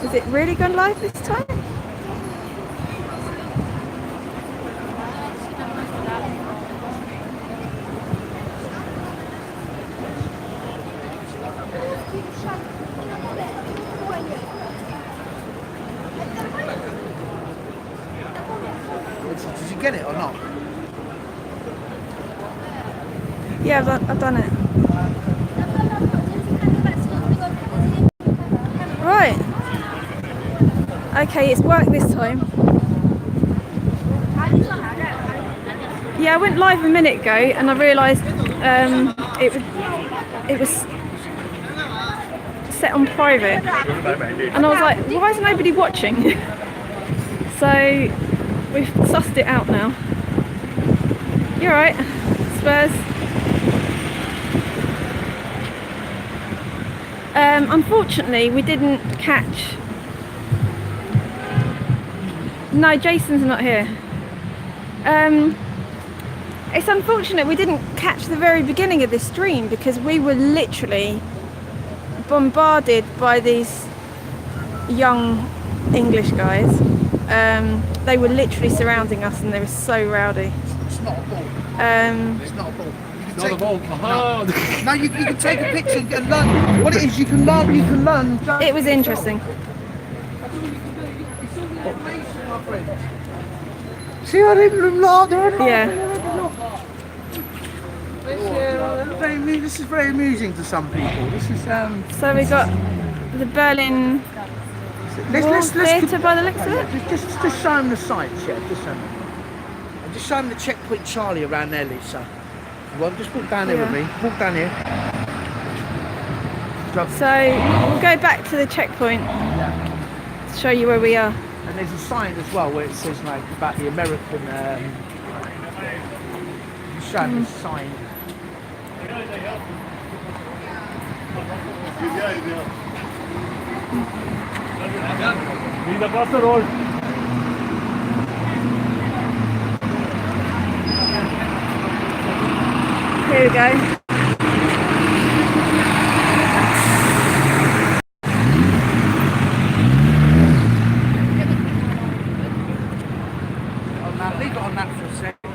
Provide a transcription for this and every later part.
Is it really gone live this time? Did you get it or not? Yeah, I've done it. Right. Okay, it's worked this time. Yeah, I went live a minute ago and I realised it was set on private. And I was like, why is nobody watching? So we've sussed it out now. You're right, Spurs. Unfortunately, we didn't catch. No, Jason's not here. It's unfortunate we didn't catch the very beginning of this stream because we were literally bombarded by these young English guys. They were literally surrounding us and they were so rowdy. It's not a ball. It's not a ball. Not a ball. No, you can take a picture and learn what it is. You can learn. It was interesting. See how they laugh there? Yeah. This is very amusing to some people. This is So we got the Berlin let's Theatre by the looks of it. just show them the sights, yeah. Just show them the checkpoint Charlie around there, Lisa. Well, just walk down here with me. Walk down here. So we'll go back to the checkpoint to show you where we are. And there's a sign as well where it says like about the American. Show them the sign. Here we go. Leave it on that for a sec. The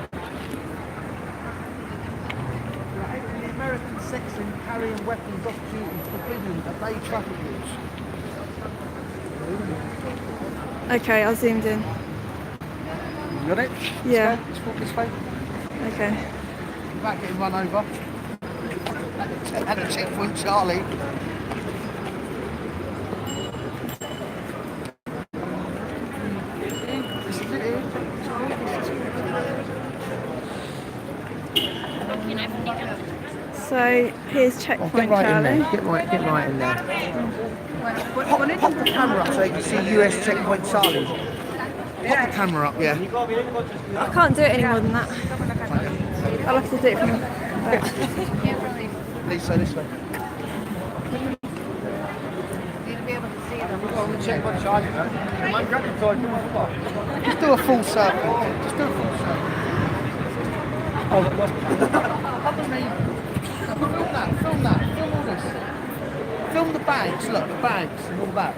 American sex and carrying weapons off duty forbidden, obey traffic rules. Okay, I zoomed in. You got it? Yeah. Let's walk this way. Okay. Without getting run over. At the checkpoint Charlie. So here's checkpoint Get right Charlie. in there. Get right in there. Pop the camera up so you can see US checkpoint Charlie. Pop the camera up, yeah. I can't do it any more than that. I'll have to do it from the back. Lisa, this way. Just do a full circle. Just do a full circle. Film that. Film all this. Film the bags. Look, the bags and all that.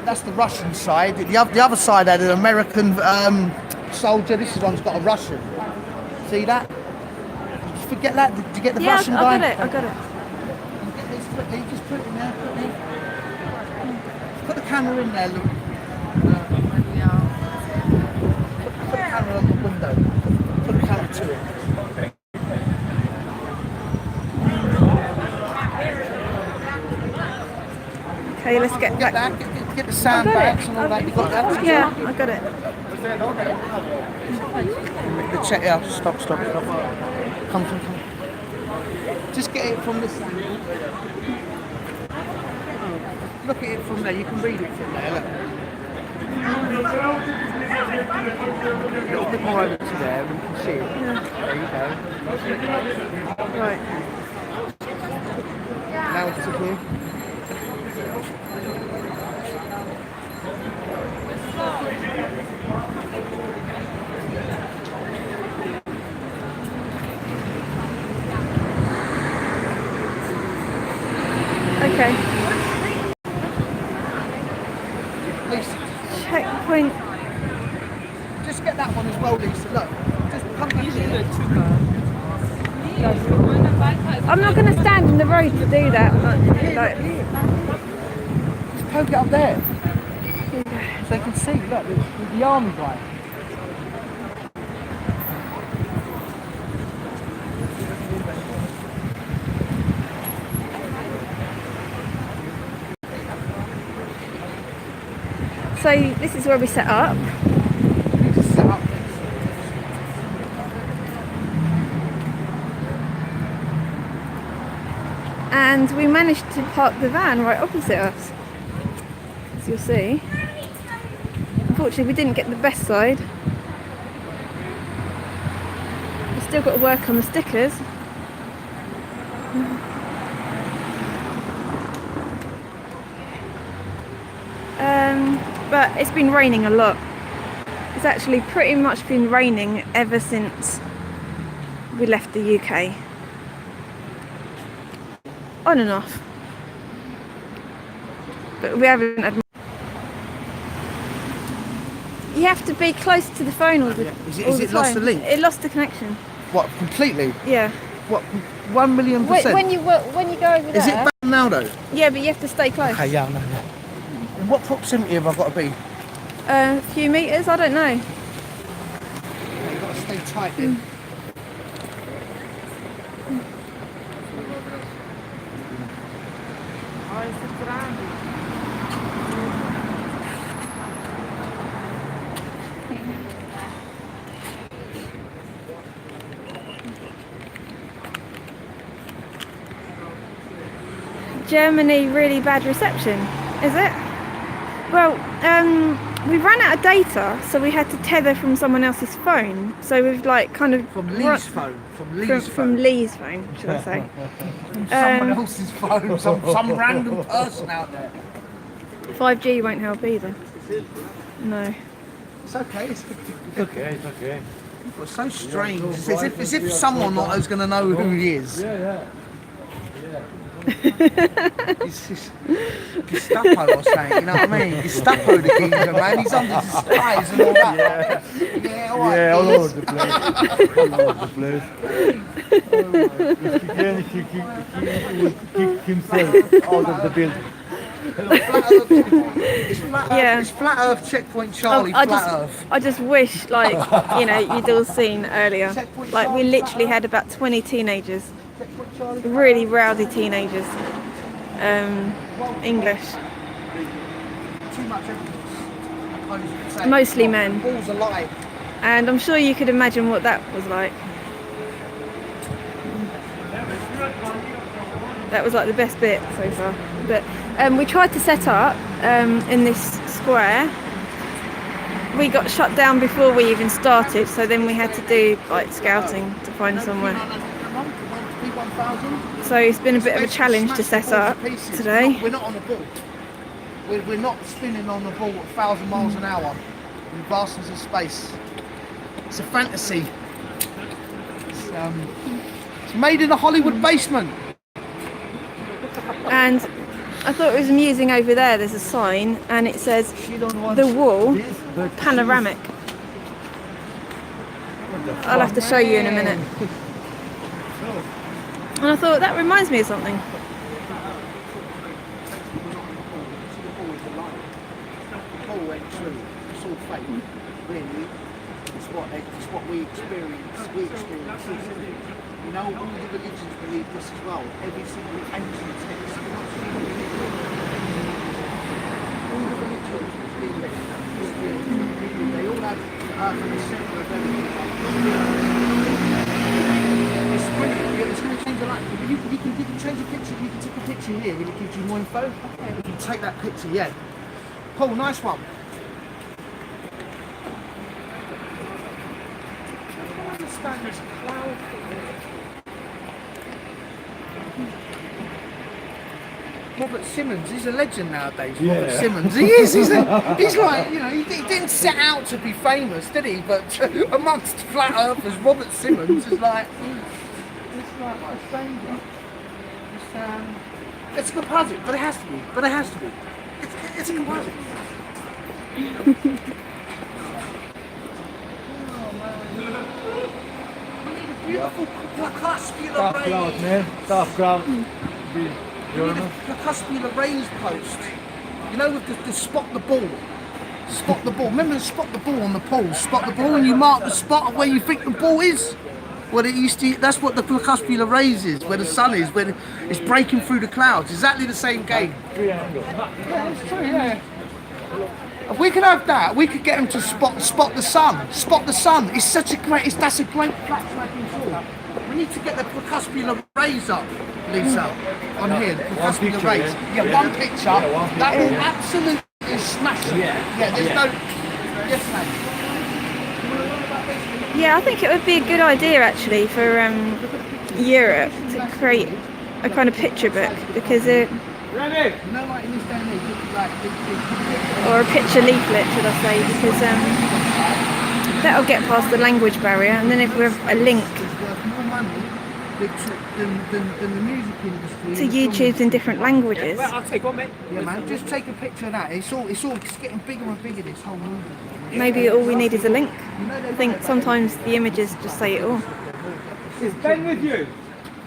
That's the Russian side. The other side had an American soldier. This one's got a Russian. See that? Did you forget that? Did you get the Russian guy? I got it. You get this quickly. Just put it in there. Put the camera in there, look. Put the camera on the window. Put the camera to it. Okay, let's get back. That. Get the sandbags and all that. You got that? Yeah, I got it. The check. Yeah. Stop. Come. Just get it from this angle. Look at it from there. You can read it from there. Look. A little bit more over to there, and you can see it. Yeah. There you go. Right. Now it's to here. Okay. Lisa, Checkpoint. just get that one as well, Lisa. Look, just come back here. I'm not going to stand in the road to do that. Like, Just poke it up there. So they can see, look, the army guy. so this is where we set up. Just set up. And we managed to park the van right opposite us, as you'll see. Unfortunately, we didn't get the best side. We've still got to work on the stickers. But it's been raining a lot. It's actually pretty much been raining ever since we left the UK. On and off. But we haven't had... You have to be close to the phone all the time. Is it lost the link? It lost the connection. What, completely? Yeah. What, 1,000,000%? When you go over there... Is it bad now though? Yeah, but you have to stay close. Okay, yeah, I know that. And what proximity have I got to be? A few metres, I don't know. Yeah, you've got to stay tight then. Germany, really bad reception, is it? Well, we ran out of data, so we had to tether from someone else's phone. So we've like kind of From Lee's phone. from Lee's phone, should I say? Someone else's phone. Some random person out there. 5G won't help either. No. It's okay. It's okay. It's so strange. It's as if someone not is going to know who he is. Yeah. It's just Gestapo or something, you know what I mean? Gestapo the geezer, man. He's under disguise and all that. Yeah, all right. Yeah, all over the place. All over the place. If he can, he will kick himself out of the building. It's flat Earth checkpoint Charlie, Earth. I just wish, like, you know, you'd all seen earlier. Like, we literally had about 20 teenagers. Really rowdy teenagers. English. Too much evidence. Mostly men. Balls alive. And I'm sure you could imagine what that was like. That was like the best bit so far. But we tried to set up in this square. We got shut down before we even started, so then we had to do like scouting to find somewhere. So it's been a bit of a challenge to set up today. We're not on a ball. We're not spinning on the ball at 1,000 miles an hour in vastness of space. It's a fantasy. It's made in a Hollywood basement. And I thought it was amusing over there, there's a sign and it says the wall panoramic. I'll have to show you in a minute. And I thought that reminds me of something. It's what we experience. You know, all the religions believe this as well. Every single ancient text. All the religions believe this. They all have the centre of everything. It's brilliant. It's going to change a lot. You can change a picture. You can take a picture here. It gives you more info. Okay. You can take that picture. Yeah. Cool. Nice one. I understand this cloud. Robert Simmons, he's a legend nowadays. Yeah. Robert Simmons, he is. He's like, you know, he didn't set out to be famous, did he? But amongst flat earthers, Robert Simmons is like, it's like a stranger. It's a composite, but it has to be. But it has to be. It's a composite. Beautiful crepuscular Tough crowd, rays. man. Tough crowd. Be You need German. a crepuscular rays post. You know, with the spot the ball. Spot the ball. Remember to spot the ball on the pole. Spot the ball and you mark the spot of where you think the ball is. What it used to. That's what the crepuscular rays is. Where the sun is. When it's breaking through the clouds. Exactly the same game. Triangle. Yeah, it's true. Yeah. If we could have that, we could get them to spot the sun. Spot the sun. It's such a great. That's a great flat tracking tool. We need to get the crepuscular rays up, Lisa, on here. The crepuscular picture, rays. yeah? One picture. Yeah, one That picture, will yeah. absolutely smash it. Yeah. There's Yeah. no. Yes, ma'am. Yeah, I think it would be a good idea actually for Europe to create a kind of picture book, because Ready? You know, like in this day and age, like or a picture leaflet, should I say, because that'll get past the language barrier, and then if we have a link it's worth more money than the music industry. to YouTube's in different languages. I'll take one, mate. Yeah, man. Just take a picture of that. It's getting bigger and bigger. This whole movement. Maybe all we need is a link. I think sometimes the images just say it all. Is Ben with you?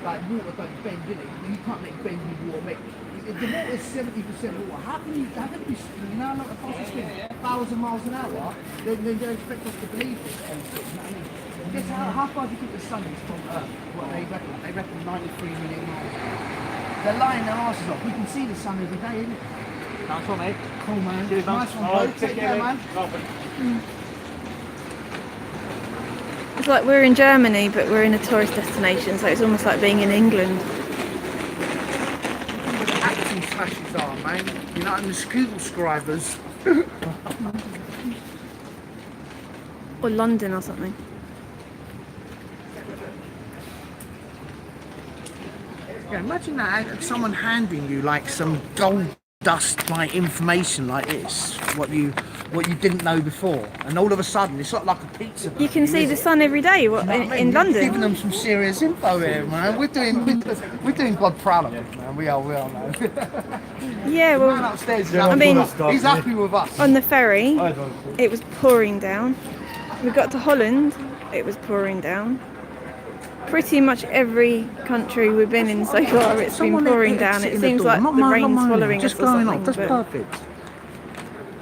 Like water don't bend, in it. You can't make bending water. The water is 70% water. How can you spin? You know, like a fossil spin 1,000 miles an hour. Then they expect us to believe this. You know what I mean? Guess how far do you think the sun is from Earth? What they reckon? They reckon 93 million miles. They're lying their asses off. We can see the sun every day, innit? Nice one, mate. Cool, man. Cheers, man. Nice one, All bro. right, Take care, man. It's like we're in Germany, but we're in a tourist destination, so it's almost like being in England. Acting smashes are, man. You know, and the school scribers. Or London or something. Yeah, imagine that, someone handing you like some gold dust like information like this, what you didn't know before, and all of a sudden it's not like a pizza. You can see the sun every day. What, in Giving London? them some serious info here, man. We're doing God proud of it, man. We are, man. Yeah, The man well, upstairs is I happy mean- with us. He's happy with us. on the ferry, I don't. it was pouring down. We got to Holland, it was pouring down. Pretty much every country we've been in so far, it's been pouring down. It seems like the rain's following us just or going something. off. That's but- perfect.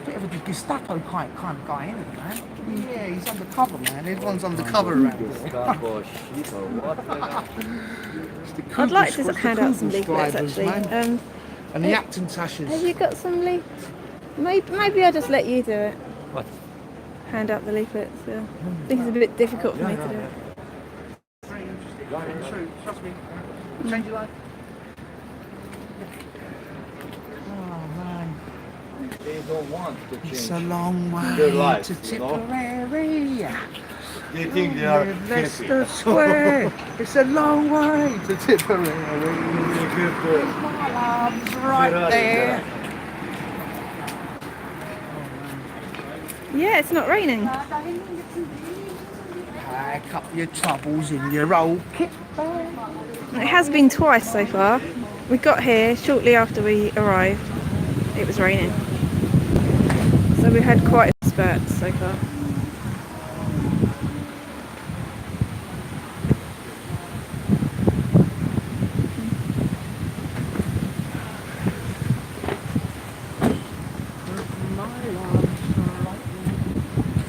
Bit of a Gestapo kind of guy, isn't he, man? Yeah, he's undercover, man. Everyone's undercover around here. Gestapo shit or what? It's the I'd like to Kugel- hand out some the Kugel leaflets scribers, actually. man. And the have- acting Have tashes. you got some leaflets? Maybe I'll just let you do it. What? Hand out the leaflets. Yeah. I think it's a bit difficult for me to do it. Very interesting. True, trust me. Change your life. Oh man, They don't want to change. it's a long way Their life, to you know? Tipperary. They think they are Leicester happy. Square. It's a long way to Tipperary. They give the My love's right Ferrari there. Yeah, it's not raining. Pack up your troubles in your old kit bag. It has been twice so far. We got here shortly after we arrived. It was raining. So we've had quite a spurt so far. My love's right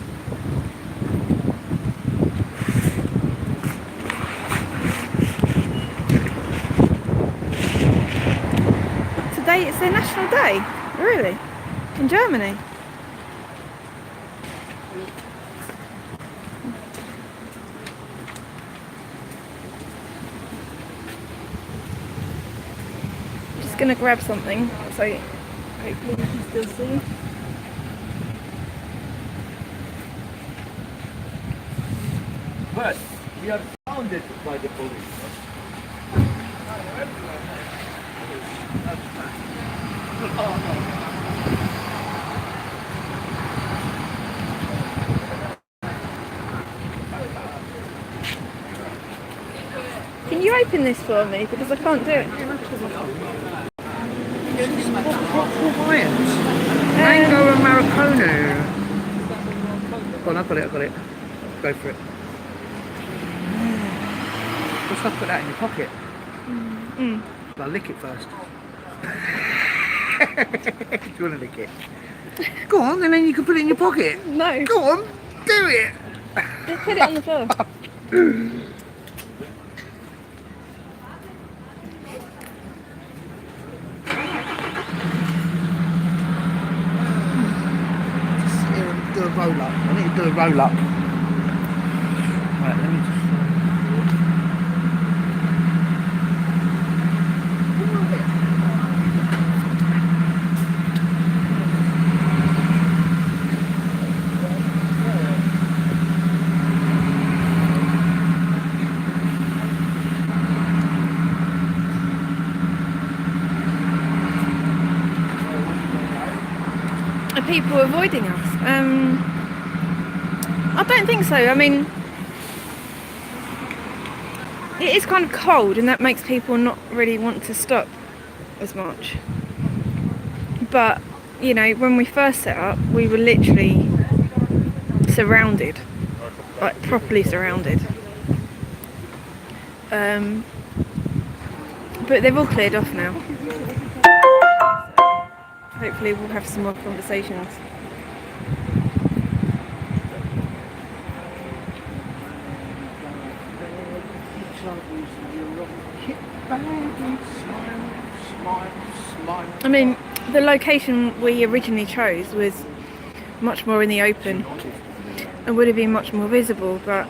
Today it's their national day. Really? In Germany? Just gonna grab something so hopefully you can still see. But we are founded by the police. Can you open this for me? Because I can't do it. Hawaiians. Mango Americano. Go on, I've got it. Go for it. What's up, put that in your pocket? I'll lick it first. Do you want to lick it? Go on, and then you can put it in your pocket. No. Go on, do it. Just put it on the floor. Do a roll up. I need to do a roll up. Right, let me just. Are people avoiding us? I don't think so. I mean, it is kind of cold, and that makes people not really want to stop as much. But, you know, when we first set up, we were literally surrounded, like properly surrounded. But they've all cleared off now. Hopefully we'll have some more conversations. I mean, the location we originally chose was much more in the open and would have been much more visible, but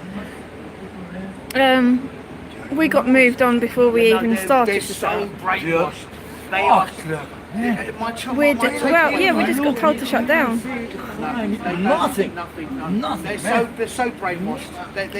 we got moved on before we even started to set up. They are. We just got told to shut down. Nothing. They're so brainwashed.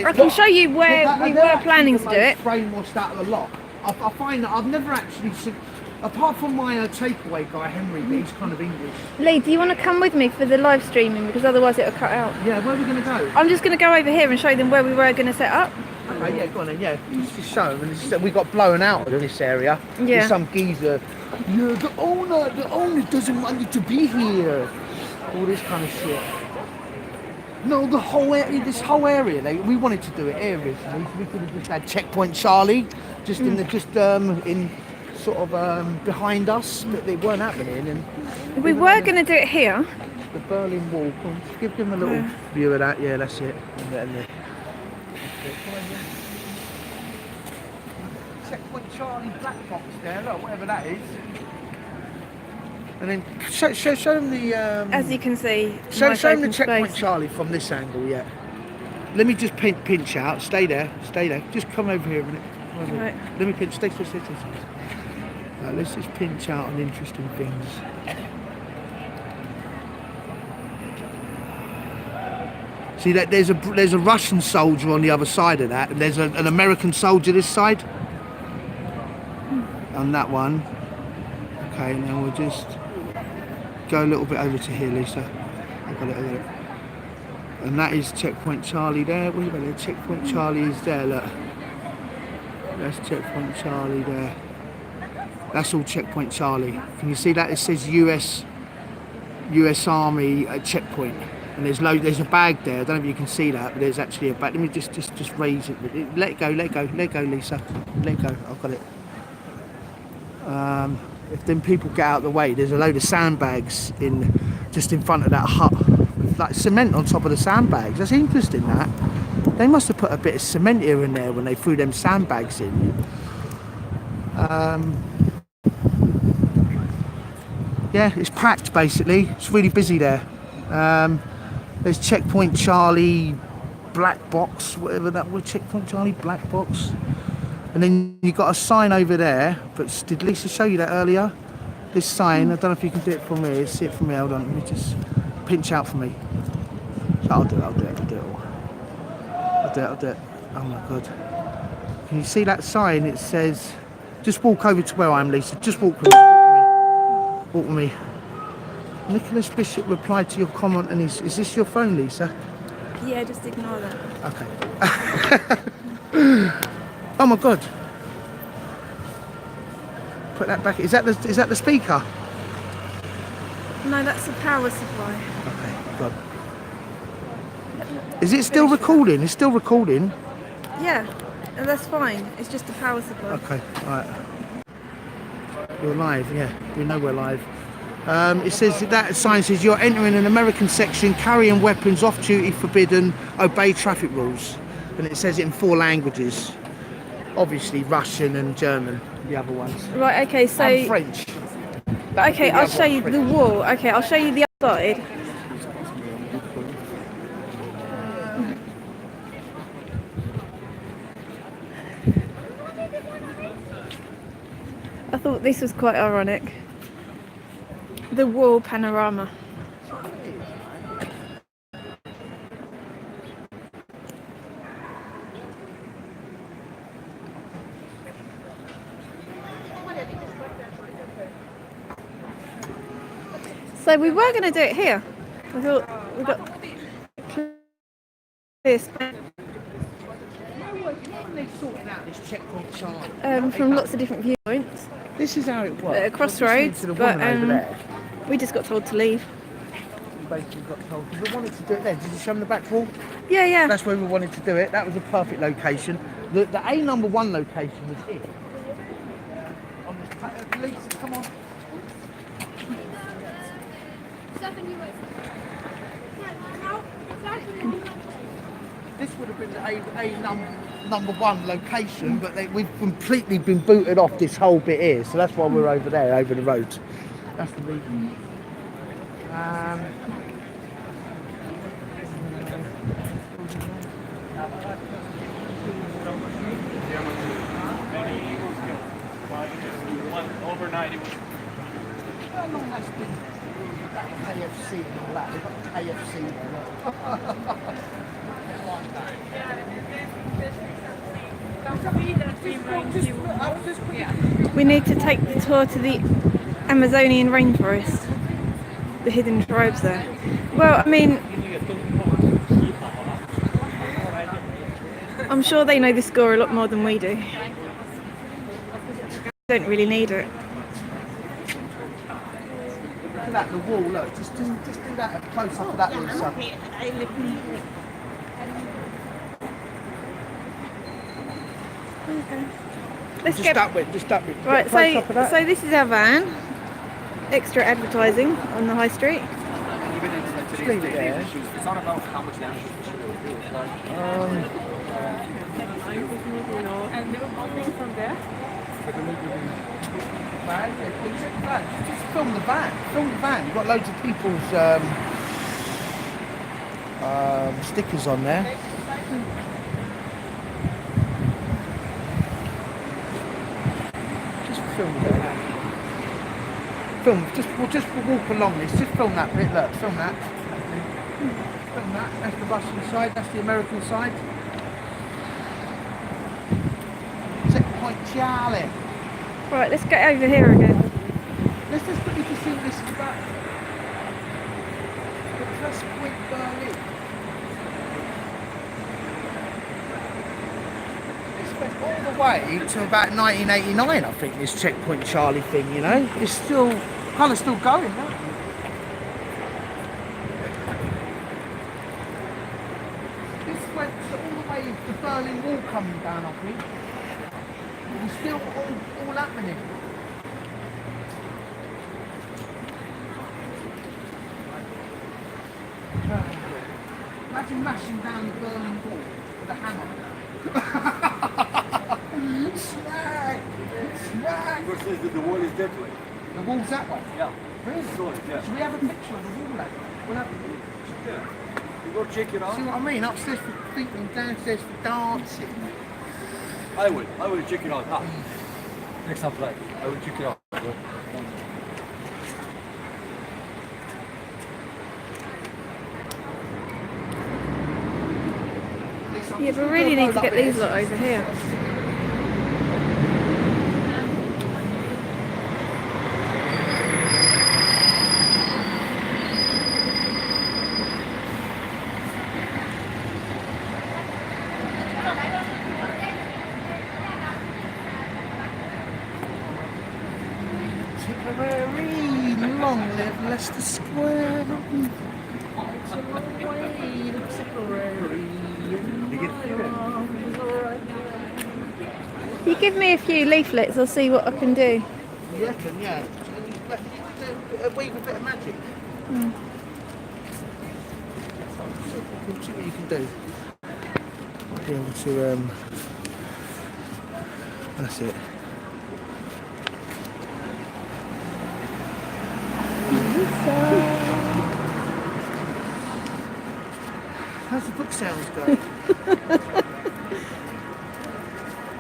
I can show you where we were planning to do it. Brainwashed out of the lot. I find that I've never actually seen, apart from my takeaway guy Henry, but he's kind of English. Lee, do you want to come with me for the live streaming, because otherwise it'll cut out? Yeah, where are we going to go? I'm just going to go over here and show them where we were going to set up. Okay, yeah, go on then, yeah. Just show them. And we got blown out of this area. Yeah. There's some geezer. Yeah, the owner doesn't want you to be here. All this kind of shit. No, the whole area, this whole area, we wanted to do it here originally. We could have just had Checkpoint Charlie, just in sort of behind us, but they weren't happening. And We were going to do it here. the Berlin Wall. Come on, just give them a little view of that. Yeah, that's it. And Checkpoint Charlie black box there, look, whatever that is. And then show them the. As you can see, show nice them the open Checkpoint space. Charlie from this angle, yeah. Let me just pinch out. Stay there. Just come over here a minute. Right. Let me pinch. Stay. Let's just pinch out on interesting things. See that there's a Russian soldier on the other side of that, and there's an American soldier this side. On that one. Okay, now we'll just go a little bit over to here, Lisa. I got it. And that is Checkpoint Charlie there. Wait a minute, Checkpoint Charlie is there, look. That's Checkpoint Charlie there. That's all Checkpoint Charlie. Can you see that? It says US Army checkpoint. And there's a bag there. I don't know if you can see that, but there's actually a bag. Let me just raise it. Let go, Lisa. Let go. I've got it. If then people get out of the way, there's a load of sandbags just in front of that hut, with like cement on top of the sandbags. That's interesting. That they must have put a bit of cement here and there when they threw them sandbags in. Yeah, it's packed basically. It's really busy there. There's Checkpoint Charlie black box, whatever that was. Checkpoint Charlie black box. And then you got a sign over there, but did Lisa show you that earlier? This sign, I don't know if you can do it for me. See it for me, hold on, let me just pinch out for me. I'll do it all. Oh my God. Can you see that sign? It says, just walk over to where I am, Lisa. Just walk with me. Walk with me. Nicholas Bishop replied to your comment, and is this your phone, Lisa? Yeah, just ignore that. Okay. Oh my God. put that back. Is that the speaker? No, that's the power supply. Okay, good. Is it still recording? It's still recording. Yeah, and that's fine. It's just a power supply. Okay, right. You're live, yeah. We know we're live. It says that sign says you're entering an American section, carrying weapons, off duty, forbidden, obey traffic rules. And it says it in 4 languages. Obviously Russian and German, the other ones. Right, okay, so... And French. Okay, I'll show you the wall. Okay, I'll show you the other side. I thought this was quite ironic. The wall panorama. So we were going to do it here. I thought we got this from lots of different viewpoints. This is how it works. At a crossroads, but we just got told to leave. We basically got told because we wanted to do it there. Did you show them the back wall? Yeah, yeah. That's where we wanted to do it. That was a perfect location. The A number 1 location was here. On this Lisa, come on. This would have been the A number 1 location, but we've completely been booted off this whole bit here, so that's why we're over there, over the road. That's the reason. Overnight it was. How long has been that KFC and all that? They've got KFC there. We need to take the tour to the Amazonian rainforest. The hidden tribes there. Well, I mean, I'm sure they know the score a lot more than we do. Don't really need it. Look at that, the wall, look, just do that close up of that Lisa. Okay. Let's Just get that bit, just that bit. right. Close up of that. So this is our van. Extra advertising on the high street. Even in today's day and age, it's not about how much damage you should do. It's like, and they were moving from there. Just film the van. Film the van. You've got loads of people's stickers on there. Just film that. Film. We'll just walk along this. Just film that bit. Look, film that. Film that. That's the Russian side. That's the American side. Checkpoint Charlie. Right, let's get over here again. Let's just quickly see what this is about. The Checkpoint Berlin. It's went all the way to about 1989, I think, this Checkpoint Charlie thing, you know? It's still, kind of still going, isn't it? This went all the way to the Berlin Wall coming down, I think. It's still all happening. Imagine mashing down the Berlin Wall with a hammer. Snag! Snag! Igor says that the wall is that way. The wall's that way? Yeah. Really? Solid, yeah. Should we have a picture of the wall later? We'll have Igor, check it out. See what I mean? Upstairs for thinking, downstairs for dancing. I will check it out. Next time flight, I will check it out. Yeah, but we really need to get these lot over here. Tipperary, long live Leicester Square. It's a long way to Tipperary. You give me a few leaflets, I'll see what I can do. You reckon, yeah. Weave a bit of magic. See what you can do. Be able to, that's it. How's the book sales going?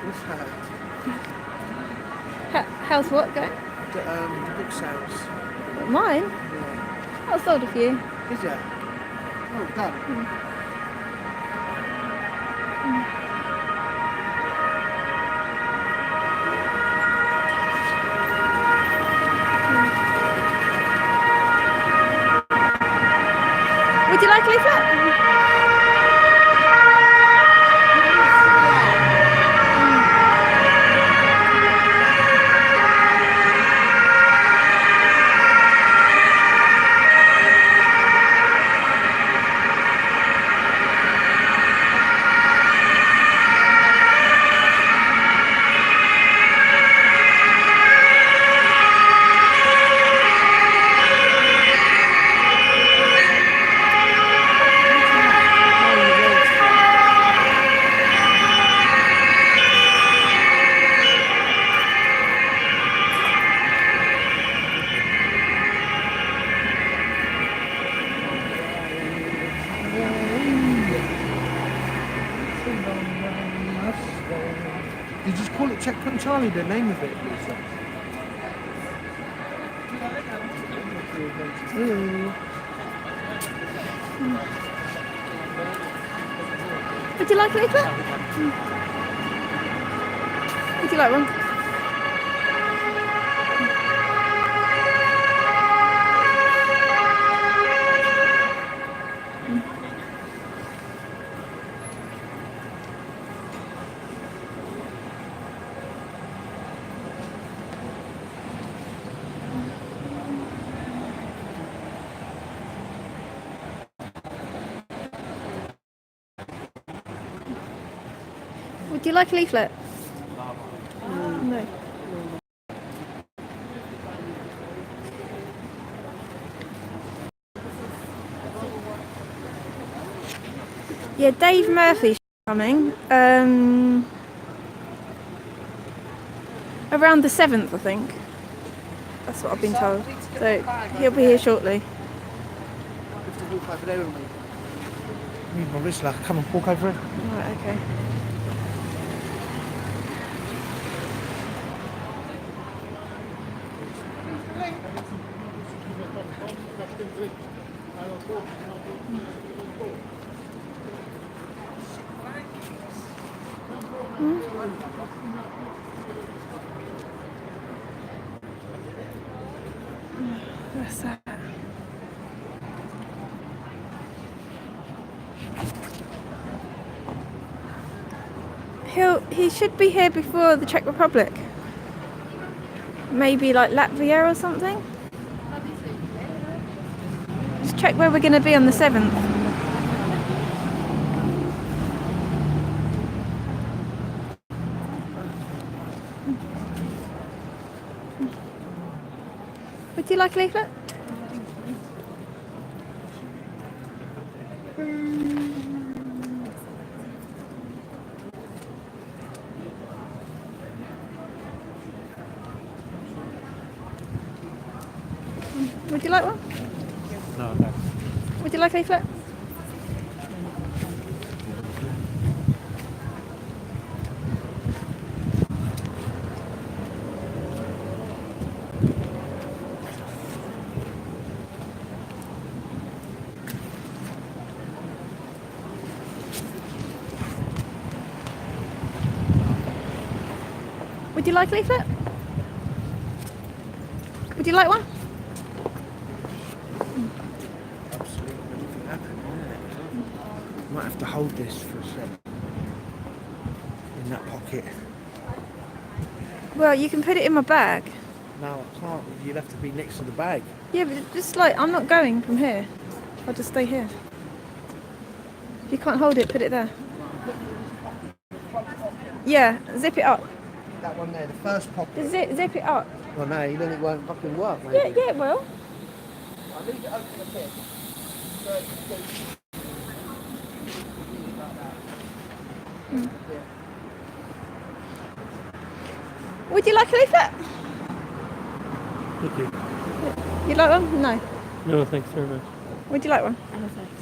What's that? How's what going? The book sales. Mine? Yeah. I sold a few. Is it? Oh, done. Would you like a leaflet? You just call it Checkpoint Charlie, the name of it, Lisa. Would you like a leaflet? Would you like one? Would you like a leaflet? No. Yeah, Dave Murphy's coming. Around the 7th, I think. That's what I've been told. So he'll be here shortly. Have to walk over there with me. Need my wrist lock. Come on, walk over it. Right, okay. What's that? He should be here before the Czech Republic. Maybe like Latvia or something. Just check where we're going to be on the 7th. Would you like a leaflet? Would you like one? No, no. Would you like a leaflet? Would you like a leaflet? Would you like one? Absolutely. Anything happen, might have to hold this for a second. In that pocket. Well, you can put it in my bag. No, I can't. You'll have to be next to the bag. Yeah, but just like, I'm not going from here. I'll just stay here. If you can't hold it, put it there. Yeah, zip it up. That one there, the first pocket. Just zip it up. Well, no, then it won't fucking work, mate. Yeah, it will. I'll leave it open a bit. Would you like a leaflet? Thank you. You'd like one? No. No, thanks very much. Would you like one? No, thanks.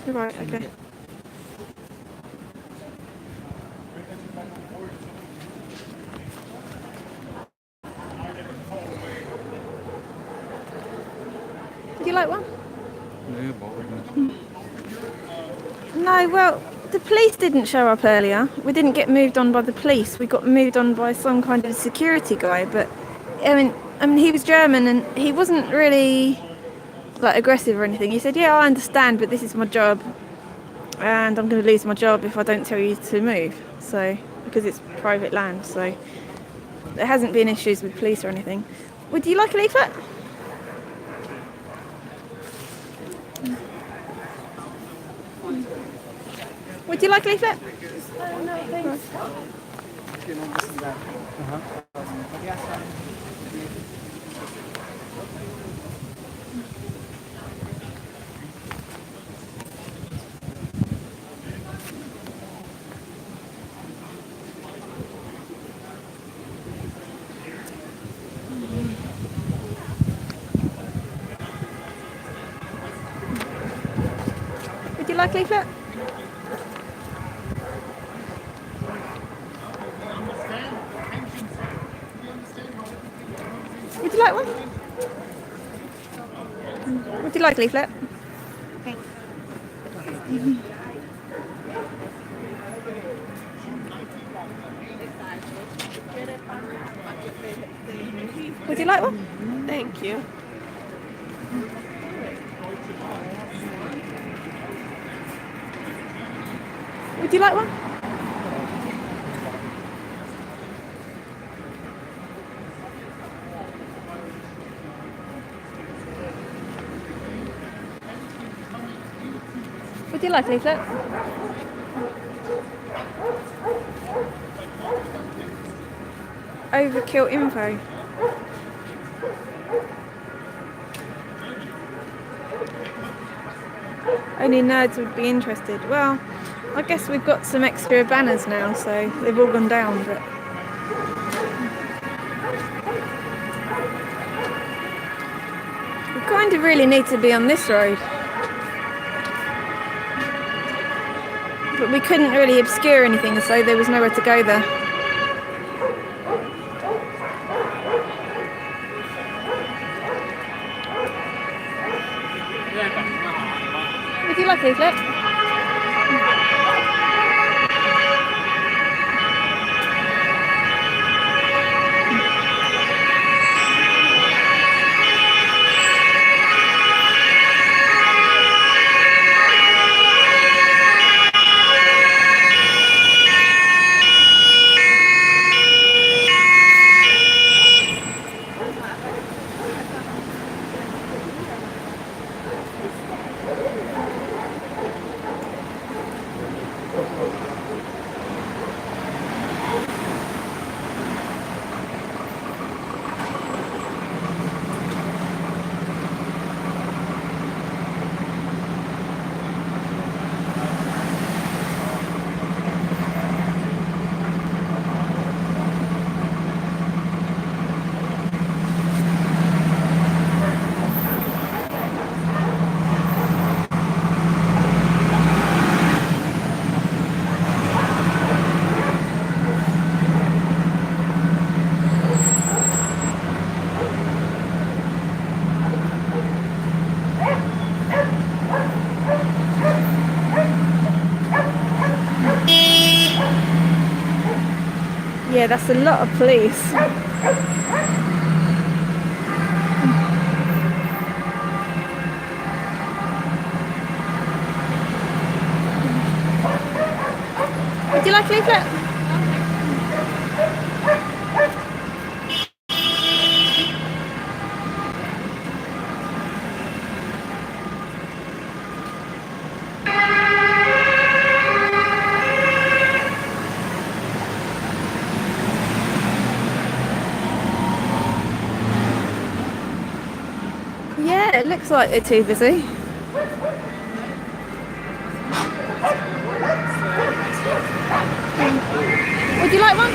Right, okay. Would you like one? No, well, the police didn't show up earlier. We didn't get moved on by the police. We got moved on by some kind of security guy. But I mean, he was German and he wasn't really like aggressive or anything. He said, "Yeah, I understand, but this is my job, and I'm going to lose my job if I don't tell you to move." So because it's private land, so there hasn't been issues with police or anything. Would you like a leaflet? Would you like a leaflet? No, thanks. Would you like a leaflet? Would you like one? Would you like a leaflet? Would you like one? Thank you. Would you like one? Would you like a leaflet? Overkill info. Only nerds would be interested. Well, I guess we've got some extra banners now, so they've all gone down, but we kind of really need to be on this road. But we couldn't really obscure anything, so there was nowhere to go there. Would you like a leaflet? Yeah, that's a lot of police. Would you like a leaflet? Yeah, it looks like they're too busy. Would you like one?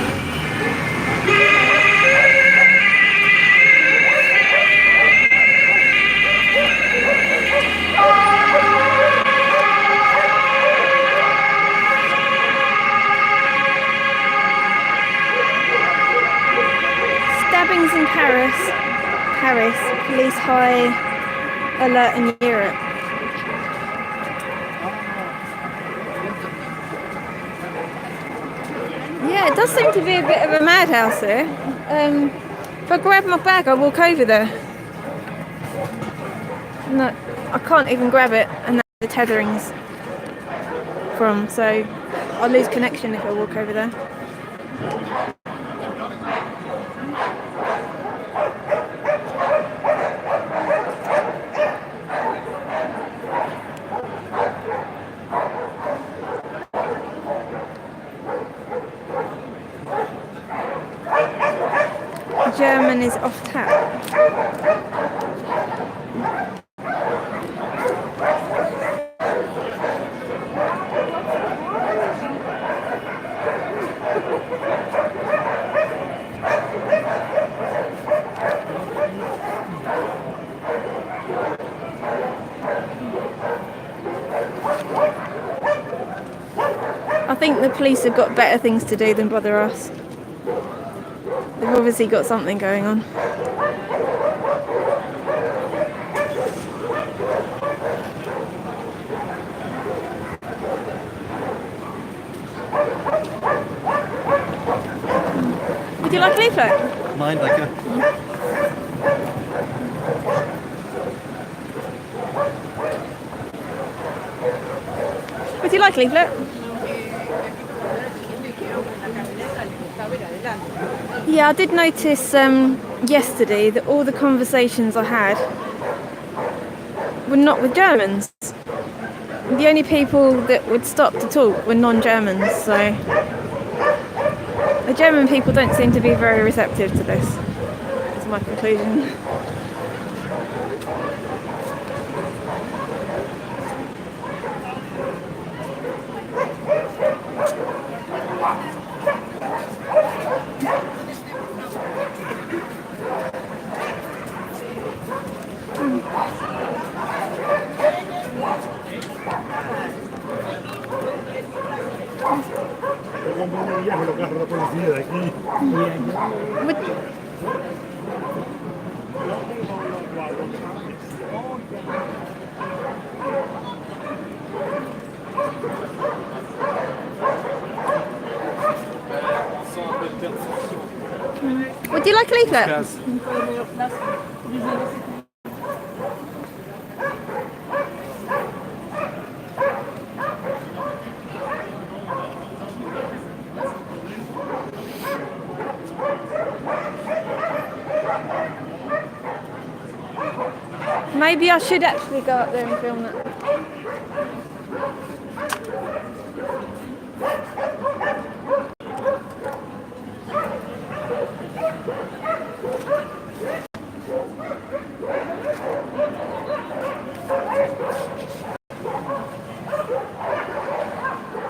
Stabbings in Paris, police high alert in Europe. Yeah, it does seem to be a bit of a madhouse here. If I grab my bag, I'll walk over there. No, I can't even grab it, and that's the tetherings from, so I'll lose connection if I walk over there. German is off tap. I think the police have got better things to do than bother us. They've obviously got something going on. Would you like a leaflet? Nein, danke. Would you like a leaflet? Yeah, I did notice yesterday that all the conversations I had were not with Germans. The only people that would stop to talk were non-Germans, so the German people don't seem to be very receptive to this, is my conclusion. Would you like a leaflet? Maybe I should actually go up there and film that.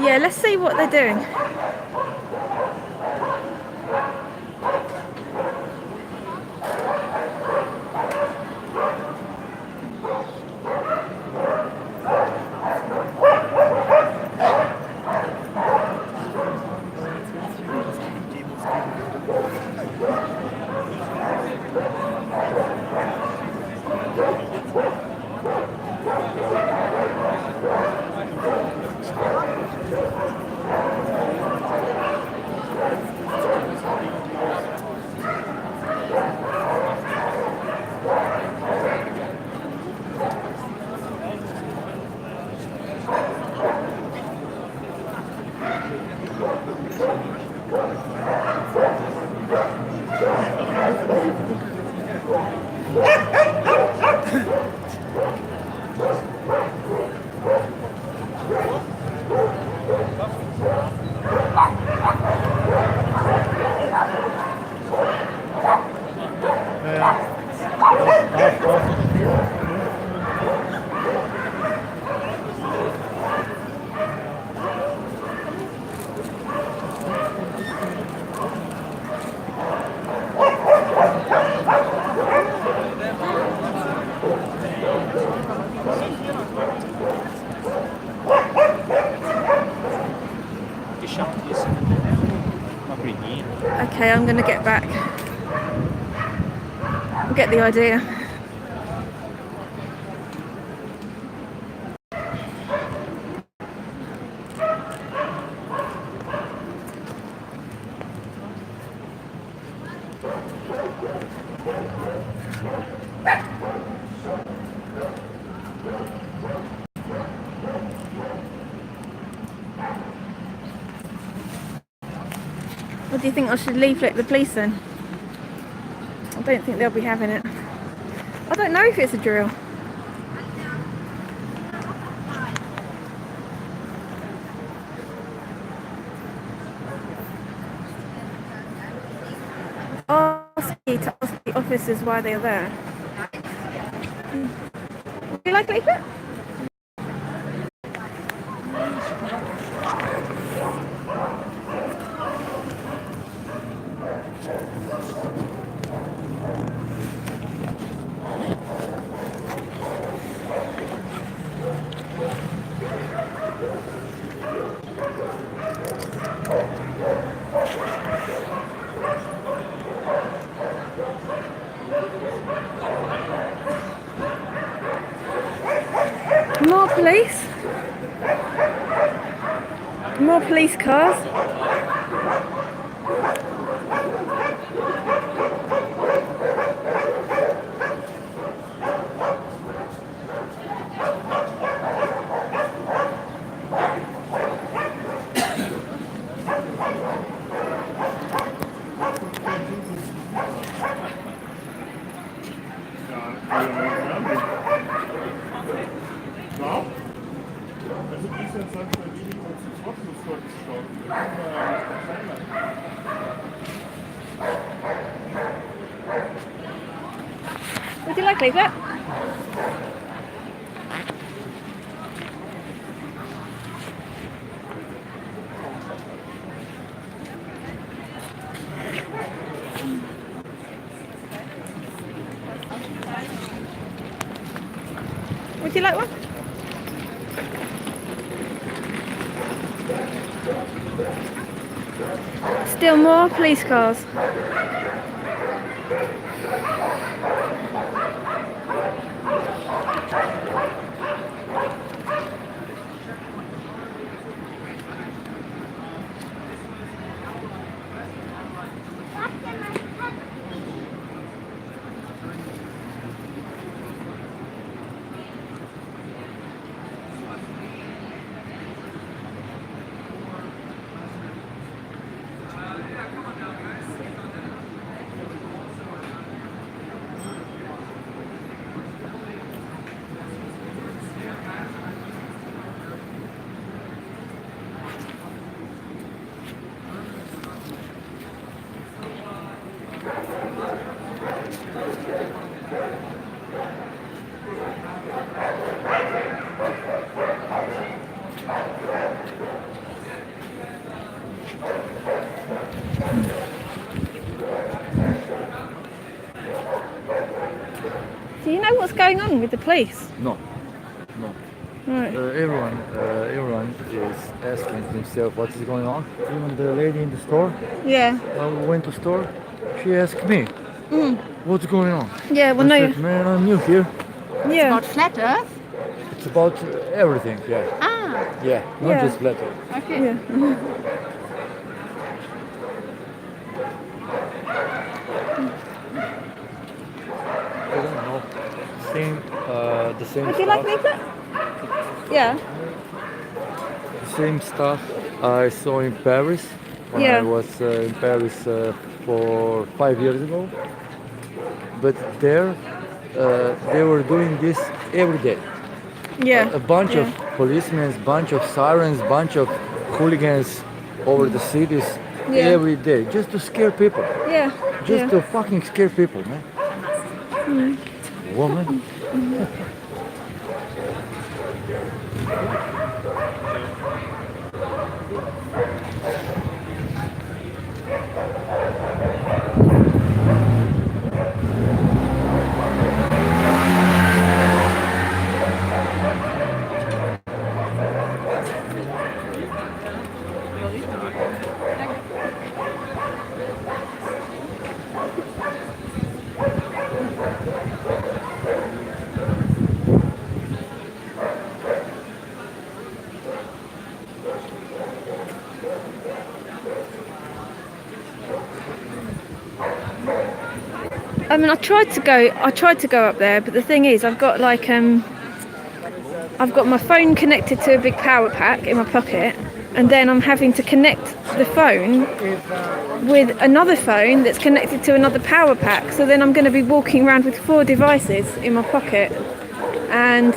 Yeah, let's see what they're doing. Okay, I'm gonna get back. Get the idea. What do you think I should leaflet the police then? I don't think they'll be having it. I don't know if it's a drill. To ask the officers why they're there. Do you like leaflet? More police. More police cars. Would you like leaflet? Would you like one? Still more police cars. Do you know what's going on with the police? No. Right. Everyone is asking himself what is going on. Even the lady in the store, Yeah. when we went to store, she asked me, what's going on? Yeah, well, I no. said, man, I'm new here. Yeah. About flat Earth? It's about everything, yeah. Ah, Yeah, not Yeah. just flat earth. okay. Yeah. I don't know. The same Would you stuff. like leaflet? Yeah. The same stuff I saw in Paris when Yeah. I was in Paris for 5 years ago. But there, they were doing this every day. Yeah. A bunch Yeah. of policemen, bunch of sirens, bunch of hooligans over the cities Yeah. every day, just to scare people. Yeah. Just Yeah. to fucking scare people, man. Woman. I mean, I tried to go up there, but the thing is, I've got like I've got my phone connected to a big power pack in my pocket, and then I'm having to connect the phone with another phone that's connected to another power pack. So then I'm going to be walking around with 4 devices in my pocket, and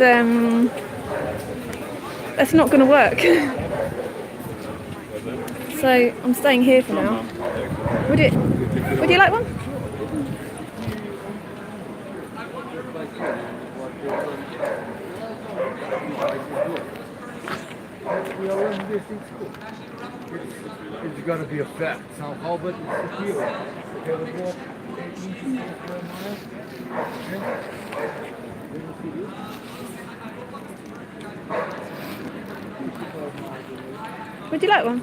that's not going to work. So I'm staying here for now. Would you like one? We are running this in school. It's gonna be a fact somehow, but it's secure. Okay, let's walk 18 square miles. Would you like one?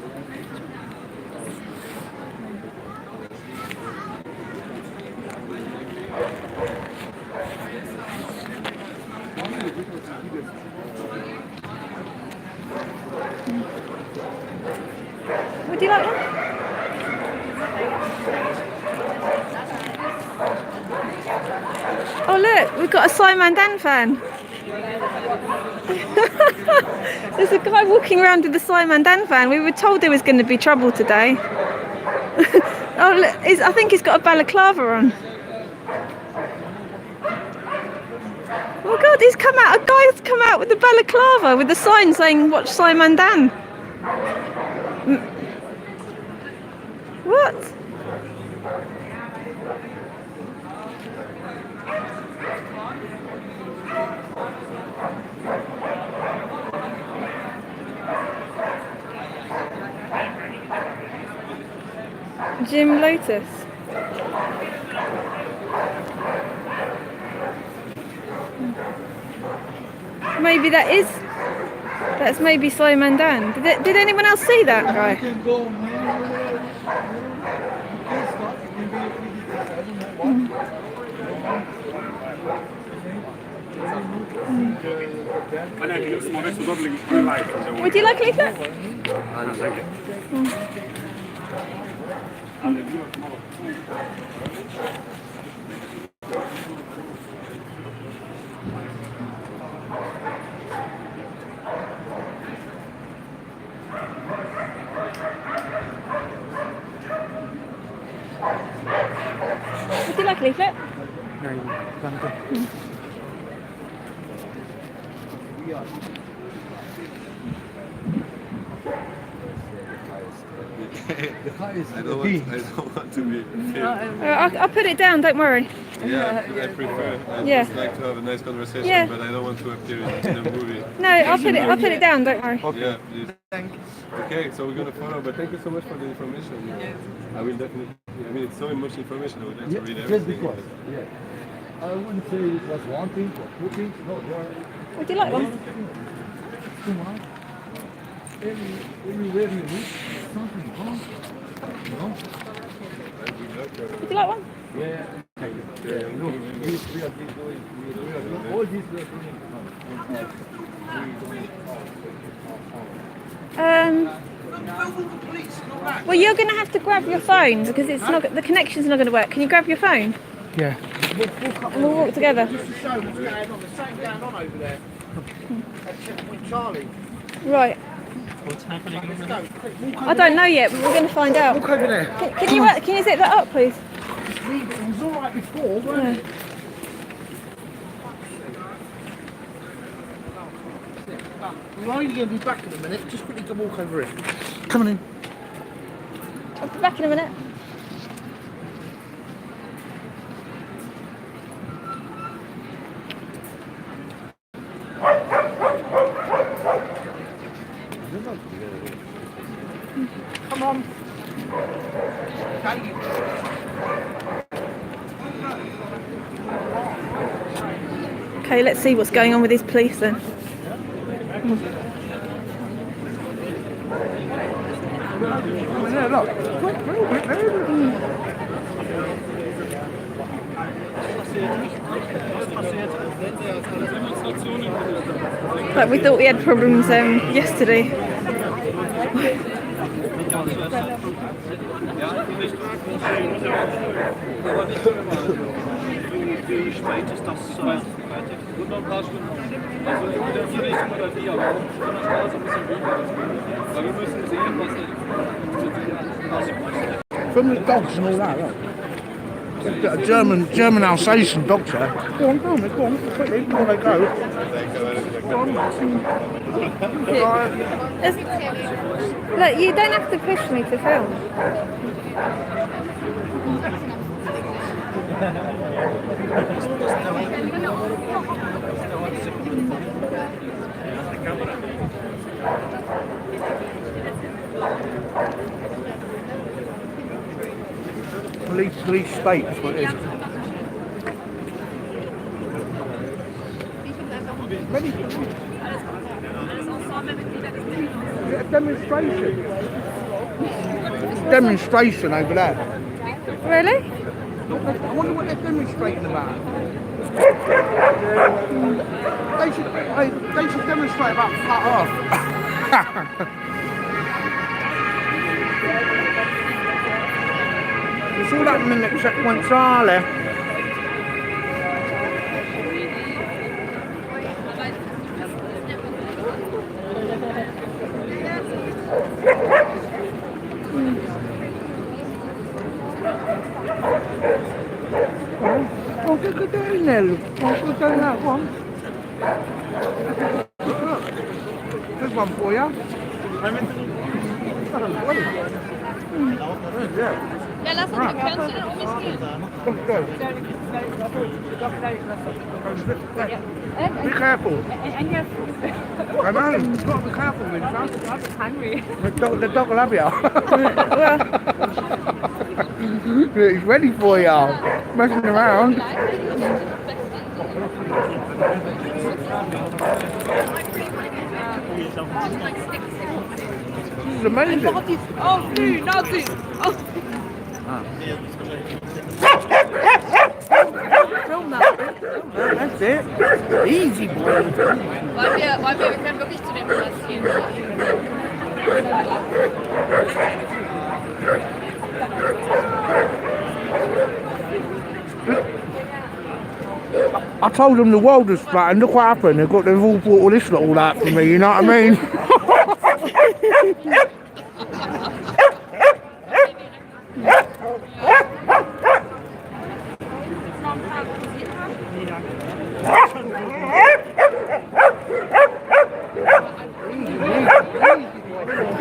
Would you like one? Oh look, we've got a Simon Dan fan. There's a guy walking around with the Simon Dan fan. We were told there was going to be trouble today. Oh look, I think he's got a balaclava on. Oh God, he's come out. A guy's come out with the balaclava with the sign saying "Watch Simon Dan." What? Jim Lotus. Maybe that's maybe Simon Dan. Did anyone else see that guy? Would you like a leaflet? No, thank you. Would you like a leaflet? I don't want to be. I'll put it down. Don't worry. Yeah, I prefer. I Yeah. just like to have a nice conversation, Yeah. but I don't want to appear in a movie. No, I'll put it down. Don't worry. Yeah, please. Okay, so we're gonna follow, but thank you so much for the information. I will definitely. I mean, it's so much information. I would like to read Just everything. because. Yeah. I wouldn't say it was one thing or 2 things. No, there are Would you like one? too much. Everywhere you look, something wrong. You know? Would you like one? Yeah. Thank you. Yeah. Look, we are doing all this we are doing. Well, you're going to have to grab your phone because it's not. The connection's not going to work. Can you grab your phone? Yeah. And we'll walk together. Just to show what's going on. There's something going on over there. At checkpoint Charlie. Right. Let's go. Quick, walk I don't know yet, but we're going to find out. Walk over there. Can you zip that up, please? Just leave it. It was alright before, weren't it? We're only going to be back in a minute. Just quickly go walk over here. Come on in. I'll be back in a minute. Come on. Okay. Okay, let's see what's going on with these police then. Like we thought we had problems yesterday. Wie spät ist das? Und noch ein paar Stunden. Also entweder 4 Richtung oder 4, aber von der Straße ein bisschen weniger. Weil wir müssen sehen, was From the dogs and all that, look. A German Alsatian dogs there. Go on, quickly, before they go. Look, you don't have to push me to film. Police state, that's what it is. A demonstration. Demonstration over there. Really? I wonder what they're demonstrating about. They should demonstrate about flat earth. It's all happening at checkpoint Charlie. Oh, look at that in there. Look at that one. Look. There's one for you. Ja, lass uns, kannst du denn um mich gehen? Be careful. And yes, I know, you've got to be careful with that. I'm hungry. The dog will have you. He's ready for you. Messing around. This is amazing. Oh, nee, Nazi. Oh. Film that. That's it. Easy boy. Wir können wirklich zu dem Platz gehen. I told them the world was flat and look what happened. They've all bought all this lot all out for me, you know what I mean?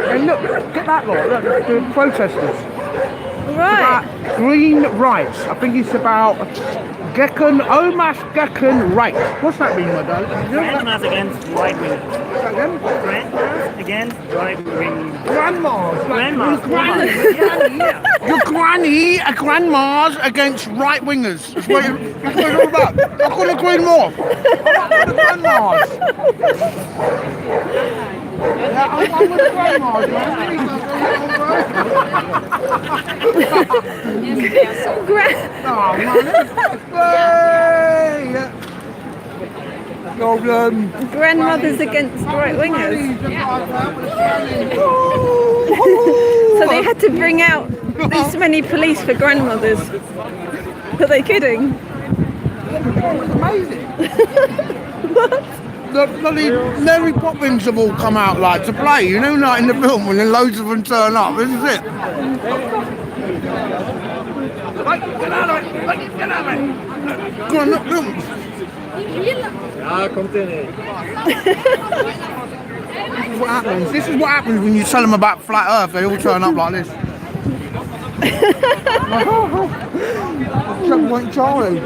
And look, get that lot, look, the protesters. Right. Green rights. I think it's about Gekken, Omas Gekken right. What's that mean, my darling? Grandmas against right wing. Again? Grandmas against right wing. Grandmas. Grandmas. Your granny, grandmas against right wingers. That's what it's all about. I couldn't agree more. The grandmas. Yeah, I'm with the grandmas, man. Oh, man. Hey! Problem. Grandmothers against right wingers. So they had to bring out this many police for grandmothers. Are they kidding? Amazing. The bloody Mary Poppins have all come out like to play, you know, like in the film when then loads of them turn up. This is it. Get out of it! Get out of it! Go on, look. Ja, kommt der nicht. This is what happens when you tell them about flat earth, they all turn up like this. Checkpoint Charlie.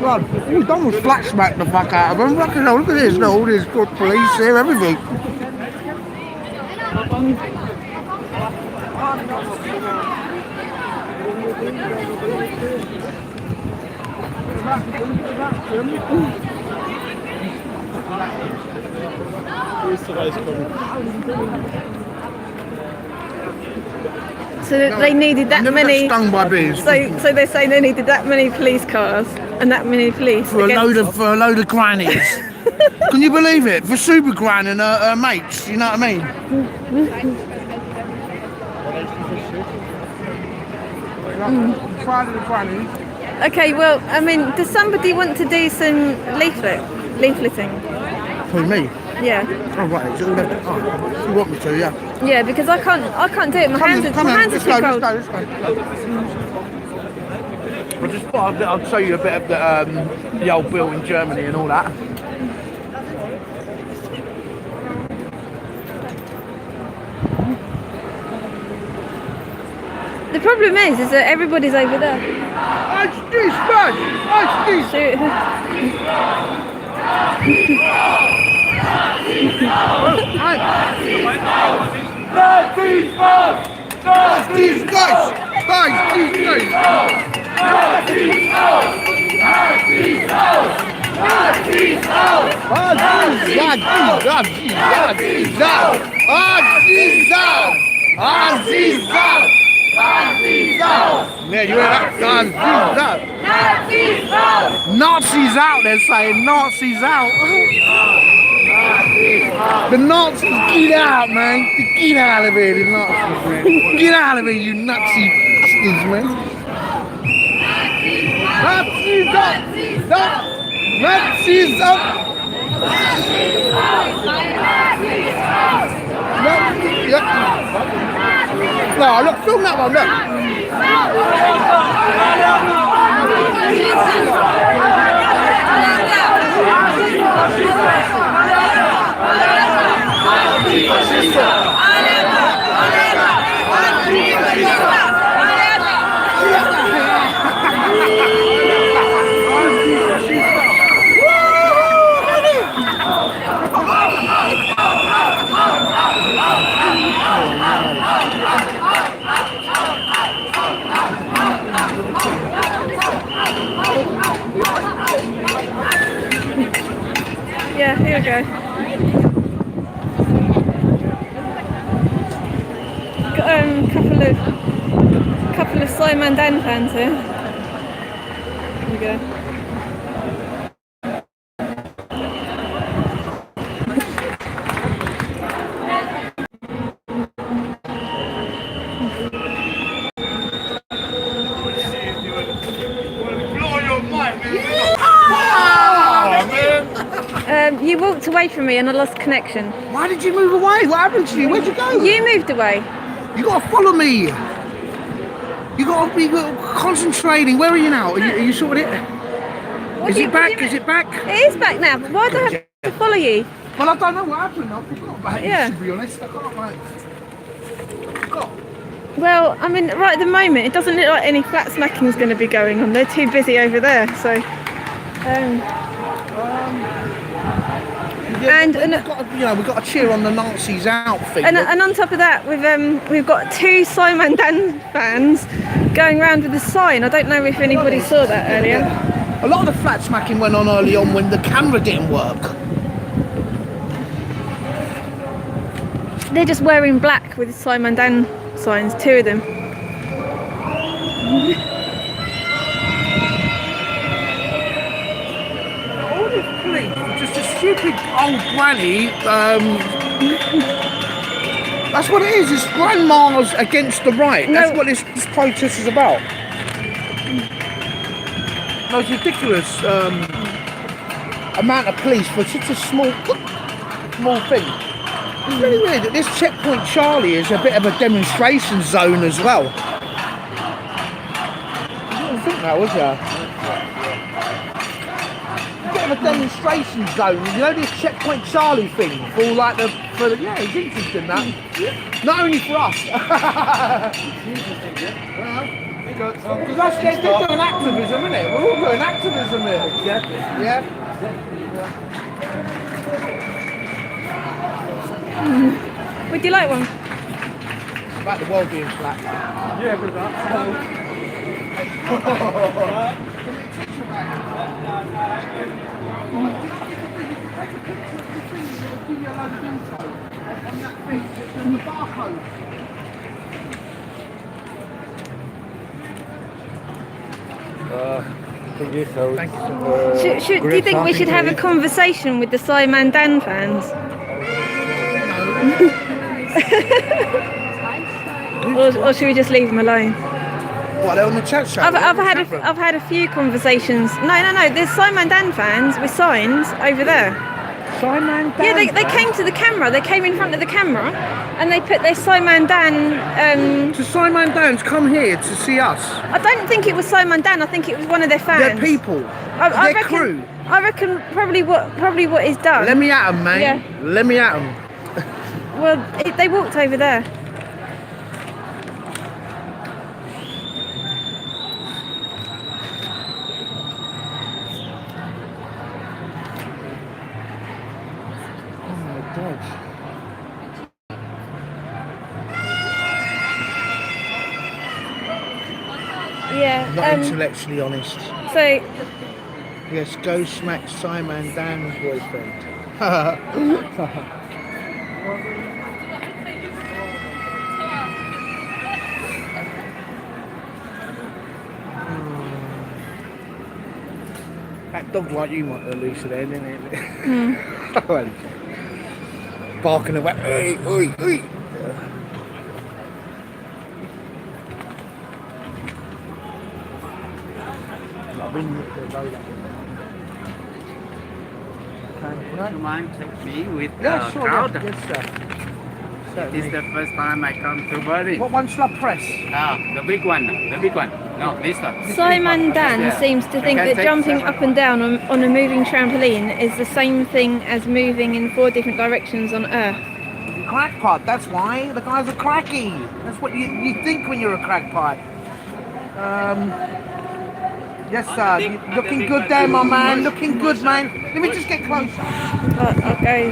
God, all we've done was flat smack the fuck out of them. Look at this, look, all this good police here, everything. So they needed that Never many. get stung by bees. So they say they needed that many police cars and that many police For a load of grannies. Can you believe it? For Super Gran and her mates, you know what I mean? Friday the grannies. Okay, well, I mean, does somebody want to do some leafleting? For me. Yeah. Oh, right. It's all left. Oh, you want me to, yeah. Yeah, because I can't do it. My hands are too cold. Let's go. I just thought I'd show you a bit of the old bill in Germany and all that. The problem is that everybody's over there. Shoot. Yeah, you hear that? Nazis out, they're saying. Nazis out. The Nazis, get out, man. Get out of here, the Nazis, man. Get out of here, you Nazi bastards, man. Nazis up! Nazis up! No, look, film that one, look. Yeah, here we go. Got couple of Simon Dan fans here. Here we go. You walked away from me and I lost connection. Why did you move away? What happened to you? Where'd you go? You moved away. You gotta follow me. You gotta be concentrating. Where are you now? Are you sorted it? Is it back? Is it back? It is back now. Why do I have to follow you? Well, I don't know what happened. I forgot about it, Yeah. to be honest. I can't, like... Forgot. Well, I mean, right at the moment, it doesn't look like any flat smacking is going to be going on. They're too busy over there, so... Yeah, we've got to cheer on the Nazis out thing. And on top of that, we've got two Simon Dan fans going around with a sign. I don't know if anybody saw that earlier. A lot of the flat smacking went on early on when the camera didn't work. They're just wearing black with Simon Dan signs, two of them. All this police, just a stupid old granny. That's what it is. It's grandmas against the right. That's what this protest is about. Those ridiculous amount of police for such a small thing. It's really weird that this checkpoint Charlie is a bit of a demonstration zone as well. You didn't think that, was you? A bit of a demonstration zone. You know this checkpoint Charlie thing for all like yeah, it's interesting that. Not only for us. Because they're doing activism, isn't it? We're all doing activism here. Yeah. Would you like one? About the world being flat. Yeah, but Thank you so much. Do you think we should have a conversation with the Simon Dan fans? or should we just leave them alone? What, they're on the chat show? I've had a few conversations. No. There's Simon Dan fans with signs over there. Simon Dan. Yeah, they came to the camera. They came in front of the camera, and they put their Simon Dan. So Simon Dan's come here to see us. I don't think it was Simon Dan. I think it was one of their fans. They're people. I They're reckon, crew. I reckon probably what is done. Let me at them, mate. Yeah. Let me at them. Well, they walked over there. Yeah. Not intellectually honest. So Yes, go smack Simon Dan's boyfriend. That dog like you might lose it then, isn't it? Barking away. Oi, oi, oi. Would you mind take me with Yeah, sure. crowd? Yes, sir. This is the first time I come to Berlin. What one shall I press? The big one. The big one. No, this one. Simon Dan Yeah. seems to think Okay, that take jumping seven. up and down on a moving trampoline is the same thing as moving in 4 different directions on Earth. Crackpot, that's why. The guy's a cracky. That's what you think when you're a crackpot. Yes, sir. Looking good there, my man. Looking good, man. Let me just get closer. I'll go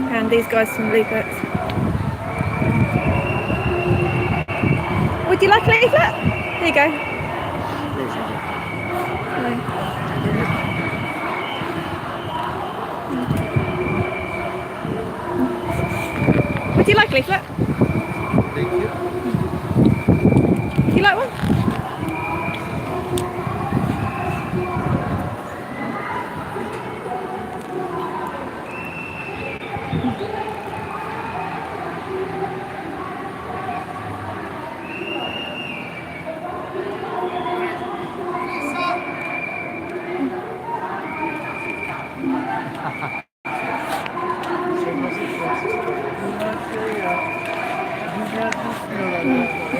hand these guys some leaflets. Would you like a leaflet? Here you go. Would you like a leaflet? Thank you. Do you like one?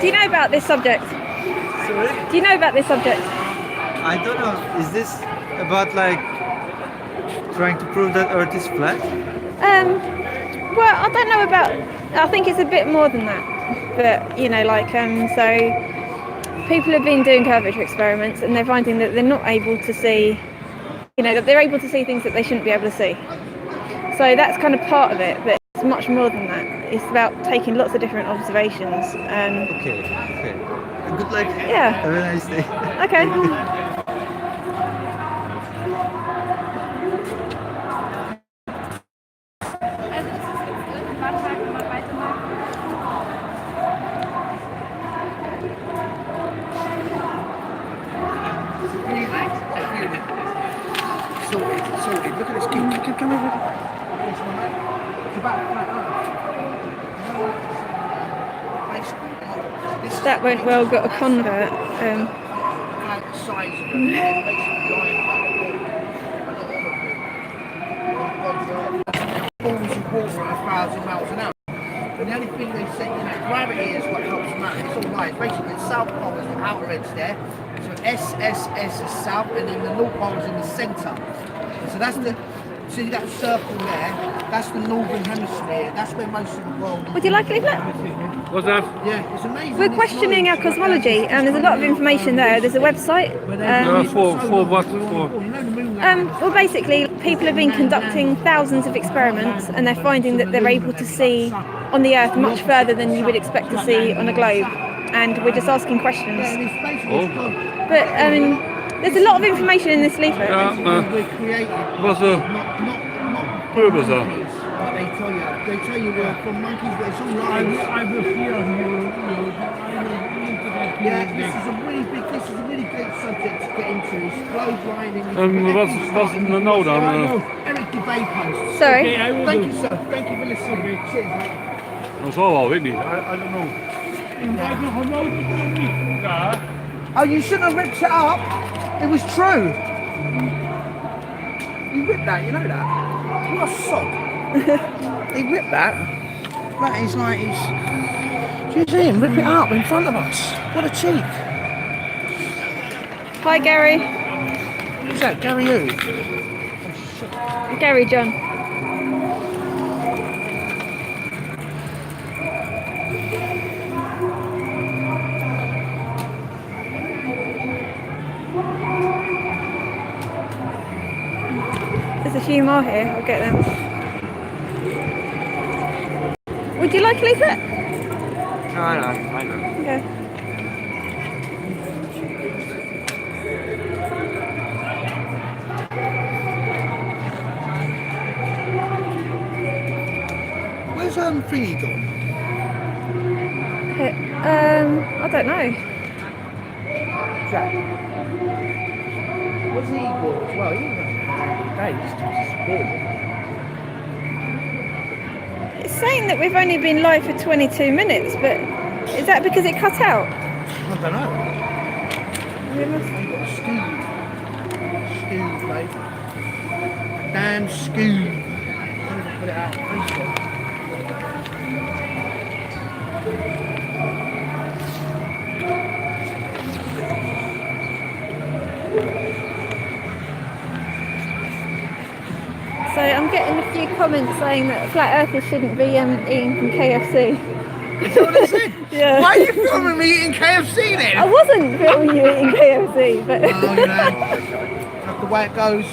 Do you know about this subject? Sorry? Do you know about this subject? I don't know. Is this about like trying to prove that Earth is flat? Well, I don't know about. I think it's a bit more than that. But you know, like so people have been doing curvature experiments, and they're finding that they're not able to see. You know, that they're able to see things that they shouldn't be able to see. So that's kind of part of it, but it's much more than that. It's about taking lots of different observations. Okay. Good luck. Yeah. Have a nice day. Okay. Sorted. Look at this kid. Come over. It's about That went well. Got a convert. size of them. Balls of water at 1,000 miles an hour. And the only thing they say, you know, gravity is what helps them out. It's all right. Basically, the south pole is the outer edge there. So SSS is south, and then the north pole is in the centre. So that's the, see that circle there? That's the northern hemisphere. That's where most of the world. Would you like a leaflet? What's that? Yeah, it's amazing. We're questioning our cosmology, and there's a lot of information there. There's a website. For what? For Well, basically, people have been conducting thousands of experiments, and they're finding that they're able to see on the Earth much further than you would expect to see on a globe. And we're just asking questions. But I mean, there's a lot of information in this leaflet. what's the purpose of? They tell you we're from monkeys, but it's all lies. I will hear you. Yeah, this is a really great subject to get into. It's globe lining. What's the note on? Eric debate post. Sorry. Thank you, sir. Thank you for listening. Cheers, mate. Dat zal wel, weet ik niet. I don't know. Oh, you shouldn't have ripped it up. It was true. You ripped that, you know that? What a sock. He ripped that. That is like he's... Do you see him rip it up in front of us? What a cheek. Hi, Gary. Who's that? Gary who? Gary John. There's a few more here. I'll get them. Would you like a leaflet? No, I know. Okay. Where's Thingy gone? I don't know. Jack. What's he got? Well, he just disappeared. It's saying that we've only been live for 22 minutes, but is that because it cut out? I don't know. We must- You've got a scoop, mate. A damn scoop. I'm gonna put it out on Facebook. So I'm getting a few comments saying that flat earthers shouldn't be eating from KFC. Is that what they said? Yeah. Why are you filming me eating KFC then? I wasn't filming you eating KFC, but Oh, you know, that's the way it goes.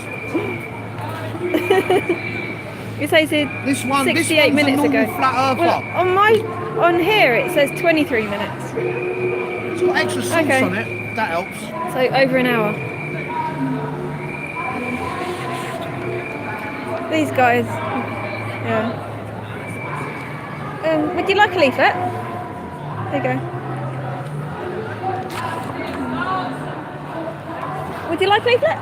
it says it This one, 68 minutes a normal ago. flat earther. Well, on here it says 23 minutes, It's got extra sauce Okay. on it. That helps. so over an hour. These guys, yeah. Would you like a leaflet? There you go. Would you like a leaflet?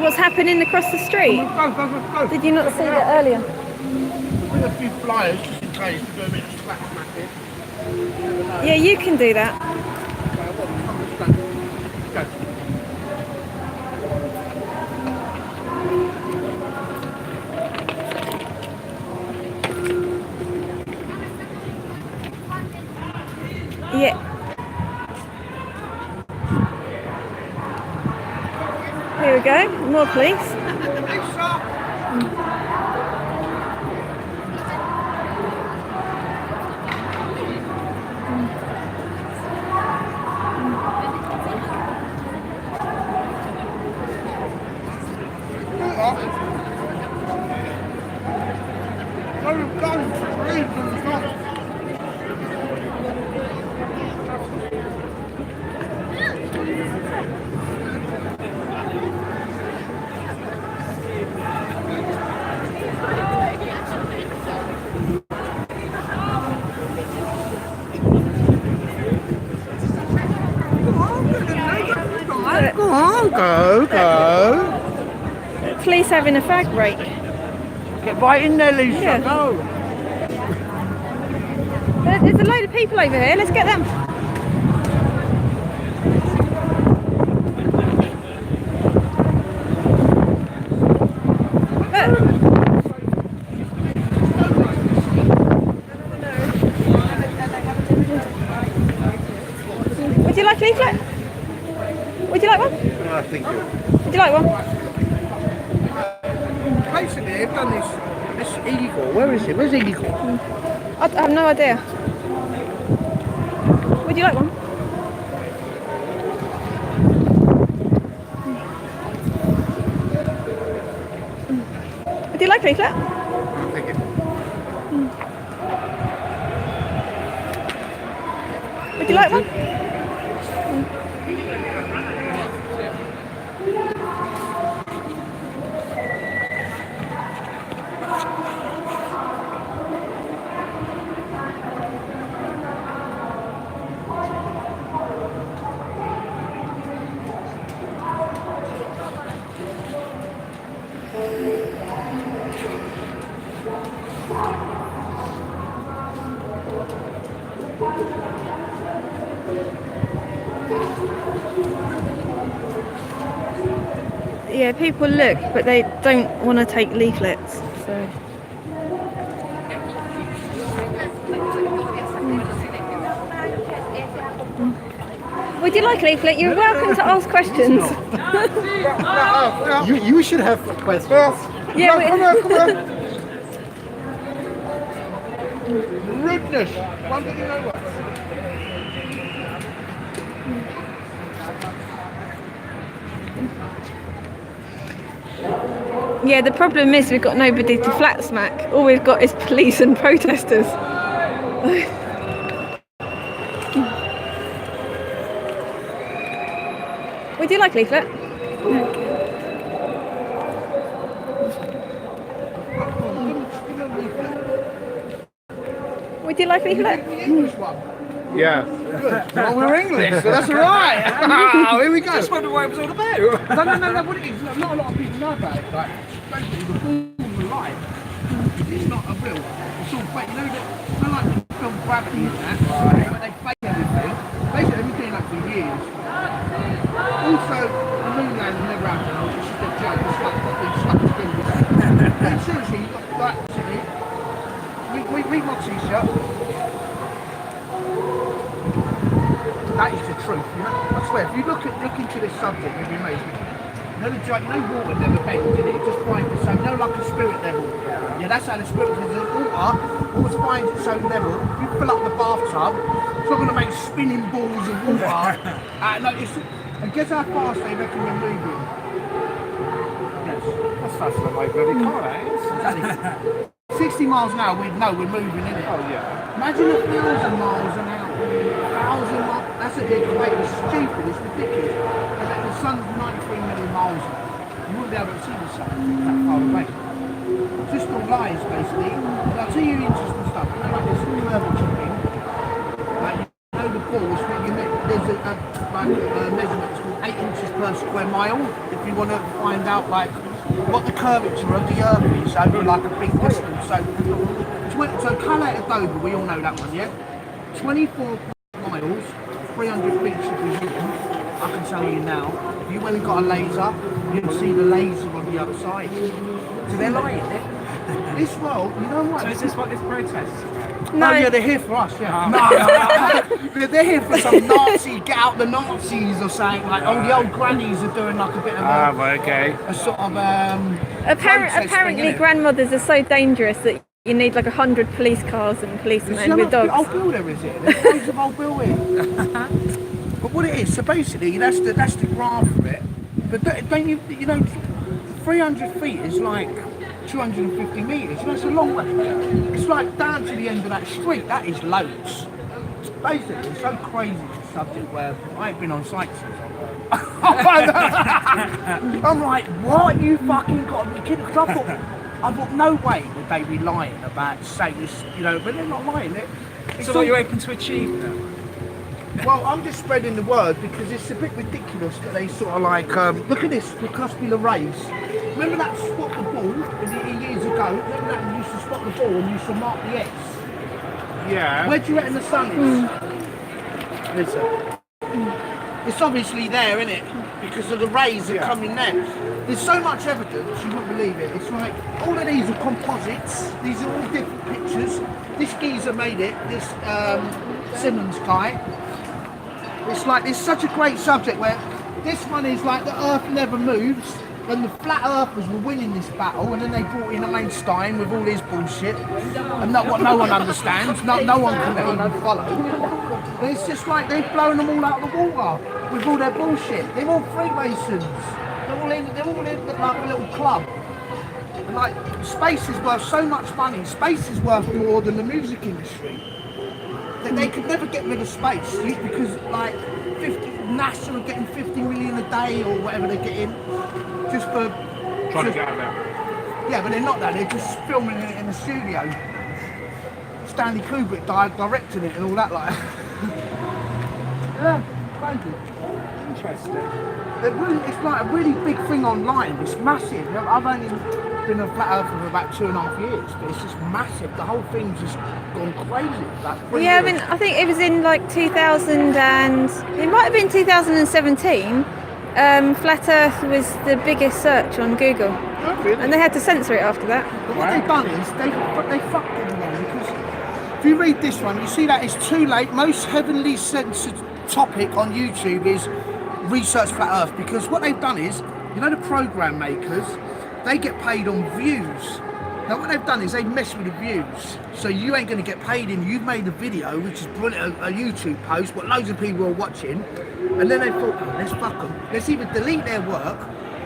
What's happening across the street? Go. Did you not see that earlier? Put a few flyers just in case we do a bit of slap smacking. Yeah, you can do that. Go. Yeah. Here we go. More police. Go on, go. Police having a fag break. Get right in there, Lisa. Yeah. Go. There's a load of people over here. Let's get them. Look. Would you like a leaflet? Would you like one? I think you. Would you like one? Basically, they've done this illegal. Where is it? Where's illegal? I have no idea. Would you like one? Would you like a leaflet? I think it. like one? Yeah, people look, but they don't want to take leaflets. So. Would you like a leaflet? You're welcome to ask questions. You should have questions. Yeah, Come on. Rudeness. One thing you know what? Yeah, the problem is we've got nobody to flat smack. All we've got is police and protesters. Would you like a leaflet? Would you like a leaflet? Yeah. Well, we're English, so that's all right. Here we go. That's what it was all about. No. What it is, not a lot of people know about it. Like, basically, the form of life, it's not a real. It's all fake. You know that, like the film Gravity and that, but they fake everything. Basically, they've been doing that for years. Also, the moon landing never happened. It's just a joke. It's like fucking stuck to do with that. And seriously, you've got like, read my t-shirt. That is the truth, you know. I swear, if you look into this subject, you'll be amazed. You know, water never bends, in it? It just finds its own, like a spirit level. Yeah, that's how the spirit, because the water always finds its own level. If you fill up the bathtub, it's not going to make spinning balls of water. And guess how fast they reckon we're moving? Yes. That's faster than my bloody car, that is. Exactly. 60 miles an hour, we'd know we're moving, innit? Oh, yeah. Imagine 1,000 miles an hour. 1,000 miles, that's a big rate. It's stupid, it's ridiculous. And the sun's 93 million miles away. You wouldn't be able to see the sun that far away. Just all lies, basically. And I'll tell you interesting stuff. You know, like this curvature thing. Like, you know the balls, there's a measurement, it's called 8 inches per square mile. If you want to find out, like, what the curvature of the earth is over like a big distance. So Calais to Dover, we all know that one, yeah? 24 miles, 300 feet should be hidden. I can tell you now. If you went and got a laser, you'd see the laser on the other side. So they're lying, This world, you know what? So is this what this protest is? No, yeah, they're here for us, yeah. No. They're here for some Nazi, get out the Nazis or something, like, the old grannies are doing like a bit of okay. a sort of Apparently grandmothers are so dangerous that you need like 100 police cars and policemen with dogs. Old builder, is it? There's loads of old building. But what it is, so basically that's the graph for it. But don't you know, 300 feet is like 250 metres. You know, it's a long way. It's like down to the end of that street. That is loads. Basically, it's so crazy, this subject, where I ain't been on site since I'm like, what? You fucking got to be kidding? Because I thought, no way would they be lying about saying this, you know, but they're not lying. So what are you hoping to achieve now? Well, I'm just spreading the word because it's a bit ridiculous that they sort of like, look at this, the cluster race. Remember that spot the ball years ago? Remember that we used to spot the ball and used to mark the X? Yeah. Where do you reckon the sun is? It's obviously there, isn't it? Because of the rays that come in there. There's so much evidence, you wouldn't believe it. It's like, all of these are composites. These are all different pictures. This geezer made it, this Simmons guy. It's like, it's such a great subject where this one is like the Earth never moves, and the flat earthers were winning this battle, and then they brought in Einstein with all his bullshit, and what no one understands, no one can even follow. And it's just like they've blown them all out of the water with all their bullshit. They're all Freemasons. They're all in like a little club. And like, space is worth so much money. Space is worth more than the music industry. they could never get rid of space because like NASA are getting 50 million a day or whatever they're getting just for Trying to get out there. yeah, but they're not that. They're just filming it in a studio. Stanley Kubrick directed it and all that like. Yeah, thank you. Interesting. It's like a really big thing online. It's massive. I've only been a flat earther for about 2.5 years, but it's just massive. The whole thing's just gone crazy. Like Yeah, I mean, I think it was in like 2000 and it might have been 2017. Flat Earth was the biggest search on Google, and they had to censor it after that. But what they've done is they fucked everyone because if you read this one, you see that it's too late. Most heavily censored topic on YouTube is research flat Earth because what they've done is, you know, the program makers, they get paid on views. Now what they've done is they've messed with the views, so you ain't going to get paid in. You've made a video which is brilliant, a YouTube post, what loads of people are watching, and then they thought, oh, let's fuck them. Let's either delete their work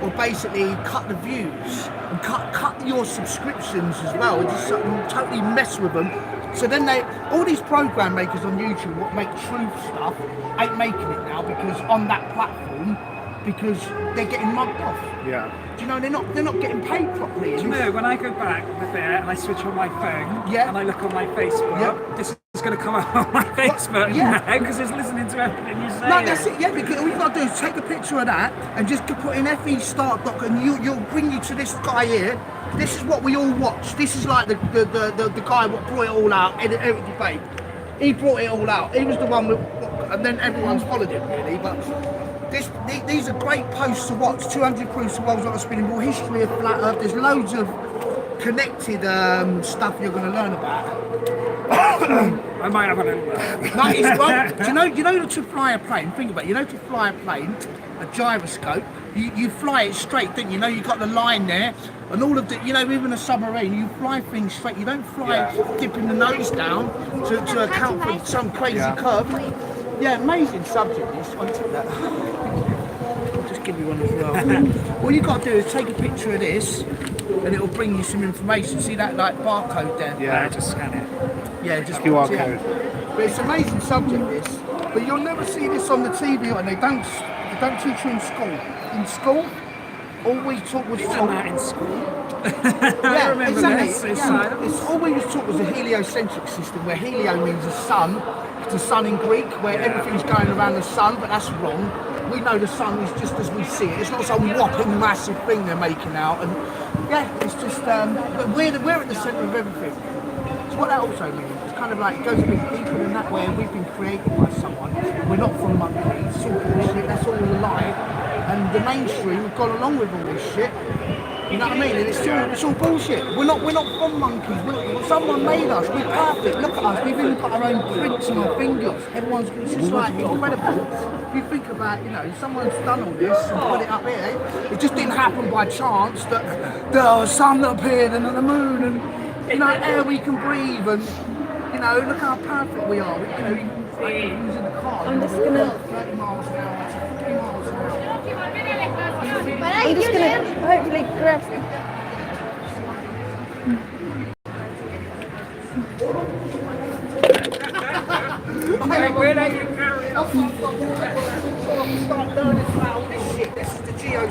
or basically cut the views and cut your subscriptions as well, and just totally mess with them. So then all these program makers on YouTube, what make truth stuff, ain't making it now because on that platform, because they're getting mugged off. Yeah. Do you know, they're not getting paid properly. Do you know, when I go back there and I switch on my phone and I look on my Facebook, this is going to come up on my Facebook now because it's listening to everything you say. No, that's it, yeah, because all you've got to do is take a picture of that and just put in FE start doc and you'll bring you to this guy here. This is what we all watch. This is like the guy what brought it all out in every debate. He brought it all out. He was the one with, and then everyone's followed him really, but these are great posts to watch. 200 proofs of world's not a spinning ball, history of flat Earth. There's loads of connected stuff you're going to learn about. I might have a little. No, it's well, do you know to fly a plane? Think about it. You know to fly a plane, a gyroscope. You fly it straight, don't you? You know you've got the line there, and all of the. You know, even a submarine, you fly things straight. You don't fly dipping the nose down to account for some crazy curve. Yeah, amazing subject. This. I'll take that. I'll just give you one as well. All you got to do is take a picture of this, and it'll bring you some information. See that like barcode there? Yeah, just scan it. Yeah, just QR code. But it's an amazing subject, this. But you'll never see this on the TV, and they don't teach you in school. In school, all we taught was that in school. Yeah, remember exactly. this. It's all we was taught was a heliocentric system, where helio means a sun. It's a sun in Greek, where everything's going around the sun, but that's wrong. We know the sun is just as we see it. It's not some whopping massive thing they're making out, and yeah, it's just. But we're at the centre of everything. So what that also means, it's kind of like it goes a bit deeper than that, where we've been created by someone. We're not from monkeys. It's all bullshit. That's all a lie. And the mainstream have gone along with all this shit. You know what I mean? And it's all bullshit. We're not from monkeys. Someone made us. We're perfect. Look at us. We've even got our own prints on our fingers. It's just like incredible. If you think about, you know, someone's done all this and put it up here. It just didn't happen by chance that the sun appeared and the moon and, you know, air we can breathe and, you know, look how perfect we are. You know, using the car. I'm just gonna. 30 miles an hour, 50 miles an hour. I'm just gonna hopefully grab. Where are you carrying on?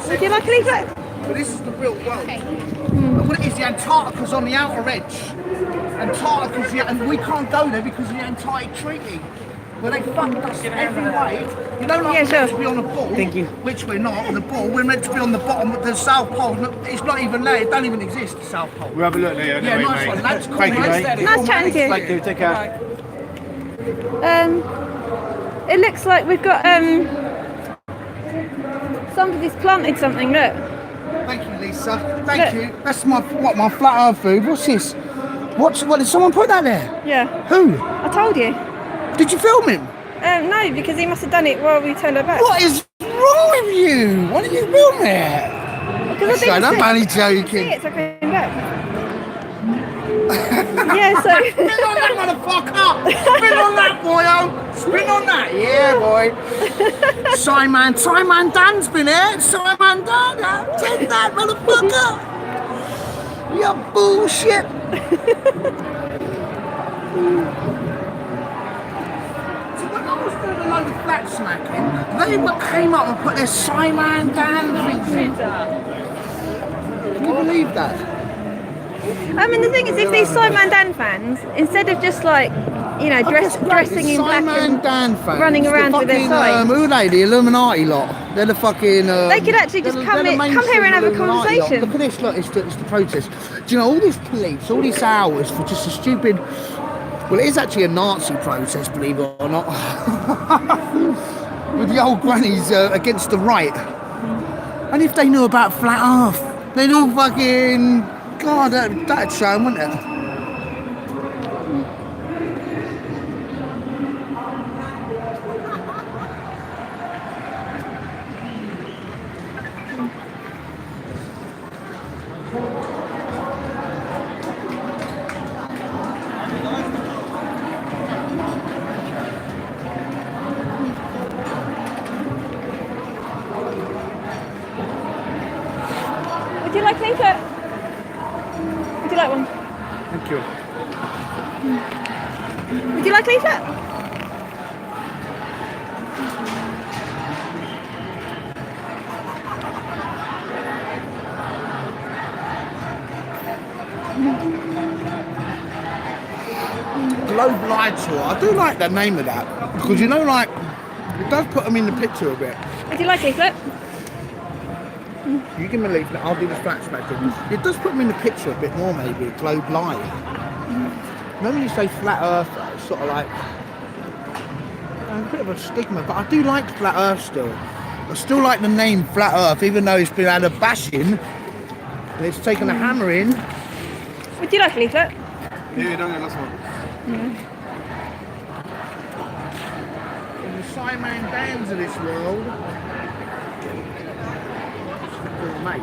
Would you like a leaflet? But this is the real world. And what it is, the Antarctica's on the outer edge. Antarctica's and we can't go there because of the Antarctic Treaty. Where they fucked us every way. You know, like we're meant to be on a ball, which we're not on the ball. We're meant to be on the bottom of the South Pole. It's not even there. It don't even exist, the South Pole. We'll have a look there. Yeah, nice one. That's cool. Thank you, mate. Nice chatting to you. Thank you. Take care. It looks like we've got somebody's planted something. Look. Thank you, Lisa. Thank you. That's my flat earth food. What's this? What did someone put that there? Yeah. Who? I told you. Did you film him? No, because he must have done it while we turned our back. What is wrong with you? Why didn't you film it? Because I'm only See joking. it, so I came back. Yeah, so. Spin on that, motherfucker! Spin on that, boyo! Spin on that, yeah, boy. Simon Dan's been here. Simon Dan, take that, motherfucker! You bullshit! They came up and put their Simon Dan things in. Can you believe that? I mean, the thing is, if these Simon Dan fans, instead of just like, you know, dressing in black Simon and Dan fans, running around with their signs, who are they? The Illuminati lot. They're the fucking. they could actually just come here and have a conversation. Look at this. Look, it's the protest. Do you know all this police, all these hours for just a stupid? Well, it is actually a Nazi protest, believe it or not. With the old grannies against the right. And if they knew about flat Earth, they knew fucking. God, that'd show them, wouldn't it? Would you like a leaflet? Would you like one? Thank you. Would you like a leaflet? Globe Light Tour. I do like the name of that because you know, like, it does put them in the picture a bit. Would you like a leaflet? You give me a leaflet, I'll do the flashback thing. It does put me in the picture a bit more, maybe, Globe Light. Remember when you say flat Earth, it's sort of like a bit of a stigma, but I do like flat Earth still. I still like the name Flat Earth, even though it's been had a bashing and it's taken a hammer in. Would you like a leaflet? Yeah, done the last one. In the Simon Dans of this world. Mate.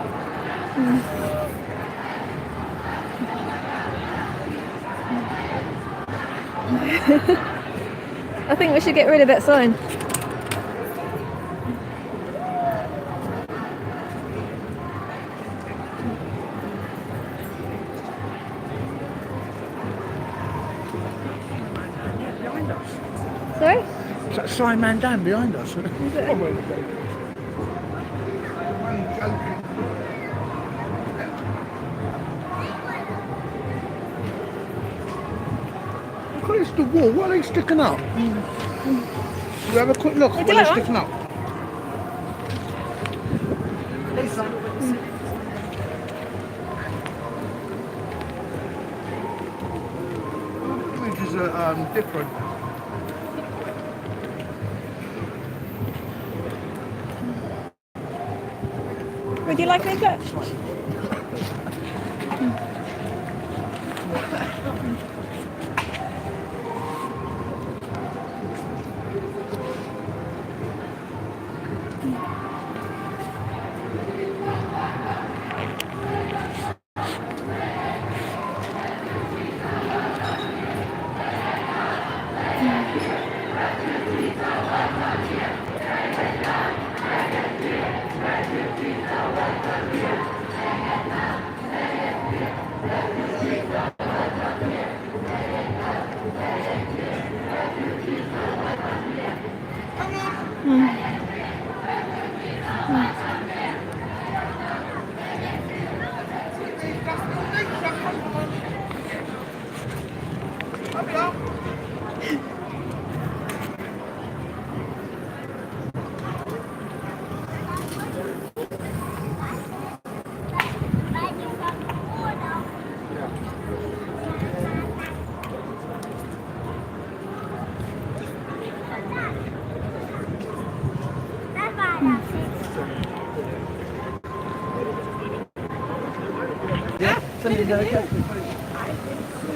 I think we should get rid of that sign. Sorry? Is that Simon Dan behind us? Is it? Look, it's the wall. What are they sticking up? You have a quick look. What are they sticking up? Images are different. Would you like a leaflet?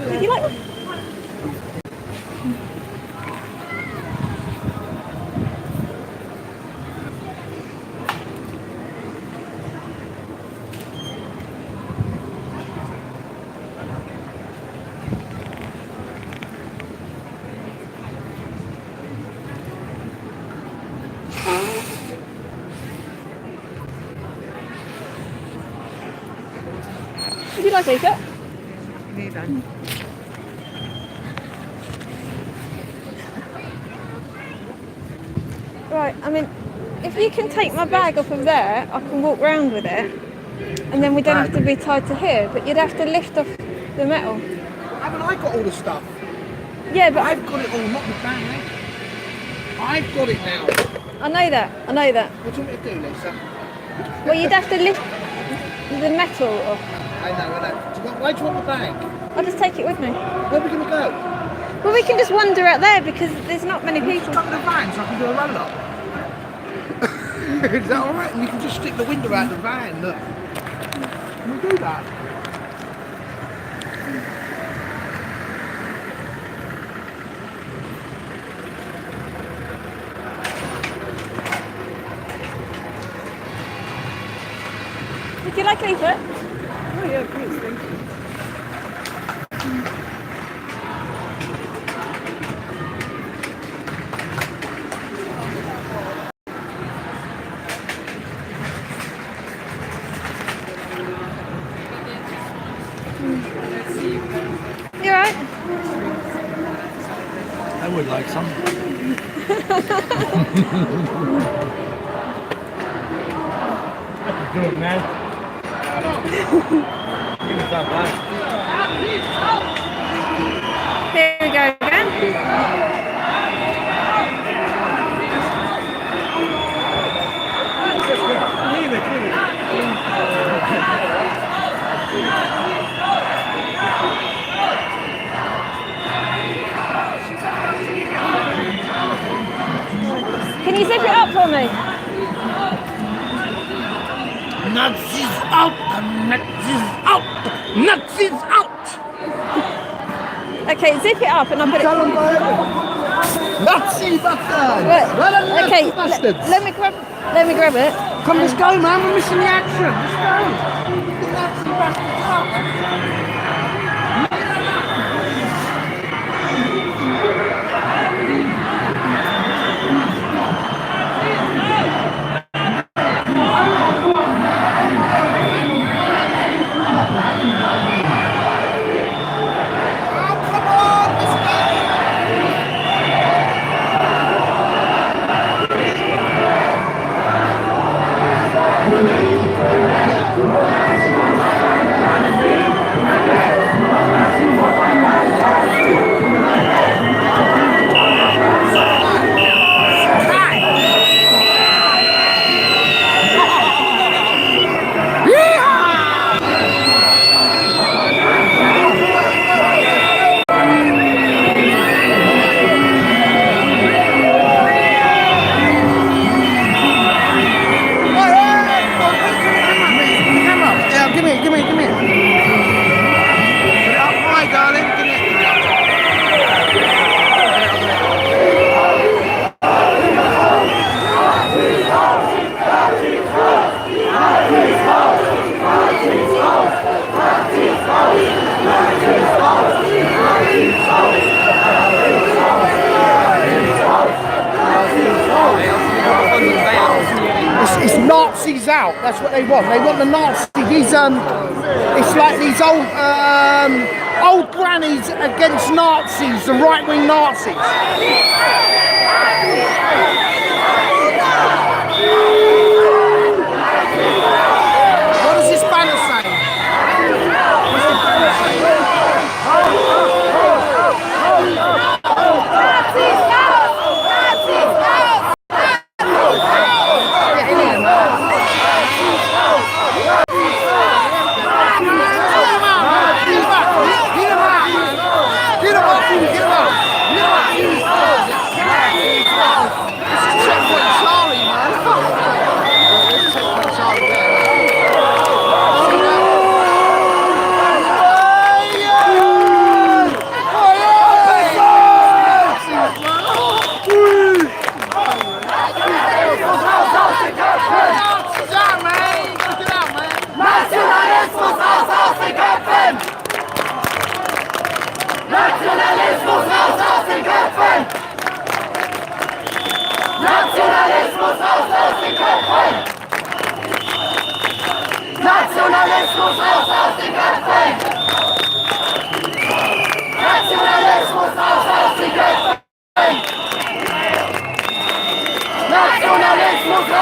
Would you like one? Would you like to take it? Right, I mean, If you can take my bag off of there, I can walk round with it, and then we don't have to be tied to here. But you'd have to lift off the metal. Haven't I got all the stuff? Yeah, but I've got it all, not the bag. I've got it now. I know that. I know that. What do you want me to do, Lisa? Well, you'd have to lift the metal off. I know. Why do you want the bag? I'll just take it with me. Where are we going to go? Well, we can just wander out there because there's not many people. Stuck in the van so I can do a roll up. Is that alright? And you can just stick the window out the van. Look. Can we do that? Would you like a leaflet? Oh yeah, please, thank you. You alright? I would like some. Good man. Here we go again. Can you zip it up for me? Nazis out! Nazis out! Nazis out! Okay, zip it up and I'll put it. Nazi bastards! Right. Well done, Okay, Nazi bastards! let me grab it. Come, let's go, man. We're missing the action. Let's go. The Nazi bastards out, man. It's Nazis out. That's what they want. They want the Nazis. These it's like these old grannies against Nazis, the right-wing Nazis. What does this banner say? What's the banner say? Nazis out! Nazis out! Nationalismus raus aus den Köpfen! Nationalismus raus aus den Köpfen! Nationalismus raus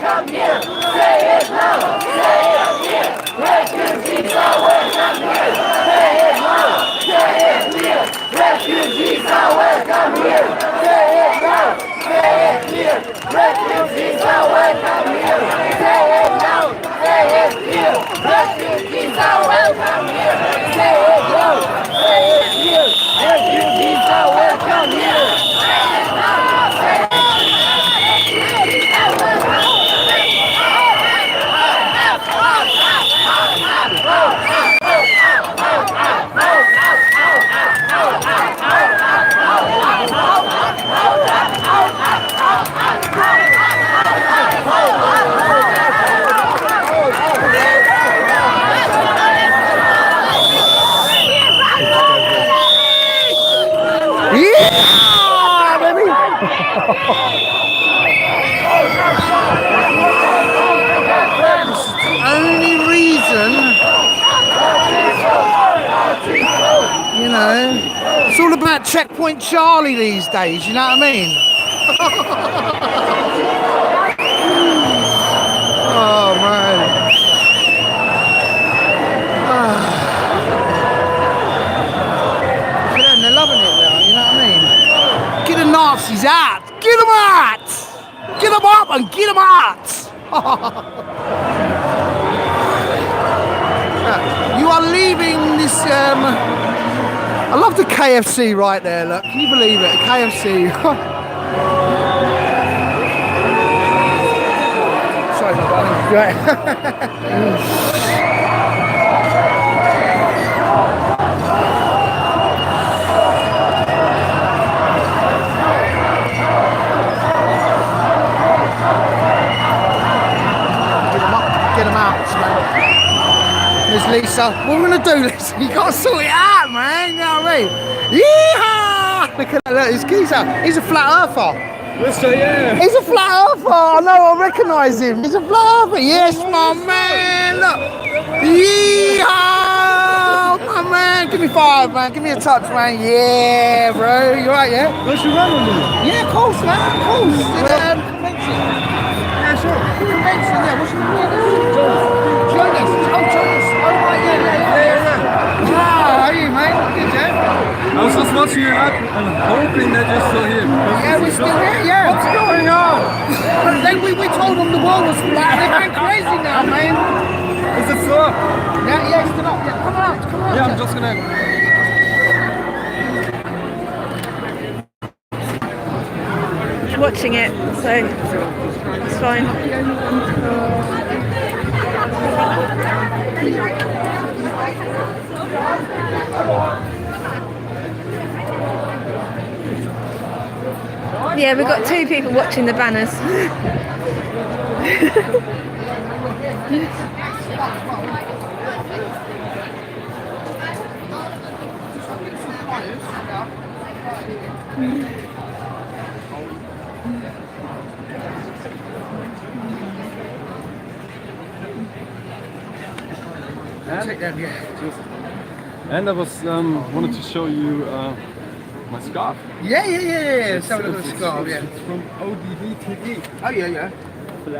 welcome here. Say it loud. Say it here. Refugees are welcome here. Say it loud. Say it here. Refugees are welcome here. Say it loud. Say it here. Refugees are welcome here. Say it loud. Say it here. Refugees are welcome here. Say it loud. Say it here. Refugees are welcome here. Say it loud. Say it here. Refugees are welcome here. Yeah, baby. Only reason, you know, it's all about Checkpoint Charlie these days, you know what I mean? Oh man. Look at them, they're loving it now, you know what I mean? Get the Nazis out! Get them out! Get them up and get them out! You are leaving this, I love the KFC right there, look, can you believe it, KFC. Sorry, my darling. Right. Get them out, man. There's Lisa. What are we gonna do, Lisa? You gotta sort it out, man. You know what I mean? Yeehaw! Look at that, look, this geezer. He's a flat earther. Listen, yeah. He's a flat earther. I know, I recognise him. He's a flat earther. Yes, my man. Look. Yeehaw! My man. Give me 5, man. Give me a touch, man. Yeah, bro. You alright, yeah? What's your run on me? Yeah, of course, man. Of course. Convention. Yeah, sure. Convention, yeah. What's your name? Jonas. Oh, Jonas. Oh, right, yeah. Wow, how are you, mate? Good, yeah? I was just watching you up and hoping that you're still here. Yeah, we're still here, yeah. What's going on? Then we told them the world was flat. They're going crazy now, man. Is it still up? Yeah, it's still up. Yeah, come out. Yeah, I'm just gonna... Watching it, so it's fine. Yeah, we've got 2 people watching the banners. And I was wanted to show you my scarf. Yeah. Let's have a look at the scarf, yeah. It's from ODV TV. Oh, yeah.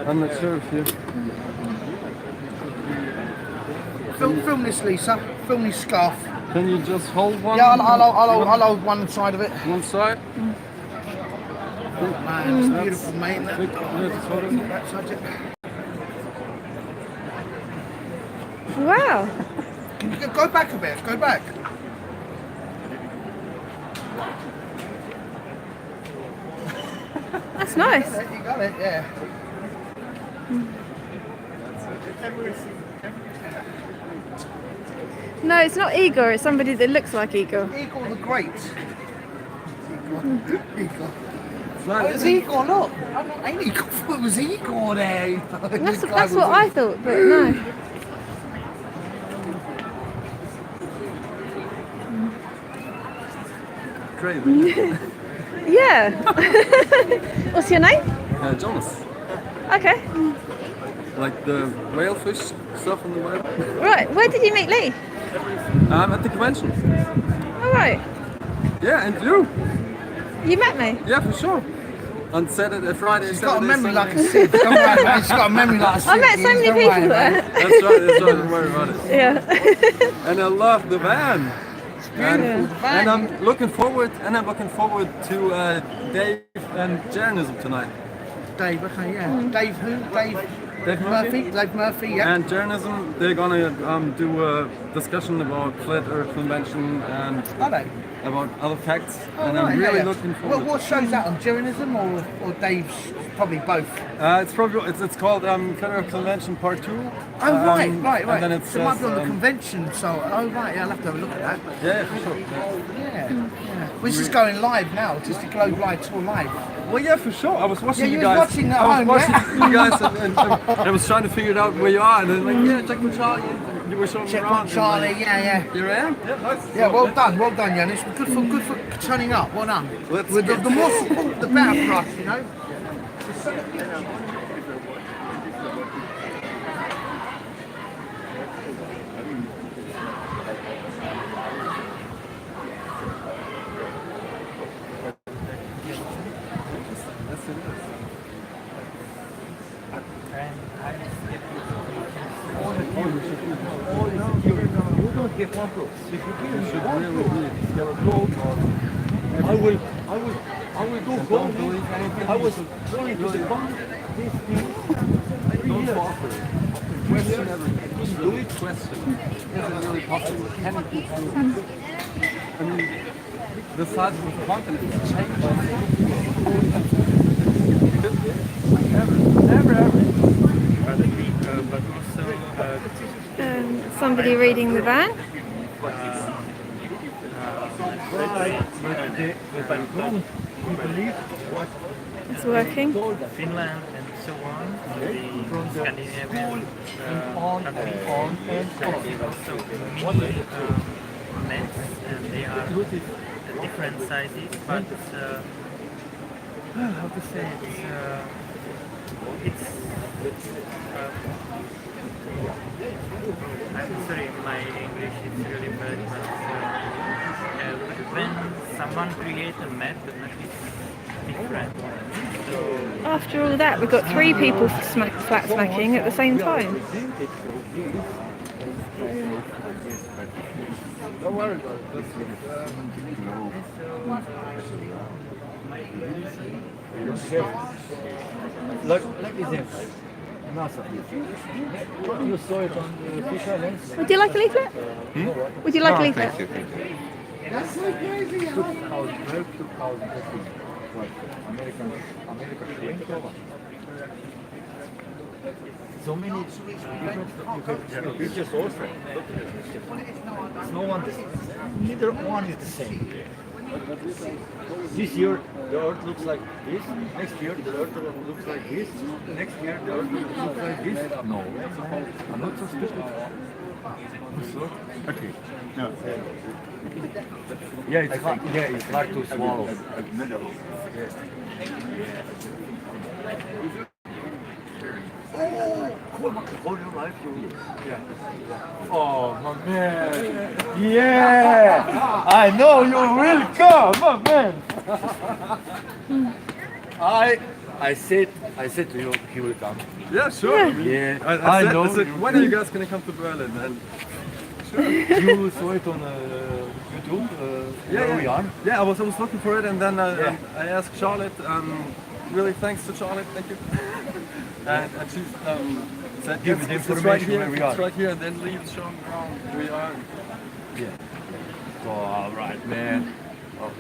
I'm not sure if you... Film this, Lisa. Film this scarf. Can you just hold one? Yeah, I'll hold one side of it. One side? Man, it's beautiful, mate. Just hold it. That side, yeah. Wow. Go back a bit, go back. That's nice. You got it, yeah. No, it's not Igor, it's somebody that looks like Igor. Igor the Great. Igor. Oh, it's Igor, look. I ain't Igor, I thought it was Igor there. That's what I thought, but no. Crazy. Yeah. What's your name? Jonas. Okay. Like the whalefish stuff on the web. Right, where did you meet Lee? At the convention. All right. Yeah, and you. You met me? Yeah, for sure. on Saturday, Friday, She's got a Saturday, memory like a Sunday. sieve. Don't worry, man. She's got a memory like a sieve. I met so many people there. That's right, don't worry about it. Yeah. And I love the van. Beautiful. And I'm looking forward to Dave and journalism tonight. Dave, okay, yeah. Dave who? Dave Murphy? Dave Murphy, yeah. And journalism, they're gonna do a discussion about Flat Earth Convention and Are they? about other facts. Oh, and right, I'm really yeah. looking forward. What show's that on? Journalism or Dave's? Probably both. It's called Flat Earth Convention Part 2. Oh, right. And then it So it might be on the says, convention, so, oh, right, yeah, I'll have to have a look at that. yeah, for sure. Yeah. We're just going live now, just the Globe Live Tour live. Well, yeah, for sure. I was watching Yeah, you you guys. was watching at I was home, watching yeah? you guys, and I was trying to figure it out where you are. And then, like, yeah, Checkpoint Charlie. You were showing me around. Checkpoint Charlie, yeah. You're in? Yeah, nice. Yeah, well done, Jan. It's good for turning up. Well done. Let's With get the more support, the better for us, you know. Get one pro. If you should really get a gold, I will do gold. I was going to the bank. Don't offer. Question everything. Do it. Question. Is it really possible? Can it be true? I mean, the size of the continent is changing. Never. But also, Somebody reading the van. It's working. Finland and so on, the Scandinavian countries, also mini nets, and they are different sizes, but how to say I'm sorry, my English is really bad, but when someone creates a map, the map is different. So After all that, we've got 3 people flat smacking at the same time. Don't worry about it. Look at this. NASA. You saw it on the official lens. Would you like a leaflet? Would you like a leaflet? Thank you. That's so crazy. American so many different pictures also. No one, neither one is the same. This year the earth looks like this, next year the earth looks like this, next year the earth looks like this. No, I'm not so stupid. So, okay. No. Yeah, it's hard to swallow. Oh, my man. Yeah. I know you will come, my man. I said to you, he will come. Yeah, sure. Yeah. I know. said, when are you guys going to come to Berlin? And You saw it on YouTube, where we are. Yeah, I was looking for it, and then I asked Charlotte. Really, thanks to Charlotte, thank you. and she said, Give me the it's information right here, where we are. it's right here, and then leaves showing around where we are. Yeah. All right, man. Oh,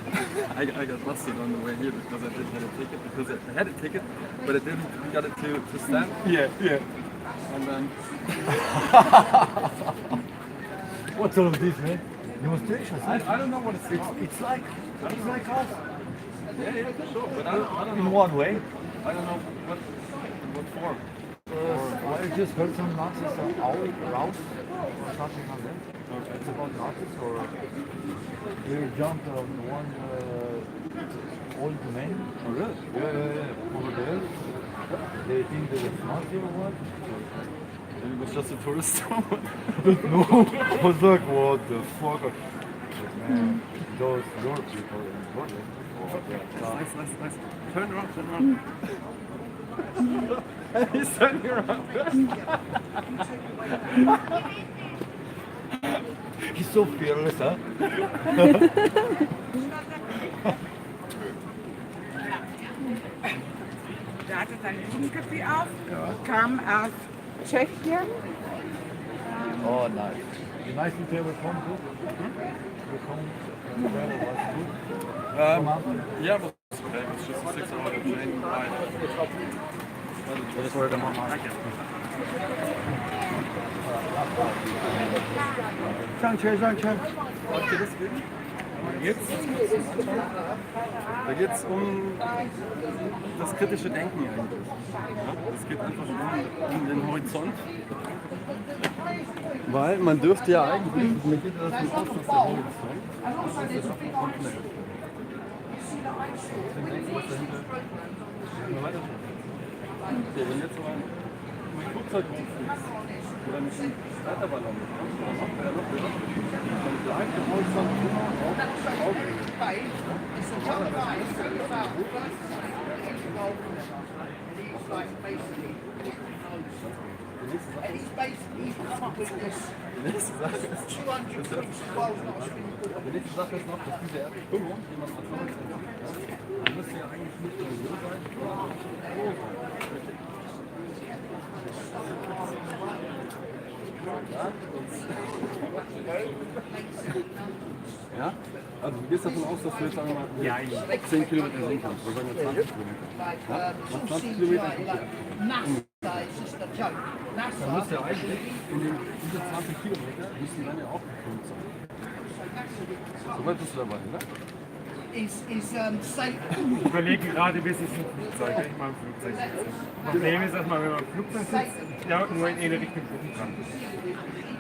I got lost on the way here because I didn't have a ticket. Because I had a ticket, but I didn't get it to stand. Yeah. And then What's all of this, man? Demonstrations. I don't know what it's It's like us. Yeah, for sure. But I don't know. In one way. I don't know what form. I just heard some Nazis are out, or something like that. It's about Nazis or they jumped on one old man. Oh, really? Yeah, over there. They think that it's Nazi or what? Maybe it was just a tourist. No, I was like, what the fuck? Man, those your people in Berlin. Nice. Turn around, turn around. He's turning around. He's so fearless, huh? Der hatte sein Jugendcafé auf, kam aus Tschechien. Oh, nice. Die meisten Tiere bekommen gut. Bekommen was gut. Yeah, but it's okay. It's just a 6-hour train ride. Das wollte der Mama. Danke. Okay, das geht. Da geht's um das kritische Denken eigentlich. Ja? Es geht einfach um den Horizont. Weil man dürfte ja eigentlich, mir geht das davon aus, dass der Horizont, das ist auf dem Kontinent. Deswegen denkst du, was dahinter weiter. Okay, wenn jetzt mal ein Flugzeug hochfliegst oder mit einem Weiterballon, dann macht er ja noch wieder. Dann bleibt der Horizont immer auf. Die nächste Sache ist noch, dass diese Erdkrümmung, die man als Sonne sieht, die müsste ja eigentlich nicht nur so sein, sondern auch so sein. Ja? Also du gehst davon aus, dass du jetzt sagen wir mal 10 Kilometer sehen kannst, oder sagen wir 20 Kilometer. Ja? Und 20 Kilometer kommt ja. Dann müsste ja eigentlich diese 20 Kilometer müssen dann ja auch gekommen sein. So weit bist du dabei, oder? Ich überlege gerade, wie es ist im Flugzeug, wenn ich mal im Flugzeug sitze. Das Problem ist, dass man, wenn man im Flugzeug sitzt, ja nur in eine Richtung gucken kann.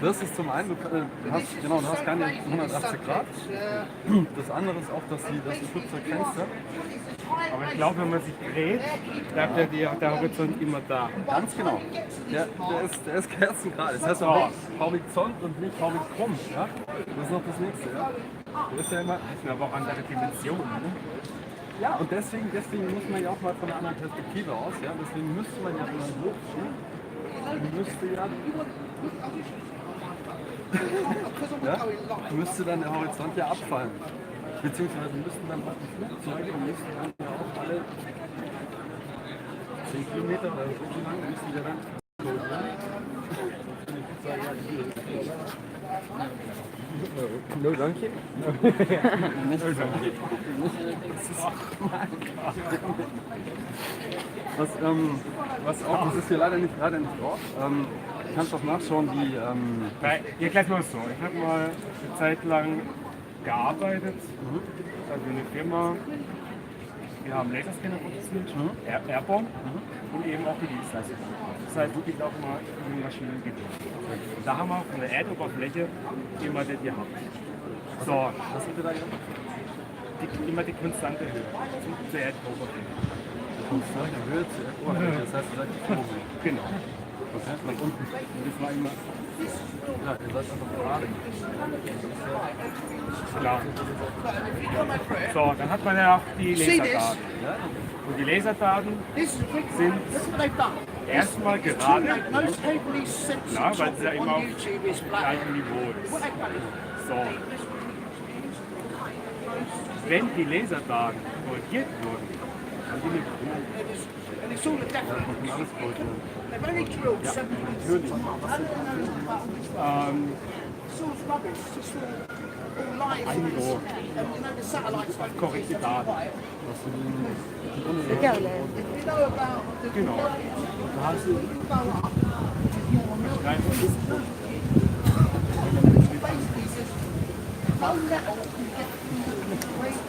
Das ist zum einen, du hast keine 180 Grad. Das andere ist auch, dass das Flugzeugfenster. Aber ich glaube, wenn man sich dreht, bleibt der Horizont immer da. Ganz genau. Der ist kerzengerade. Das heißt auch Horizont und nicht Horizont. Ja? Das ist noch das nächste. Ja? Der ist ja immer. Das sind aber auch andere Dimensionen. Ne? Ja, und deswegen muss man ja auch mal von einer anderen Perspektive aus. Ja? Deswegen müsste man ja, wenn man müsste dann der Horizont ja abfallen. Beziehungsweise müssten dann auch die Flugzeuge, müssten dann ja auch alle 10 Kilometer oder so lang, müssten ja dann No donkey? Nicht no donkey. Was auch, das ist hier leider nicht gerade nicht drauf. Du kannst doch nachschauen, wie... Ja, gleich mal so. Ich habe mal eine Zeit lang gearbeitet, also eine Firma, wir haben Laserscanner produziert, Airborne und eben auch die Dienstleistung. Das heißt, es gibt auch mal in Maschinen gibt. Und da haben wir von der Erdoberfläche immer das gehabt. So, was habt ihr da gemacht? Immer die konstante Höhe zur Erdoberfläche. Konstante Höhe zur Erdoberfläche, das heißt, ihr seid geflogen. Genau. Okay, nach unten. Und das war immer... Ja, ihr seid einfach gerade. Klar. So, dann hat man ja auch die Laserdaten. Und die Laserdaten sind erstmal gerade, ja, weil es ja immer auf gleichem Niveau ist. So. Wenn die Laserdaten korrigiert wurden, dann sind die alles korrigiert. Ja, natürlich. Korrekte Daten. Genau.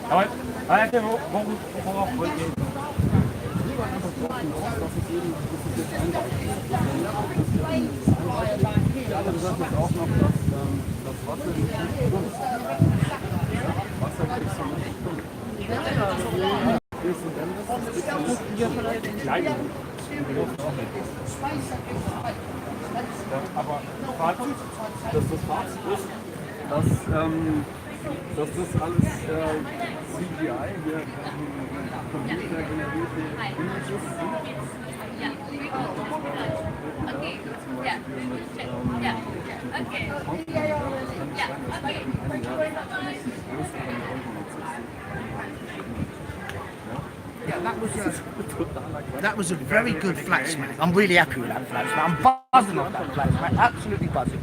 Aber worauf wollt ihr? Ja, du sagst jetzt auch noch, dass das Wasser nicht stimmt. Wasser kriegst du nicht stimmt. Aber Fazit? Dass das Fazit ist, dass dass das alles CGI hier computergenerierte Images sind. Yeah, that was a very good flat smack. I'm really happy with that flat smack. I'm buzzing off that flat smack, absolutely buzzing.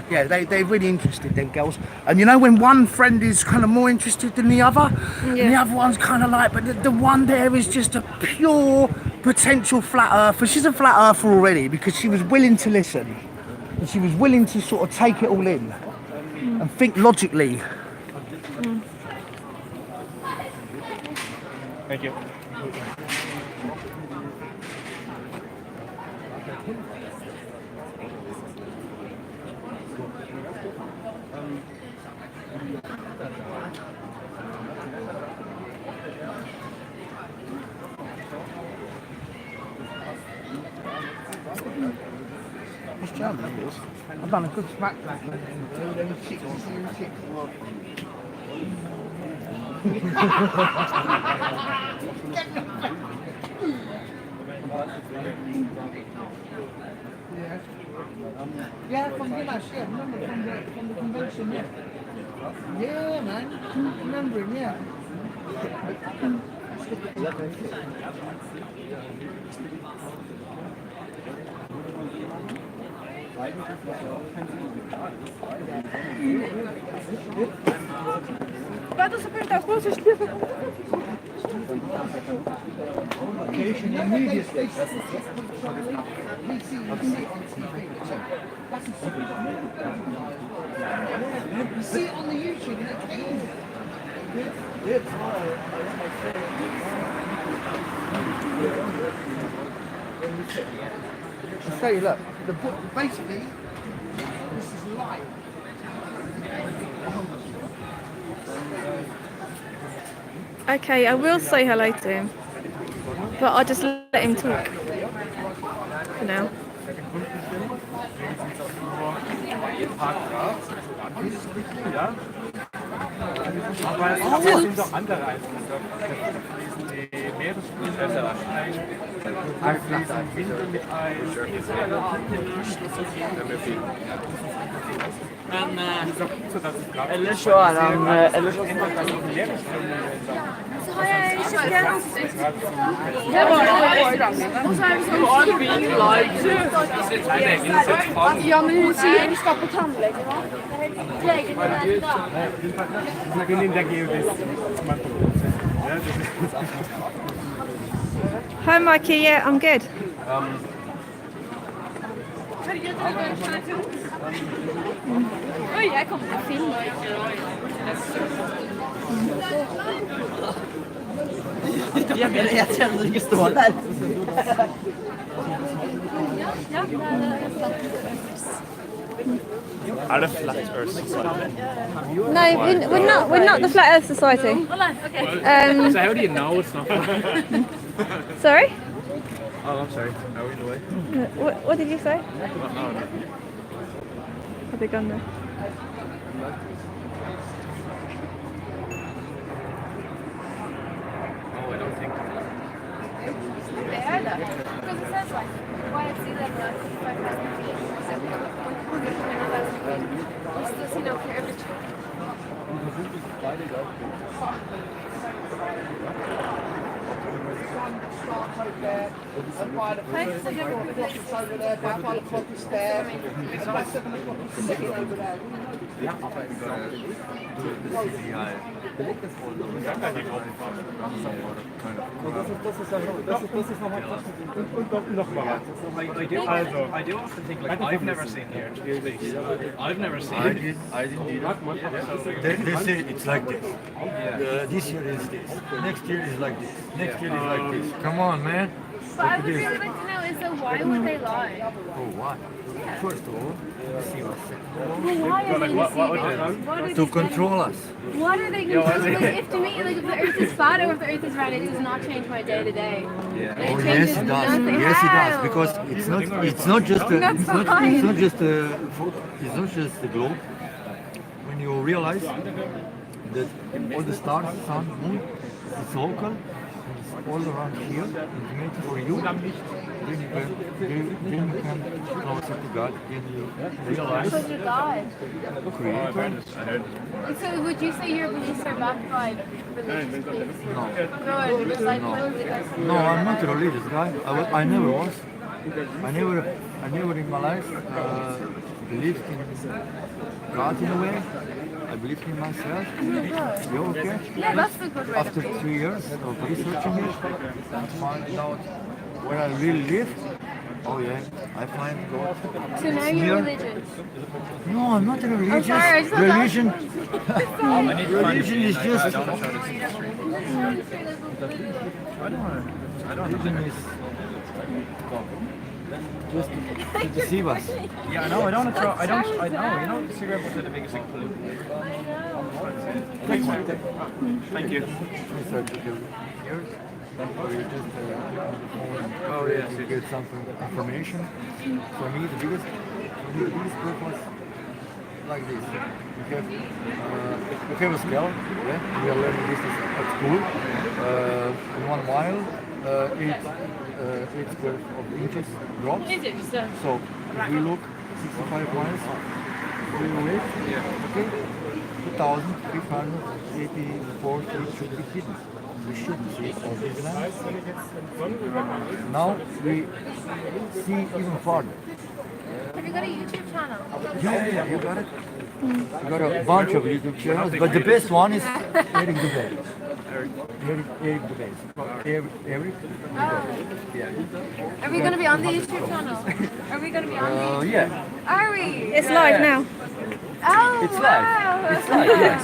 Yeah, they're really interested, them girls. And you know when one friend is kind of more interested than the other, and the other one's kind of like, but the one there is just a pure potential flat earther. She's a flat earther already because she was willing to listen. And she was willing to sort of take it all in and think logically. Thank you. What's German? I've done a good smack back. Yeah, from Vilas, yeah, remember from the convention, yeah. Yeah, man, remember him, yeah. Vado a apertar com vocês. Location immediately. You see it on the YouTube and it came. I'll tell you, look, the book, basically, this is live. Okay, I will say hello to him, but I'll just let him talk for now. Ja? Aber es sind doch andere Einflüsse. Die Meeresspiegel fließen Winter mit Eis. Eller så är han... Eller så... Ja, men hon säger vi ska på tandläkaren, va? Lägen är där idag. Vi kan inte ge det. Hi Mikey, yeah, I'm good. Oj, jag kommer att filma. Jag känner att du står där. Are the Flat Earth Society? No, we're not the Flat Earth Society. So how do you know it's not? Sorry? Oh, I'm sorry. Are we in the way? What did you say? No. Have they gone there? Oh, I don't think. Det är det. Because it says like, why at sea level at 55,000 feet? We still see no curvature. And by the place over there, by 5 o'clock is there. It's by 7 o'clock is sitting over there. I do often think like I've never seen here. I've never seen it. I didn't either. They say it's like this. This year is this. Next year is like this. Next year is like this. Come on, man. But I would really like to know is so why would they lie? Oh, what? First of all, see what's Well, why are they deceiving us? to control us. What are they going to do? Like, if to me, like, if the earth is flat or if the earth is round, it does not change my day to day. Like, Oh it yes, changes it does. nothing. Yes, it does How? because it's not just a, That's it's not fine. just a, it's not just the globe. When you realize that all the stars, sun, moon, it's local, it's all around here, information for you. Then you can closer to God, then you realize Because you're God. Creator. So would you say your beliefs are backed by religious beliefs? No. Good. It's like No, I'm not a religious guy. I never was. I never in my life believed in God in a way. I believed in myself. You okay? Yeah, that's a good way to After be. 3 years of researching it and finding out where I really live, oh yeah, I find God. So now It's you're near. religious. No, I'm not a religious. sorry, I just thought Religion. Religion is just. Religion is just to deceive us. Yeah, I know. I don't want to throw. I know. You know, cigarette butts are the biggest pollutant. Thank you. Oh yes, you get some information. For me, the biggest purpose like this. We have a scale. Yeah, we are learning this at school. In 1 mile, 8 square of inches drops. So if we look 65 miles, we away. Okay, 2,384 feet should be hidden. We shouldn't see all these lands. Now we see even farther. Have you got a YouTube channel? Yeah, you got it. You got a bunch of YouTube channels, but the best one is Eric Dubay. Eric Dubay. Eric Dubay. Yeah. Are we going to be on the YouTube channel? Are we going to be on the YouTube? Yeah. Are we? It's live now. Oh, It's wow. live. It's live, yes.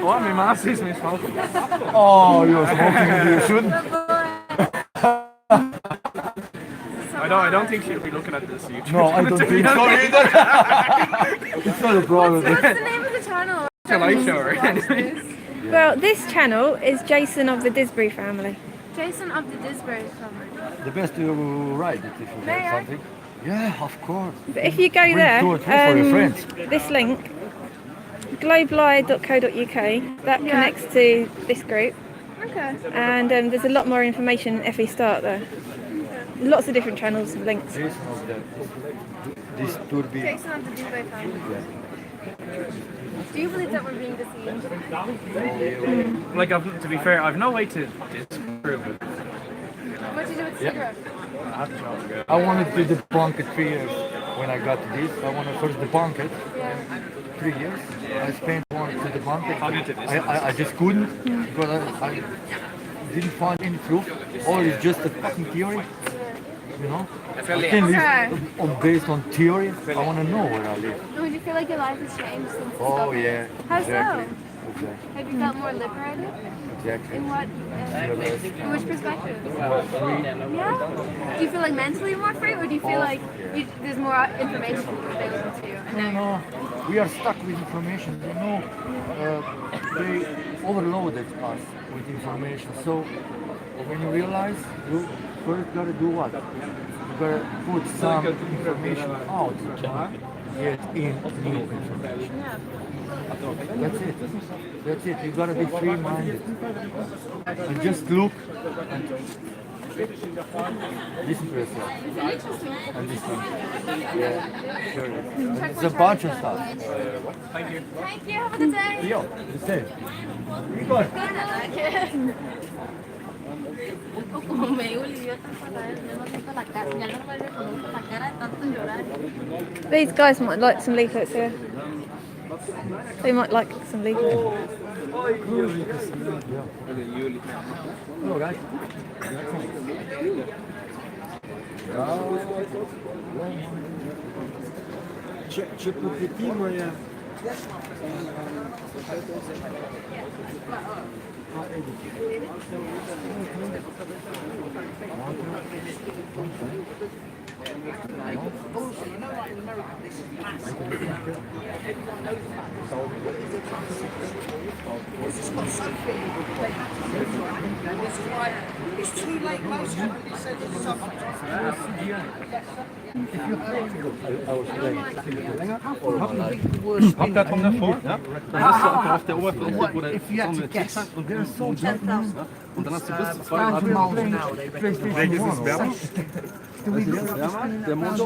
Oh, my mask is my smoking. Oh, you're smoking, you shouldn't. I don't think she'll be looking at this YouTube. No, I don't think so either. It's not a problem. What's the name of the channel? Shall I show her? Well, this channel is Jason of the Disbury family. Jason of the Disbury family. The best to write it if you May I? have something. Yeah, of course. But if you go Bring there, 2 or 3 for your friends. this link, globalist.co.uk, that connects to this group. Okay. And there's a lot more information if we start there. Lots of different channels and links. Jason of this tourbillon. Jason of the Disbury family. Do you believe that we're being deceived? Like, to be fair, I've no way to disprove it. What do you do with cigarettes? I wanted to debunk it 3 years when I got this. I want to first debunk it. 3 years. I spent one to debunk it. I just couldn't because I didn't find any proof. All is just a fucking theory. You know? I can't live based on theory. I want to know where I live. Would you feel like your life has changed since Oh discovery? yeah. How Exactly. so? Exactly. Have you felt more liberated? Exactly. In what? In which perspective? More free. Yeah. Do you feel like mentally more free, or do you feel like there's more information available to you? And now No, we are stuck with information. You know, they overloaded us with information. So when you realize, you first gotta do what? You gotta put some information out, get in new information. That's it. That's it. You gotta be free-minded and just look and listen to yourself. And listen. Yeah, sure. And it's a bunch of stuff. Thank you. Thank you. Have a good day. Yo, the same. Igor. Como me digo, yo no siento la cara, ya no me reconozco la cara de tanto llorar. These guys might like some leaflets here. They might like some leaflets. Hello, guys. Чи по пяти моя? It's too late. Most companies said something. Pappkarton davor, ja? Dann hast du einfach auf der Oberfläche, wo der Sonne guess. und dann hast du bis zu 2 Grad. Welches ist wärmer? Der Mond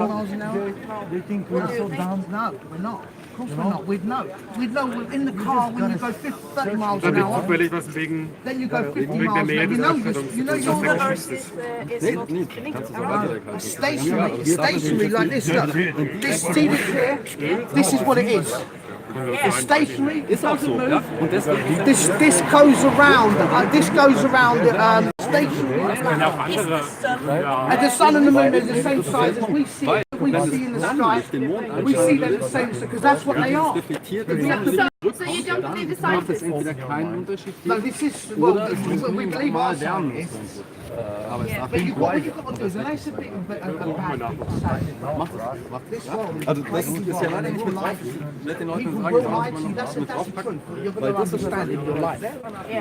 They think we're so down. No, we're not. Of course we're not. We'd know. We'd know in the car when you go 30 miles an Dann hour. zufällig was wegen Then you go 50 der miles an Nähe hour. des You Erdkreis. know you're stationary. It's stationary like this. Look, this see this here. This is what it is. It's stationary. It doesn't move. This goes around. This goes around stationary. And the sun and the moon are the same size as we see. We see in the sky. We see them the same because that's what they are. So you don't believe the scientists? No, this is well, we believe our scientists. But what you've got to do is a nice bit of a bad thing to say. Also das ist ja leider nicht mit drauf. Let den Leuten People sagen, will dass lie to you. man That's mit the draufpacken. truth. You're going to understand in your life.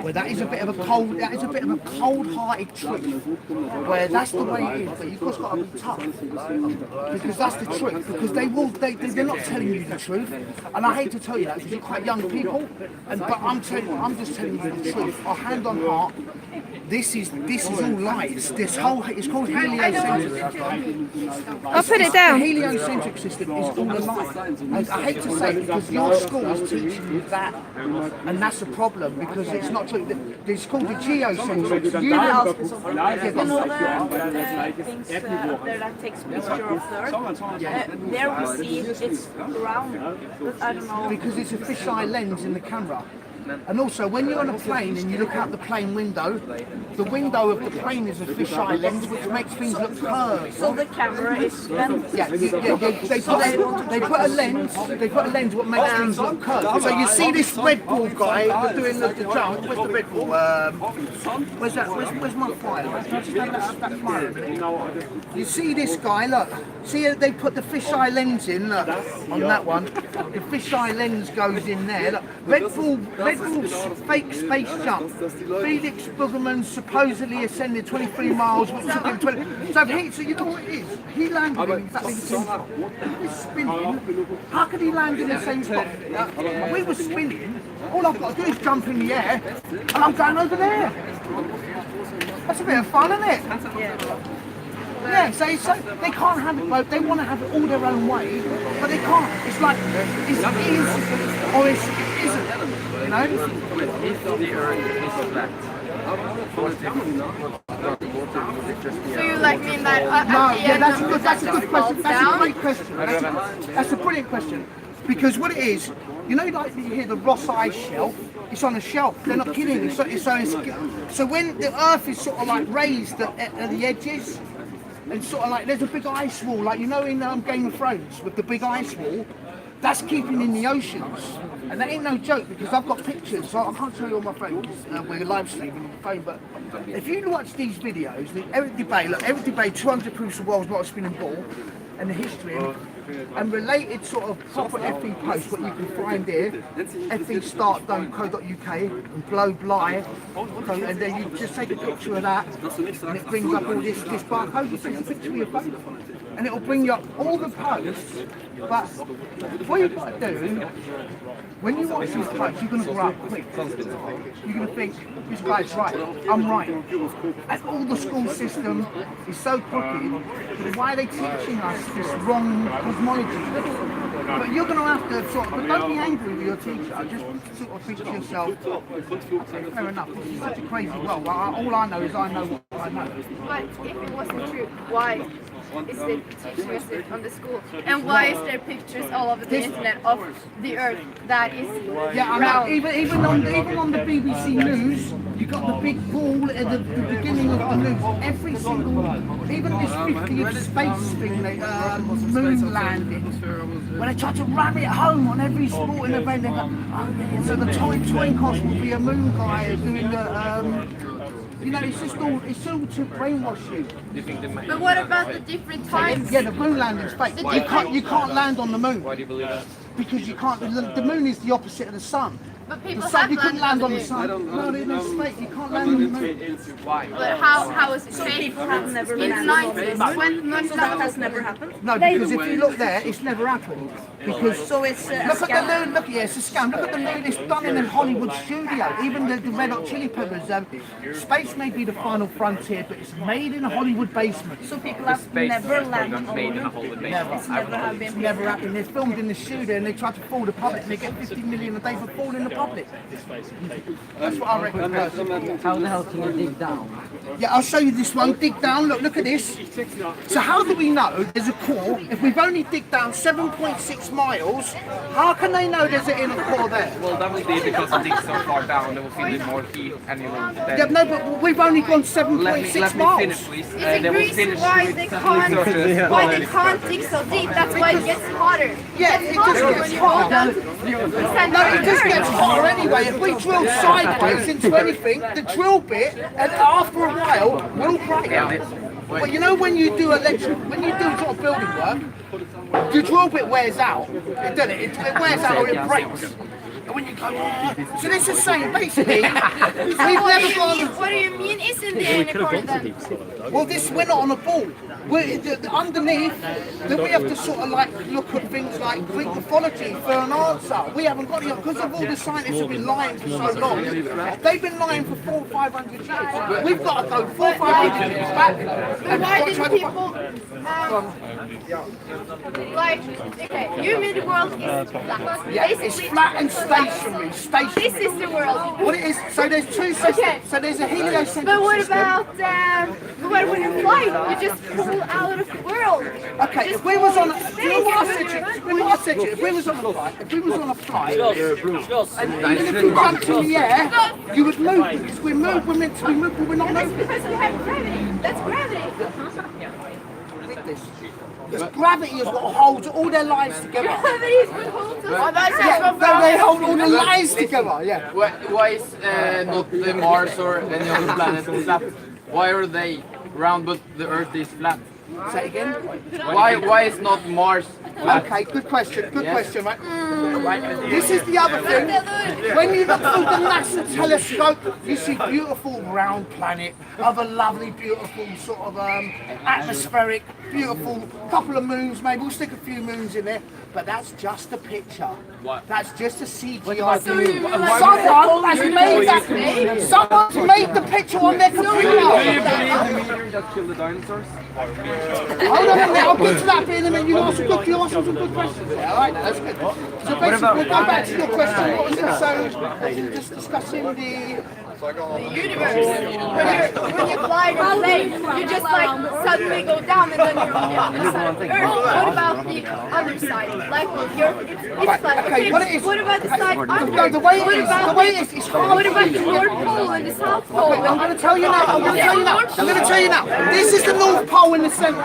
Well, that is a bit of a cold. That is a bit of a cold-hearted truth. Where that's the way it is. But you've just got to be tough because that's the truth. Because they will. They're not telling you the truth. And I hate to tell you that because you're quite young people. But I'm just telling you the truth. Our hand on heart. This is all lies. This whole it's called heliocentric. I'll put it down. The heliocentric system is all a lie. I hate to say it because your school is teaching you that, and that's a problem because it's not true. It's called the geocentric. You know things that takes picture of the Earth. There we see it's round, but I don't know. Because it's a fisheye lens in the camera. And also, when you're on a plane and you look out the plane window, the window of the plane is a fisheye lens, which makes things look curved. So the camera is bent. Yeah, they put a lens. They put a lens what makes things look curved. So you see this Red Bull guy doing the jump. Where's the Red Bull? Where's that? Where's my flyer? Just have that flyer a minute. You see this guy? Look. See, they put the fisheye lens in. Look on that one. The fisheye lens goes in there. Look, Red Bull's fake space jump. Felix Boogerman supposedly ascended 23 miles, which took him 20. So you know what it is? He landed in exactly the same spot. He's spinning. How could he land in the same spot? We were spinning. All I've got to do is jump in the air, and I'm going over there. That's a bit of fun, isn't it? Yeah, so they can't have it both. They want to have it all their own way, but they can't. It's like it's is or it isn't. You know? If the Earth is flat, So you like mean that? No, yeah, that's a good question. That's a great question. That's a brilliant question. Because what it is, you know, like you hear the Ross Ice shelf. It's on a shelf. They're not kidding. So when the Earth is sort of like raised at the edges. And sort of like there's a big ice wall, like you know in Game of Thrones with the big ice wall, that's keeping in the oceans. And that ain't no joke because I've got pictures, so I can't show you on my phone because we're live streaming on the phone. But if you watch these videos, Eric Debay, 200 proofs of world's not spinning ball, and the history and related sort of proper FE posts, what you can find here, festart.co.uk and Globe Live, and then you just take a picture of that, and it brings up all this barcode. You take a picture of your phone, and it will bring you up all the posts. But what you've got to do, when you watch these posts, you're going to grow up quick. You're going to think, this guy's right, I'm right. And all the school system is so crooked. Why are they teaching us this wrong cosmology? But you're going to have to sort of, but don't be angry with your teacher. Just sort of think to yourself, okay, fair enough, this is such a crazy world. All I know is I know what I know. But if it wasn't true, why is the teaching us it on the school? And why is there pictures all over the internet of the Earth that is round? Even on the BBC News, you got the big ball at the beginning of the news. Every single, even this 50th space thing, moon landing, when they try to ram it home on every sporting event, they go, oh, yeah. So the toy cost will be a moon guy doing the. You know, it's all to brainwash you. But what about the different times? Yeah, the moon landing's fake. You can't land on the moon. Why do you believe that? Because you can't. The moon is the opposite of the sun. But people The sun, have you couldn't land on the moon. sun. No, there's no space. You can't land on the moon. But how is it changed? People have never In the landed on the 90s, moon. when So that has never happened. No, because if you look there, it's never happened. Because So it's a look at scam. the moon. Look, yeah, it's a scam. Look at the moon. It's done in a Hollywood studio. Even the Red Hot Chili Peppers. Space may be the final frontier, but it's made in a Hollywood basement. So people have never landed on the moon. It's never have been. It's never happened. They're filmed in the studio and they try to fool the public and they get 50 million a day for fooling the public. That's what I reckon. How the hell can you dig down? Yeah, I'll show you this one. Dig down. Look at this. So how do we know there's a core if we've only digged down 7.6 miles? How can they know there's an inner core there? Well, that would be because it digs so far down, they will feel it more heat and you will then... Yeah, no, but we've only gone 7.6 let me miles. finish, please. Is They it will reason finish why with they some can't researchers. why they can't dig so deep? That's why it gets hotter. Yeah, it just When gets you hold hotter. on, No, it just gets hotter anyway. If we drill sideways into anything, the drill bit, and after a while, will break. But you know when you do when you do sort of building work, the drill bit wears out. Doesn't it? It wears out or it breaks. And when you go, so this is saying basically, we've never gone. What do you mean isn't there in a core then? Well, we're not on a ball. Underneath, that we have to sort of like look at things like Greek mythology for an answer. We haven't got it because of all the scientists have been lying for so long. They've been lying for 400 or 500 years. We've got to go 400 or 500 years back. But why did people like okay, you mean the world is flat. Yeah, it's flat and stationary. This is the world. What it is? So there's two systems. Okay. So there's a heliocentric But what system. about when you fly? You just pull out of the world. Okay, if we was on, you know what I said to you? If we was on a flight, and even if we jumped in the air, you would move because we move. We're meant to be moving, but we're not That's moving. because we have gravity. That's gravity. Because gravity is what holds all their lives together. Gravity is what holds us. Yeah, they hold all the lives together. Yeah. Why is not the Mars or any other planet flat? Why are they round but the Earth is flat? Say it again. Why is not Mars flat? Okay, good question. Good question, right? This is the other thing. When you look through the NASA telescope, you see beautiful round planet of a lovely, beautiful sort of atmospheric, beautiful couple of moons. Maybe we'll stick a few moons in there, but that's just a picture. That's just a CGI. Someone's made the picture on their computer. That killed the dinosaurs? Hold on a minute, I'll get to that bit in a minute. You ask some good questions. Yeah, all right, that's good. So basically, we'll go back to your question. What was it? So, just discussing the universe. When you fly in a plane, you just like suddenly go down and then you're on the other side of the Earth. What about the other side? Like it's like okay, what about the side of no, the way it is, it's hard. What about the North Pole and the South Pole? Okay, I'm going to tell you now. This is the North Pole in the centre.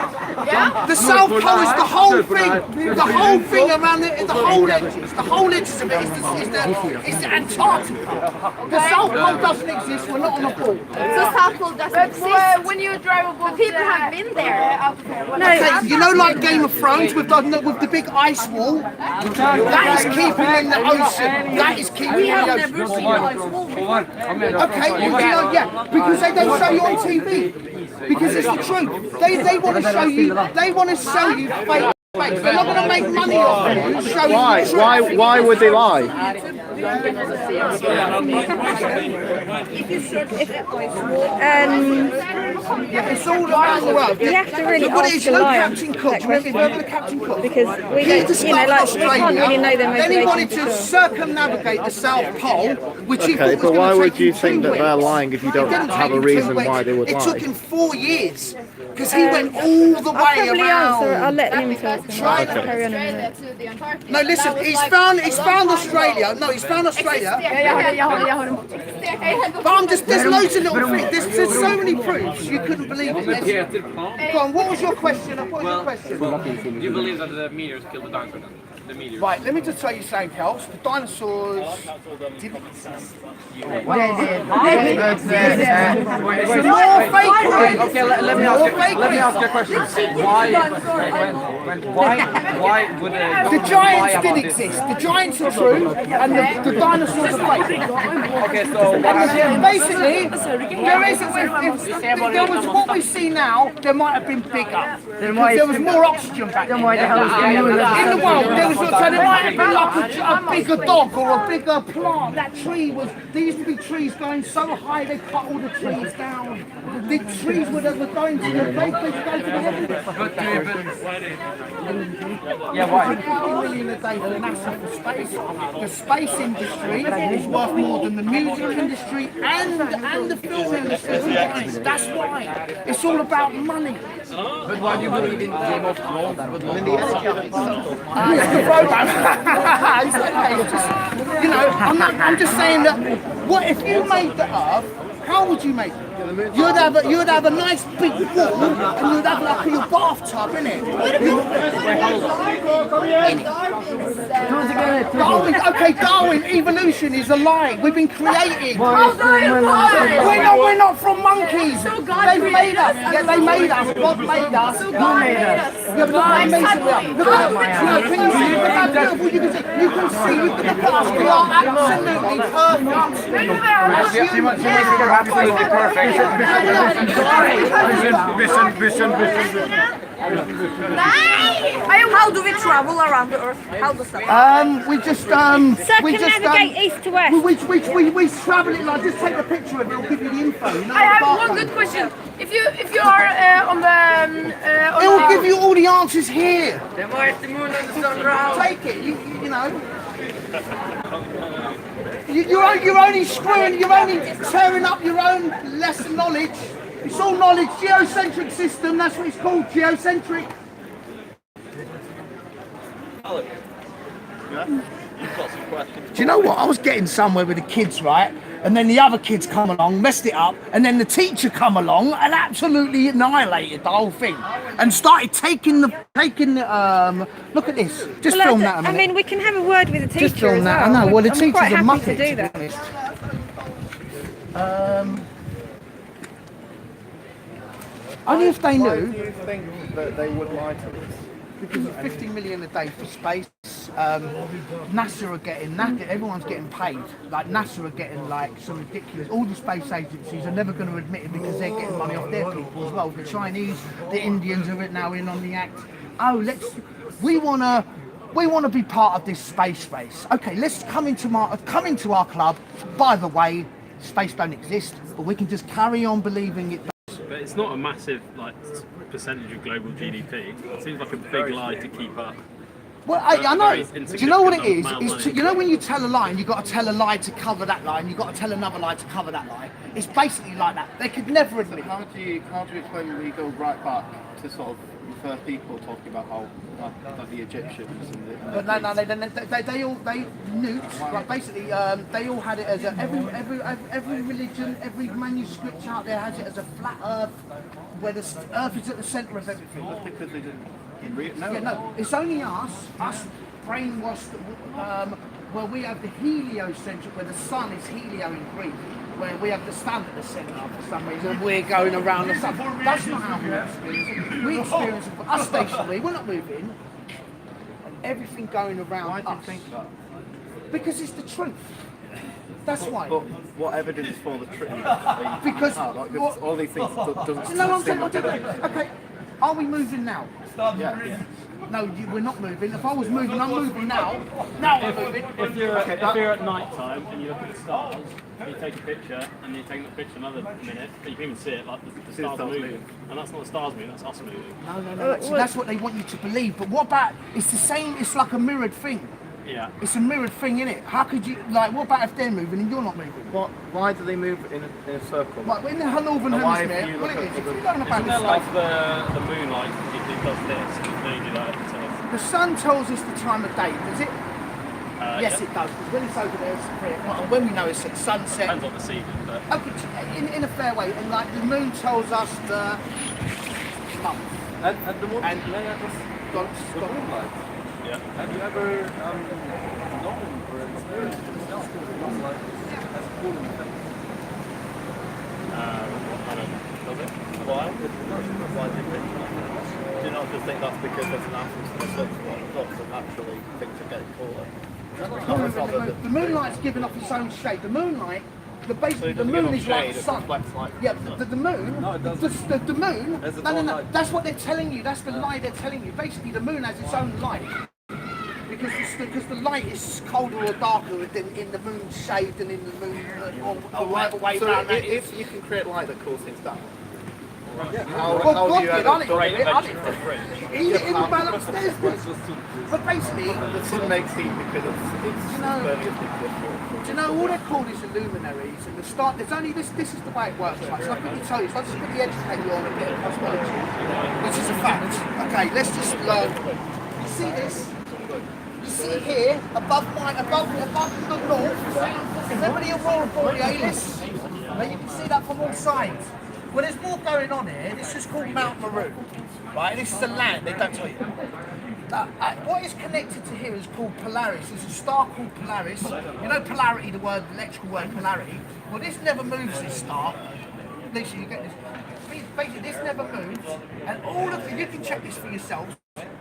Yeah? The South Pole is the whole thing. The whole thing around the whole edges. The whole edges of it is the Antarctica. The South Pole doesn't exist. We're not on a ball. So South Pole doesn't exist. When you drive a boat, people have been there. Okay, you know, like Game of Thrones with the big ice wall. That is keeping in the ocean. That is keeping in the ocean. Never seen ice wall. Okay, well, you know, yeah, because they don't show you on TV. Because it's the truth. They want to show you. They want to show you fake. They're not going to make money off you. Showing you the truth. Why would they lie? It's all around the world. You have to really What ask is, the you know lion. Captain Cook? Remember Captain Cook? Because we He don't, discovered we can't really know their Then he wanted motivation to circumnavigate the South Pole, which he thought Okay, was but going why to would take you him think 2 that they're weeks. lying if you don't It didn't have take a him 2 reason weeks. why they would It lie? took him 4 years because he went all the way I'll around. let him talk. Right. Carry on a minute. To the Antarctica. No, listen, he's found Australia. No, he's found Australia. But I'm just, there's loads of little things. There's so many proofs, you couldn't believe it. Go on, what was your question? What was your question? Do you believe that the meteors killed the dinosaurs? the media. Right, let me just tell you something else. The dinosaurs didn't exist. Okay, let me ask you a question. Why would the giants did exist? The giants are true, and the dinosaurs are fake. Okay, so what happened? Basically, there is if there was what we see now, there might have been bigger. Because there was more oxygen back then. In the world, there was so there might have been like a bigger dog or a bigger plant. That tree was. There used to be trees going so high they cut all the trees down. The trees were going to the great place to go to the heavens. Yeah, why? 50 million a day for NASA for space. The space industry is worth more than the music industry and the film industry combined. That's why. It's all about money. But why do you believe in Game of Thrones? But when the energy of itself. It's the program. You know, I'm just saying that. What if you made the Earth? How would you make it? You'd have a nice big wall, and you'd have like your bathtub, innit? Darwin, okay, Darwin, evolution is a lie. We've been created. We're not from monkeys. They made us. Yeah, they made us. God made us. God made us. Yeah, but look how amazing we are. Look how beautiful you can see. You can see. Look at the past. We are absolutely Absolutely perfect. How do we travel around the Earth? How does that? Circumnavigate east to west. We travel it like. Just take a picture of it. It'll give you the info. You know, I have one good question. If you are on the it will give you all the answers here. Then why is the moon and the sun round? Take it. You know. You're only screwing. You're only tearing up your own lesson knowledge. It's all knowledge. Geocentric system. That's what it's called. Geocentric. Alex, you've got some questions. Do you know what? I was getting somewhere with the kids, right? And then the other kids come along, messed it up, and then the teacher come along and absolutely annihilated the whole thing, and started taking the look at this. Just film that a minute. I mean, we can have a word with the teacher. Just film as that. well. I know. Well, the I'm teacher's quite a happy muppet. to do that. Only if they Why knew. do you think that they would lie to us? Because of 50 million a day for space, NASA are getting, everyone's getting paid. Like NASA are getting like some ridiculous, all the space agencies are never going to admit it because they're getting money off their people as well. The Chinese, the Indians are now in on the act. Oh, we want to be part of this space race. Okay, let's come into our club. By the way, space don't exist, but we can just carry on believing it. But it's not a massive percentage of global GDP. It seems like a big lie to keep up. Well, I know. Do you know what it is? You know when you tell a lie and you've got to tell a lie to cover that lie and you've got to tell another lie to cover that lie? It's basically like that. They could never admit it. How do you explain when we go right back to sort of the first people talking about how like the Egyptians and the But no, they nuked. Like basically, they all had it as every religion, every manuscript out there has it as a flat Earth, where the Earth is at the centre of everything. That's because they didn't read. No, it's only us brainwashed. Where we have the heliocentric, where the sun is helio in Greek, where we have the sun at the centre for some reason. We're going around the sun. That's not how we experience it. We experience it. Us stationary. We're not moving. Everything going around. Why do you think that? Because it's the truth. That's why. But what evidence for the truth? Because all these things doesn't. No, I'm saying. Okay, are we moving now? Yeah. No, we're not moving. If I was moving, I'm moving now. Now I'm moving. If you're at night time and you look at the stars, you take a picture and you take the picture another minute, you can even see it like the stars are moving. And that's not the stars moving, that's us moving. No. So that's what they want you to believe. But what about, it's the same, it's like a mirrored thing. Yeah. It's a mirrored thing, innit? How could you, like, what about if they're moving and you're not moving? Why do they move in a circle? Like, in the northern hemisphere, well, it is. If you're going about Isn't there like the moon, like, it does this, and then you do that, so. The sun tells us the time of day, does it? Yes, yeah. it does. Because when it's over there, it's 3 o'clock. And when we know it's at sunset. Depends on the season, but. Okay, in a fair way. And like the moon tells us the month. And the moon. And Stop. Yeah. Have you ever known or experienced yourself like as a cooling effect? I don't know. Does it? Why? Why do you think that? Do you not just think that's because there's an absence of a certain point of flux and naturally things are getting cooler? The moonlight's giving off its own shade. The moonlight, basically the moon is like the sun. Yeah, the moon. No, it doesn't. The moon. No. That's what they're telling you. That's the lie they're telling you. Basically, the moon has its own light because the light is colder or darker in the moon's shade than in the moon or whatever way around that is. If you can create light that cools things down. Yeah. How do you ever Eat it in the man upstairs. But basically, the sun makes heat because it's burning a big difference. Do you know all they're called is the luminaries and the start? There's only this. This is the way it works. Right? So I quickly tell you. So I just quickly educate you on a bit of cosmology, which is a fact. Okay, let's just learn. You see this? You see here above the north. Remember the aurora borealis? Now you can see that from all sides. Well, there's more going on here. This is called Mount Meru, right? This is a land, they don't tell you. What is connected to here is called Polaris. There's a star called Polaris. You know polarity, the electrical word polarity? Well, this never moves, this star. Listen, you get this. Basically, this never moves, and all of you can check this for yourselves.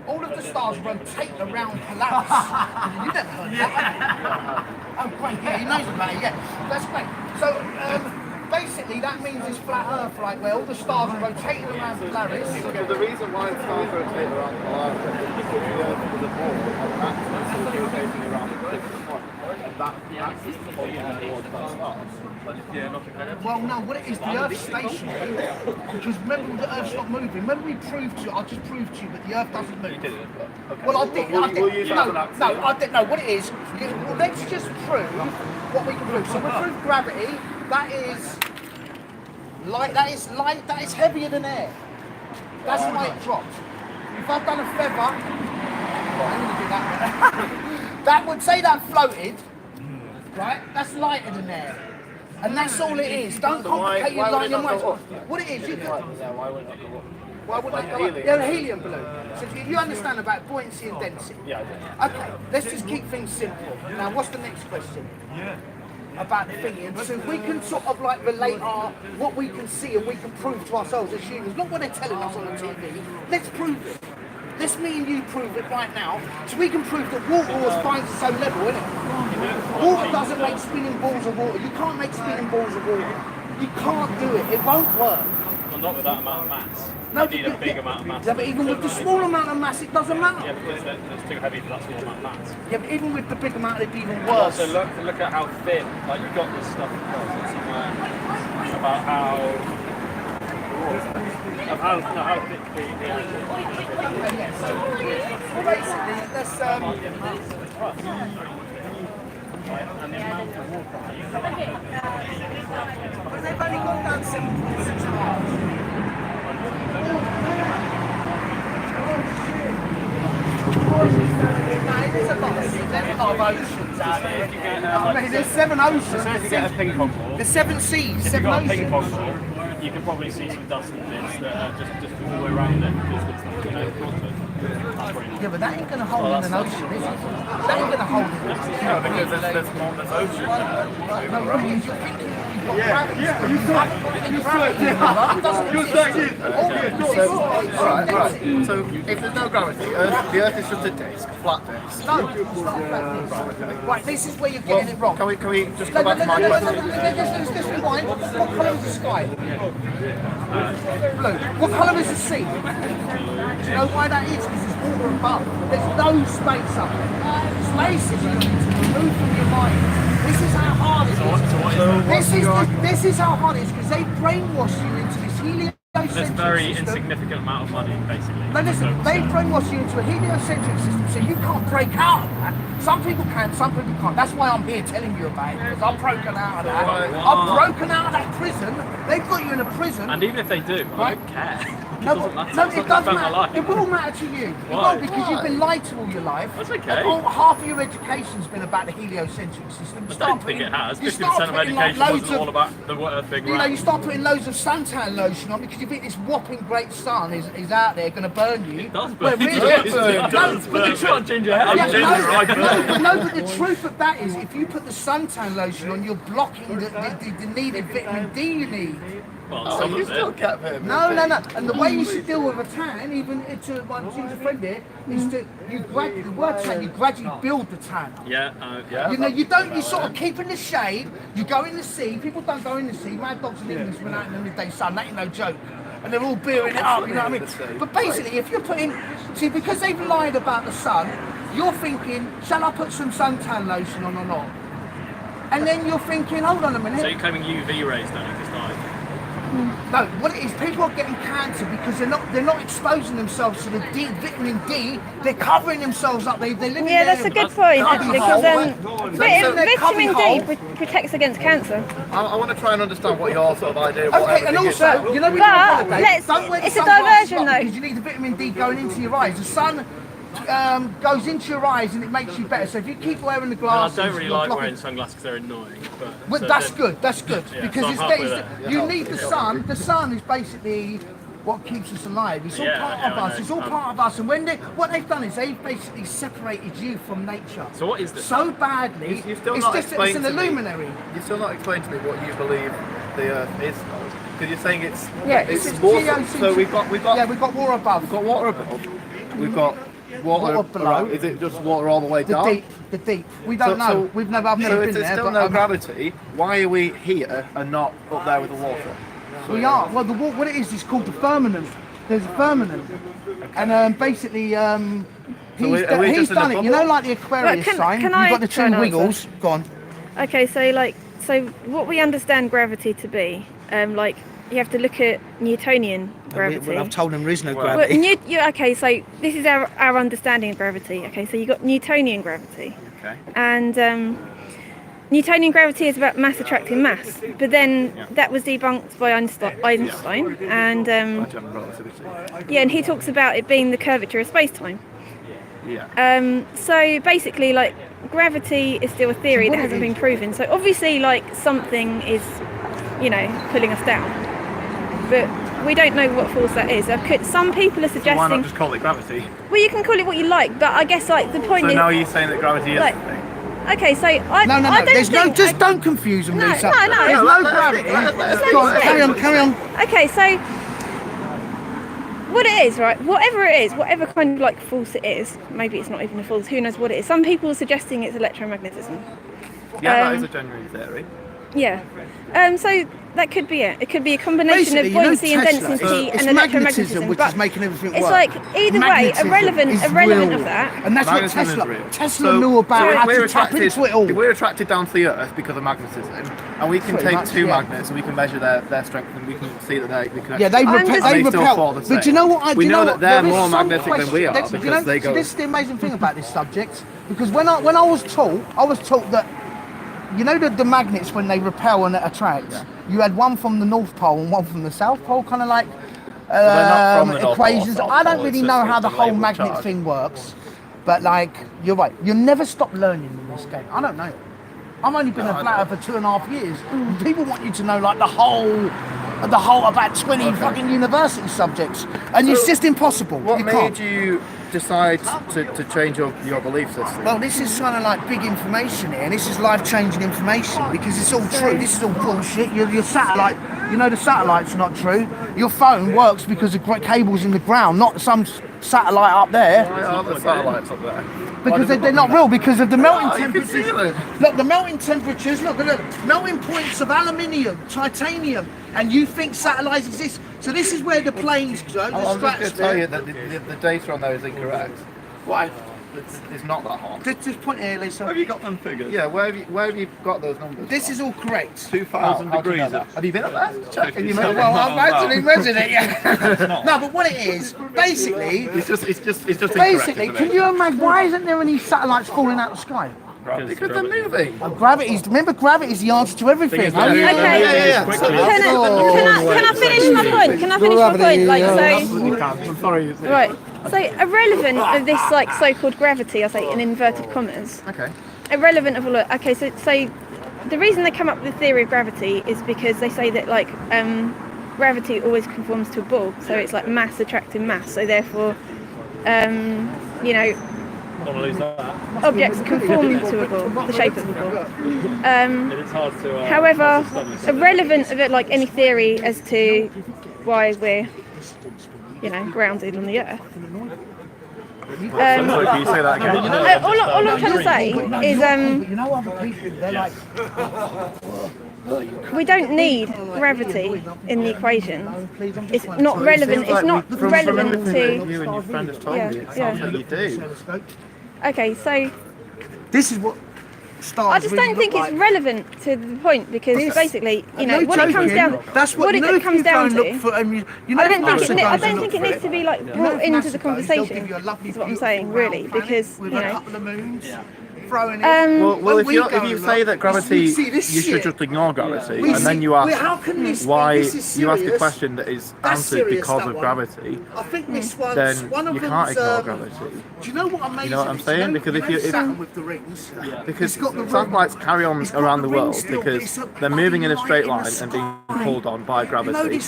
All of the stars rotate around Polaris. You never heard that. Oh, great, yeah, he knows about it, yeah. That's great. So, basically, that means it's flat Earth, like where all the stars are rotating around Polaris. Okay, the reason why the stars rotate around Polaris is because the Earth is a ball of axis is rotating around a different point. And that axis is pointing towards that star. Well, no, what it is, the Earth's stationary, because remember the Earth's not moving. Remember we proved to you, I just proved to you that the Earth doesn't move. Well, I did. No, I didn't know what it is. Well, let's just prove what we can prove. So we prove gravity. That is light. That is heavier than air. That's why it dropped. If I've done a feather, I'm going to do that. That would say that floated, right? That's lighter than air, and that's all it is. Don't complicate your line your mind. What it is, you can. Why would that go up? Yeah, a helium balloon. So if you understand about buoyancy and density. Yeah, I do. Okay, let's just keep things simple. Now, what's the next question? Yeah. About the thingy, and so we can sort of like relate what we can see and we can prove to ourselves as humans, not what they're telling us on the TV. Let's prove it. Let's me and you prove it right now, so we can prove that water always finds its own level, innit? Water doesn't make spinning balls of water. You can't make spinning balls of water. You can't do it. It won't work. Well, not with that amount of mass. No, you need a big amount of mass. Yeah, but even with the small amount of mass, it doesn't matter. Yeah, because it's too heavy for that small amount of mass. Yeah, but even with the big amount, it'd be even worse. So look at how thin, like you've got this stuff about how thick the air is. Yeah, so basically, let's and the amount of water. But they've only gone down 7.6 miles. There's a lot of oceans out there. There's 7 oceans. So if you get a ping pong ball, there's 7 seas, if 7 you've got oceans. a ping pong ball, you can probably see some dust and bits that are just all the way around it because it's, you know, yeah, but that ain't going to hold in an ocean, is it? That ain't going to hold in an ocean. No, because there's more than ocean. So if there's no gravity, the Earth is just a disc, flat disc. No, it's not a flat disc. Right, this is where you're getting it wrong. Can we just go back to my question? Let's rewind. What colour is the sky? Blue. What colour is the sea? Do you know why that is? Because there's water above. There's no space up there. Space is going to remove from your mind. This is how hard it is. This is how hard it is because they brainwash you into this heliocentric There's a very insignificant amount of money, basically. No, listen, they brainwash you into a heliocentric system, so you can't break out of that. Some people can, some people can't. That's why I'm here telling you about it, because I've broken out of that. I've broken out of that prison. They've got you in a prison. And even if they do, I don't care. No, it doesn't matter. It will matter to you. It will, because you've been lied to all your life. That's okay. And half of your education's been about the heliocentric system. I don't think it has. 50% of education wasn't all about the Earth being round. You know, you start putting loads of suntan lotion on because you've think this whopping great sun is out there going to burn you. It does burn. burn. It does burn. It's not ginger hair. No, but the truth of that is, if you put the suntan lotion on, you're blocking the needed vitamin D you need. Well, some you of still it. get vitamin No. D. And the way you should deal with a tan, even to my ginger friend here, is to you gradually build the tan. Yeah. You know, you sort of keep in the shade, you go in the sea, people don't go in the sea, mad dogs and Englishmen out in the midday sun, that ain't no joke. And they're all beering it up, you know what I mean? But basically, if you're putting, see, because they've lied about the sun, you're thinking, shall I put some suntan lotion on or not? And then you're thinking, hold on a minute. So you're claiming UV rays don't exist either? No, what it is, people are getting cancer because they're not exposing themselves to the vitamin D. They're covering themselves up. They live in Yeah, that's a good point, because vitamin D protects against cancer. I want to try and understand what your sort of idea of what Okay, and everything is. also, you know, it's a diversion though. Because you need the vitamin D going into your eyes. The sun goes into your eyes and it makes you better. So if you keep wearing the glasses, I don't really you're like blocking- wearing sunglasses because they're annoying. Well, so that's then- good. That's good Yeah, because so I'm it's halfway there. you need the sun. The sun is basically what keeps us alive. It's all part of us. It's all part of us. And what they've done is they've basically separated you from nature. So what is this? So badly. You've still it's not just explained it's an to me- illuminary. You've still not explained to me what you believe the Earth is, though. Because you're saying it's It's water. geocentric. So we've got we've got water above. We've got water above. We've got water below. Is it just water all the way The down? deep. We don't know. I've never so been if there's there. still but, no gravity, why are we here and not up there with the water? We are. Well, what it is called the firmament. There's a firmament, and basically he's are we just in done a it. You know, bubble? like the Aquarius Can sign. You've I got the try two and answer? wiggles. Go on. Okay, so what we understand gravity to be, like you have to look at Newtonian gravity. I've told them there is no Well, gravity. okay, so this is our understanding of gravity. Okay, so you got Newtonian gravity. Okay. And Newtonian gravity is about mass attracting mass, but then that was debunked by Einstein, and and he talks about it being the curvature of space-time. Yeah. So basically, like, gravity is still a theory that hasn't been proven. So obviously, like, something is, pulling us down, but we don't know what force that is. Some people are suggesting. Why not just call it gravity? Well, you can call it what you like, but I guess like the point So is. now you're saying that gravity is like, the thing. Okay, so I No. I don't There's think, just don't confuse them, No, Lisa. no. There's no gravity. Go on, carry on. Okay, so what it is, right? Whatever it is, whatever kind of like force it is, maybe it's not even a force. Who knows what it is? Some people are suggesting it's electromagnetism. Yeah, that is a genuine theory. Yeah. So that could be it. It could be a combination Basically, of buoyancy and Tesla, density it's and magnetism electromagnetism. which but is making everything it's work. like either way, Magnetism irrelevant is of real. that. And that's what Magnetism is real. Tesla knew about how to tap into it all. If we're attracted down to the Earth because of magnetism, and we can Pretty take much, two yeah. magnets and we can measure their strength and we can see that they can Yeah, they still repel. fall the But same. do you know what? We do you know know that they're there is more some magnetic than we are question- because they go. This is the amazing thing about this subject, because when I was taught that, you know, the magnets when they repel and attract, you had one from the North Pole and one from the South Pole, kind of like not from the North Pole, equations. South I don't Pole, really it's know just how the a whole label magnet charge. thing works, but like, you're right. You never stop learning in this game. I don't know. I've only been a flatter for 2.5 years. People want you to know like the whole about 20 fucking university subjects, and it's just impossible. What you made can't. you decide to change your belief system? Well, this is kind of like big information here, and this is life-changing information because it's all true. This is all bullshit. Your satellite, you know, the satellite's not true. Your phone works because of cables in the ground, not some satellite up there. Why are the satellites up there? Because they're not real, because of the melting You can see temperatures. them. Look, the melting temperatures, look, melting points of aluminium, titanium, and you think satellites exist. So this is where the planes go, the I'm just going strats to tell there. you that the data on there is incorrect. Why? It's not that hot. Just point here, Lisa. Where have you got them figures? Yeah, where have you got those numbers? This is all correct. 2,000 How do you know degrees. that? Have you been up there? Check. Have you Well, I've actually measured it, yeah. No, but what it is, basically, It's just incorrect. basically, isn't can it? you imagine, why isn't there any satellites falling out of the sky? Because they're moving. Remember gravity's the answer to everything. Okay. So- Can I finish my point? Can I finish my point? Like, so, I'm sorry. right. So irrelevant of this like so-called gravity, I say in inverted commas. Okay. Irrelevant of all of, okay, so the reason they come up with the theory of gravity is because they say that like gravity always conforms to a ball, so it's like mass attracting mass. So therefore, you know, Want to lose that? objects conform to a ball, the shape of a ball. It's hard to. However, irrelevant of it, like any theory as to why we're, you know, grounded on the Earth. Sorry, can you say that again? All I'm trying to say is You know other people, they're like, we don't need gravity in the equation. It's not relevant. It's not relevant to. You and your friend have told me. It sounds Yeah. like you do. Okay, so this is what stars. I just don't think it's relevant to the point because basically, you know, what it comes down. That's what it comes down to. I don't think it needs to be like brought into the conversation. Is what I'm saying, really, because you know. Well, if you say that gravity, you should just ignore gravity, and then you ask why you ask a question that is answered because of gravity, then you can't ignore gravity. Do you know what amazing? You know what I'm saying? Because if because satellites carry on around the world because they're moving in a straight line and being pulled on by gravity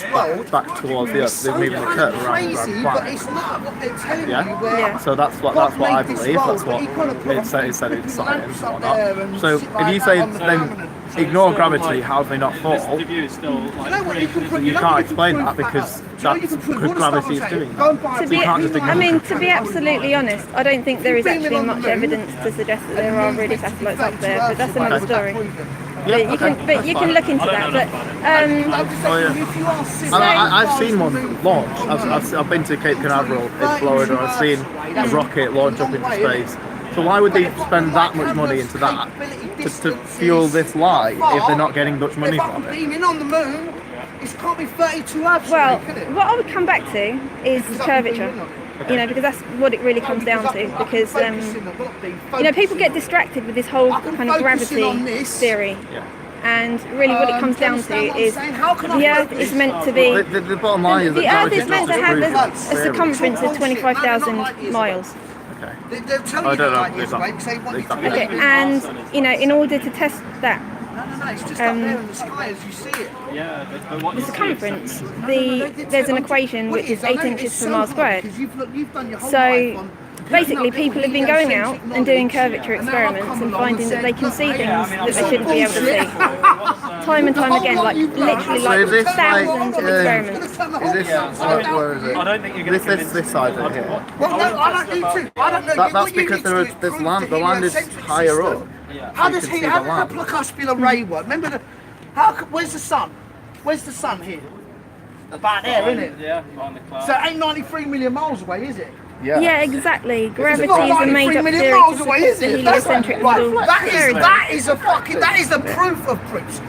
back towards the Earth. They're moving a curve around the planet. Yeah. So that's what I believe. That's what it said in science or not. So if you say then ignore gravity, how do they not fall? You can't explain that because that's because gravity is doing that. So you can't just ignore it. To be absolutely honest, I don't think there is actually much evidence to suggest that there are really satellites up there, but that's another story. But you can look into that. But I've seen one launch. I've been to Cape Canaveral in Florida. I've seen a rocket launch up into space. So why would they spend that much money into that to fuel this lie if they're not getting much money from it? Beaming on the moon, it can't be 32 hours. Well, what I would come back to is curvature. You know, because that's what it really comes down to. Because you know, people get distracted with this whole kind of gravity theory. And really, what it comes down to is the Earth is meant to be. The bottom line is the Earth is meant to have a circumference of 25,000 miles. I don't know exactly. Okay, and you know, in order to test that, it's just up there in the sky as you see it. the circumference, there's an equation which is 8 inches per mile squared. So basically, people have been going out and doing curvature experiments and finding that they can see things that they shouldn't be able to see. Time and time again, like literally like thousands of experiments. Is this where is it? I don't think you're going to this side of here. Well, no, I don't need to. I don't know. That's because there's land. The land is higher up. How does the Placuspula ray work? Remember where's the sun? Where's the sun here? About there, isn't it? Yeah, behind the cloud. So it ain't 93 million miles away, is it? Yeah, exactly. Gravity is a made-up theory to support the heliocentric model. That is the proof of proofs.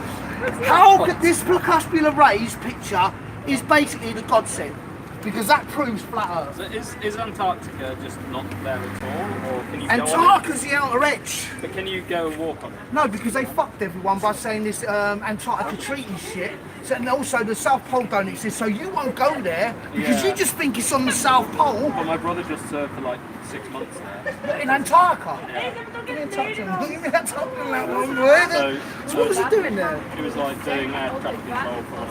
How could this Placuspula rays picture is basically the godsend? Because that proves flat Earth. So is Antarctica just not there at all, or can you Antarctica's the outer edge. But can you go and walk on it? No, because they fucked everyone by saying this Antarctica treaty shit. So, and also the South Pole don't exist, so you won't go there because you just think it's on the South Pole. Well, my brother just served for like 6 months there. In Antarctica? Yeah. Give me a touch on that one word. So what was he doing there? He was like doing air traffic control for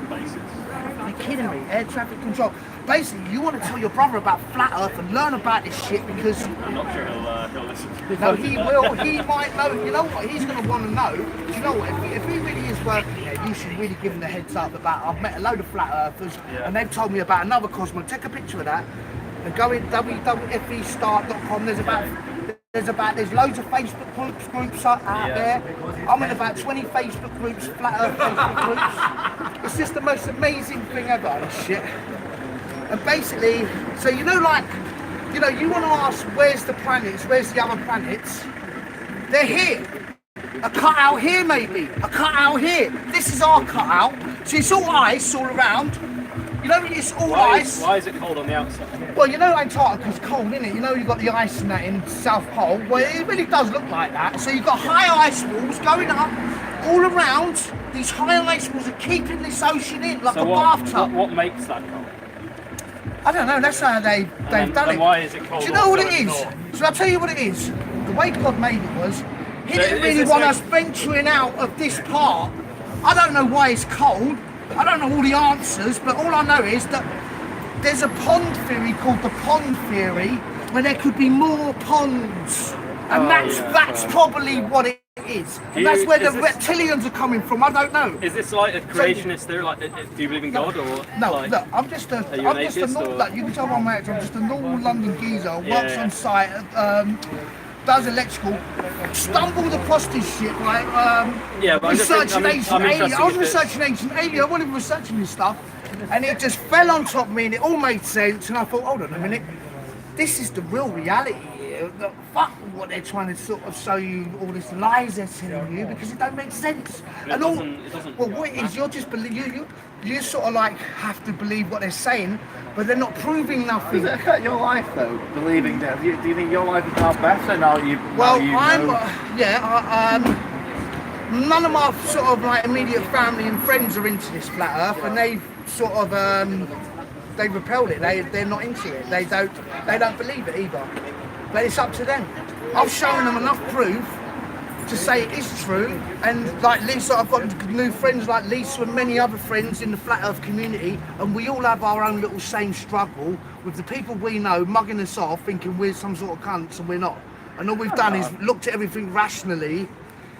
bases. Are you kidding me? Air traffic control. Basically, you want to tell your brother about flat Earth and learn about this shit because... I'm not sure he'll listen. No, he will. He might know. You know what? He's going to want to know. You know what? If he really is working here, you should really give him the heads up about... I've met a load of flat Earthers and they've told me about another cosmos. Take a picture of that and go in www.festart.com. There's loads of Facebook groups out there. I'm in about 20 Facebook groups, flat Earth Facebook groups. It's just the most amazing thing ever, this shit. And basically, so you know, like, you know, you want to ask where's the planets, where's the other planets? They're here. A cutout here, maybe. A cutout here. This is our cutout. So it's all ice all around. You know, it's all ice. Why is it cold on the outside? Well, you know Antarctica's cold, isn't it? You know you've got the ice and that in South Pole. Well, it really does look like that. So you've got high ice walls going up all around. These high ice walls are keeping this ocean in like a bathtub. What makes that cold? I don't know, that's how they've done it. Why is it cold? Do you know what it is? So I'll tell you what it is. The way God made it was, he didn't really want us venturing out of this part. I don't know why it's cold, I don't know all the answers, but all I know is that there's a pond theory called the pond theory, where there could be more ponds, and that's probably what it is. And that's where the reptilians are coming from. I don't know. Is this like a creationist theory? Like, do you believe in God or? No, like, look, I'm just a normal. Like, you can tell I'm just a normal London geezer. Works on site. Does electrical, stumbled across this shit, right? Researching ancient alien. I was researching ancient alien. I wasn't researching this stuff, and it just fell on top of me, and it all made sense. And I thought, hold on a minute, this is the real reality here. Fuck what they're trying to sort of show you, all this lies they're telling you, because it don't make sense. And all, well, what it is, you're just you sort of like have to believe what they're saying, but they're not proving nothing. Does it affect your life though, believing that? Do you think your life is now better now you? Well, none of my sort of like immediate family and friends are into this flat Earth, and they've sort of they repelled it. They're not into it. They don't believe it either. But it's up to them. I've shown them enough proof to say it is true, and like Lisa, I've got new friends like Lisa and many other friends in the flat Earth community, and we all have our own little same struggle with the people we know mugging us off, thinking we're some sort of cunts, and we're not. And all we've done is looked at everything rationally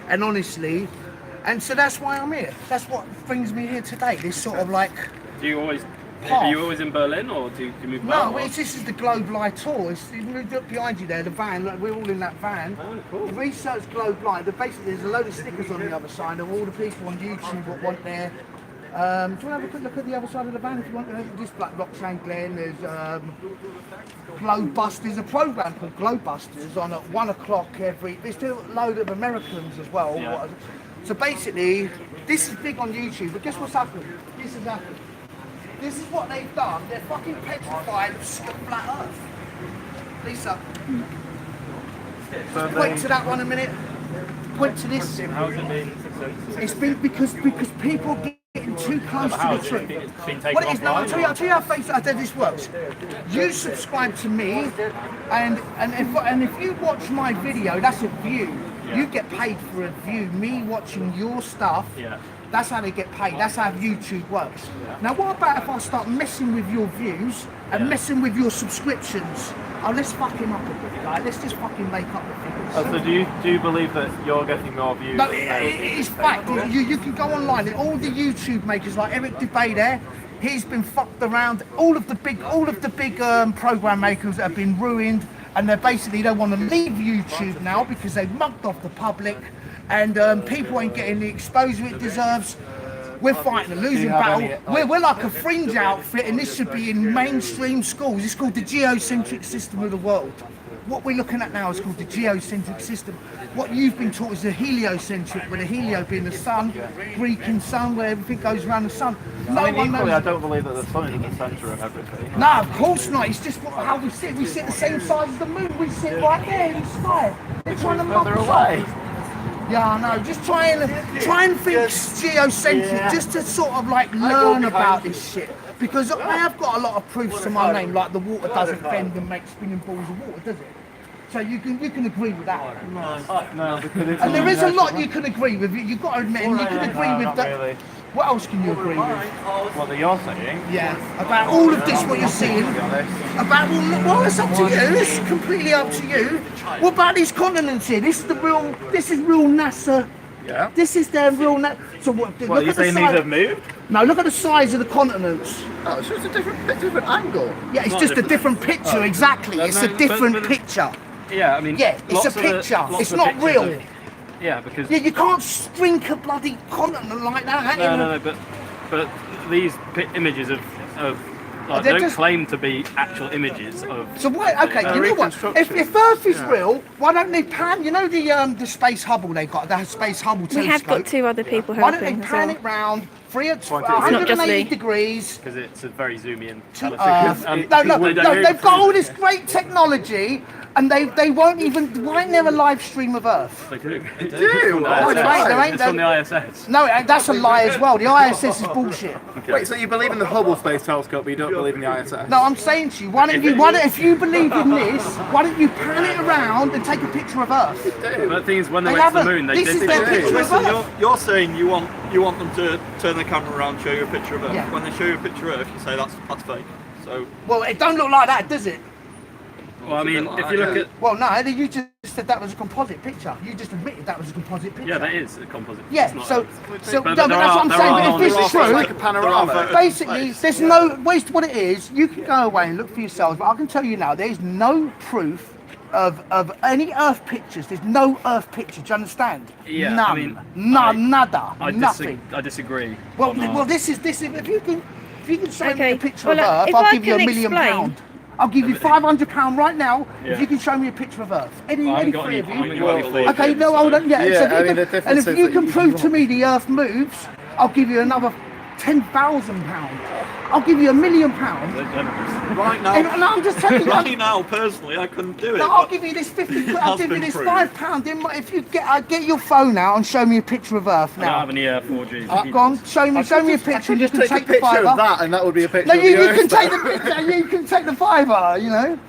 and honestly, and so that's why I'm here. That's what brings me here today. This sort of like. Do you always? Are you always in Berlin, or do you move about? No, this is the Globalist tour. Look behind you there, the van. Look, we're all in that van. Oh, cool. Research Globalist. Basically, there's a load of stickers on the other side of all the people on YouTube that want their. Do you want to have a quick look at the other side of the van if you want? Just like Roxanne, Glenn. There's Globusters. There's a program called Globusters on at 1 o'clock every. There's still a load of Americans as well. Yeah. So basically, this is big on YouTube. But guess what's happened? This has happened. This is what they've done. They're fucking petrified of flat Earth. Lisa, point to that one a minute. Point to this. How's it been successful? It's been because people getting too close to the truth. What it is, no, I'll tell you how this works. You subscribe to me, and if you watch my video, that's a view. Yeah. You get paid for a view. Me watching your stuff. Yeah. That's how they get paid. That's how YouTube works. Now, what about if I start messing with your views and messing with your subscriptions? Oh, let's fuck him up a bit. Like, let's just fucking make up the figures. So do you believe that you're getting more views? No, it's fact. You can go online. All the YouTube makers, like Eric Dubay there, he's been fucked around. All of the big program makers have been ruined, and they don't want to leave YouTube now because they've mugged off the public. And people ain't getting the exposure it deserves. We're fighting a losing battle. We're like a fringe outfit, and this should be in mainstream schools. It's called the geocentric system of the world. What we're looking at now is called the geocentric system. What you've been taught is the heliocentric, with the helio being the sun, Greek and sun, where everything goes around the sun. I don't believe that the sun is at the centre of everything. No, of course not. It's just how we sit. We sit the same size as the moon. We sit right there in the sky. They're trying to mug us off. Yeah, I know. Just try and think geocentric, just to sort of like learn about this shit. Because I have got a lot of proofs to my name, like the water doesn't bend and make spinning balls of water, does it? So you can agree with that. No, because it's and there is a lot you can agree with. You've got to admit, and you can agree with that. Really. What else can you agree with? What that you're saying? Yeah, about all of this, what you're seeing. About well, it's up to you. It's completely up to you. What about these continents here? This is real NASA. Yeah. This is their real NASA. So what? What are you saying? These have moved? No, look at the size of the continents. Oh, so it's a different angle. Yeah, it's just a different picture. Exactly, it's a different picture. Yeah, I mean. Yeah, it's a picture. It's not real. Yeah, because you can't shrink a bloody continent like that. No, but these images of like, they don't claim to be actual images of. So why? Okay, you know what? If Earth is real, why don't they pan? You know the Space Hubble they got, the Space Hubble telescope. We have got 2 other people helping. Why don't they pan it round 180 degrees? Because it's a very zoomy in. No, they've got all this great technology. And they won't even. Why never live stream of Earth? They do. They do. No, it's right, there ain't It's on the ISS. No, that's a lie as well. The ISS is bullshit. Okay. Wait, so you believe in the Hubble Space Telescope, but you don't believe in the ISS? No, I'm saying to you, if you believe in this, why don't you pan it around and take a picture of Earth? But the thing is, when they They went to the haven't- moon, they this did is their picture of Listen, Earth. you're saying you want them to turn the camera around, show you a picture of Earth. Yeah. When they show you a picture of Earth, you say that's fake. So. Well, it don't look like that, does it? Well, I mean, if you look at... Well, no, you just said that was a composite picture. You just admitted that was a composite picture. Yeah, that is a composite. Yeah, It's not so, a- but there that's are- what I'm there saying. are But if this is on- true, like a panorama. basically, there's no waste. What it is, you can go away and look for yourselves. But I can tell you now, there's no proof of any Earth pictures. There's no Earth pictures. Do you understand? Yeah, None. I mean, Nada. Nothing. I disagree. Well, on that. well, this is. If you can show me Okay, a picture well, of Earth, if I'll I give you can £1 million. explain- I'll give you £500 right now Yeah. if you can show me a picture of Earth. Any I haven't got three any- of I haven't you. got any footage Okay, of it, no, hold on. Yeah, Yeah, so if I you mean, can, the difference and if is you that can you prove to me the Earth moves, I'll give you another £10,000. I'll give you £1 million. Right now, And I'm just telling you. right now, personally, I couldn't do it. No, I'll but give you this 50. it I'll has give you been this proved. £5. If you get your phone out and show me a picture of Earth I don't now. have any 4G. Go on, show me a picture. You can Take a take the picture fiver. of that, and that would be a picture No, of you the can Earth. take the picture. You can take the fiver. You know,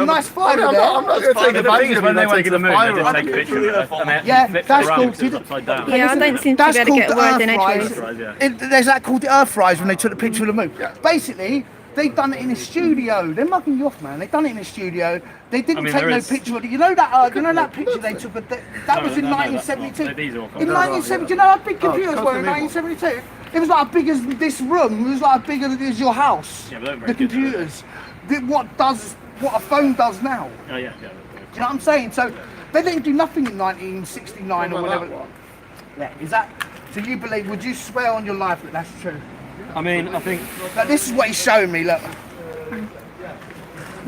nice fiver I'm there. not going to take But the thing advantage is, of when they you went to the moon, they fiver. did take a picture of it. And they Yeah, flipped that's it around cool. because it was upside down. Yeah, I don't seem to be That's able to called get a the word in Earthrise. edgeways. Yeah. There's that called the Earthrise when they took the picture of the moon. Basically, they've done it in a studio. They're mugging you off, man. They've done it in a studio. They didn't I mean, take there no is- picture of it. You know that picture they took. That was in no, 1972. that's not- these are all In photos. 1970, you know how big computers were in 1972? It was like as big as this room. It was like as big as your house. Yeah, but they're very The good, computers. What a phone does now. Oh, yeah. Do you know what I'm saying? So they didn't do nothing in 1969 or whatever. Yeah, is that? So you believe? Would you swear on your life that that's true? I mean, I think... Like, this is what he's showing me. Look.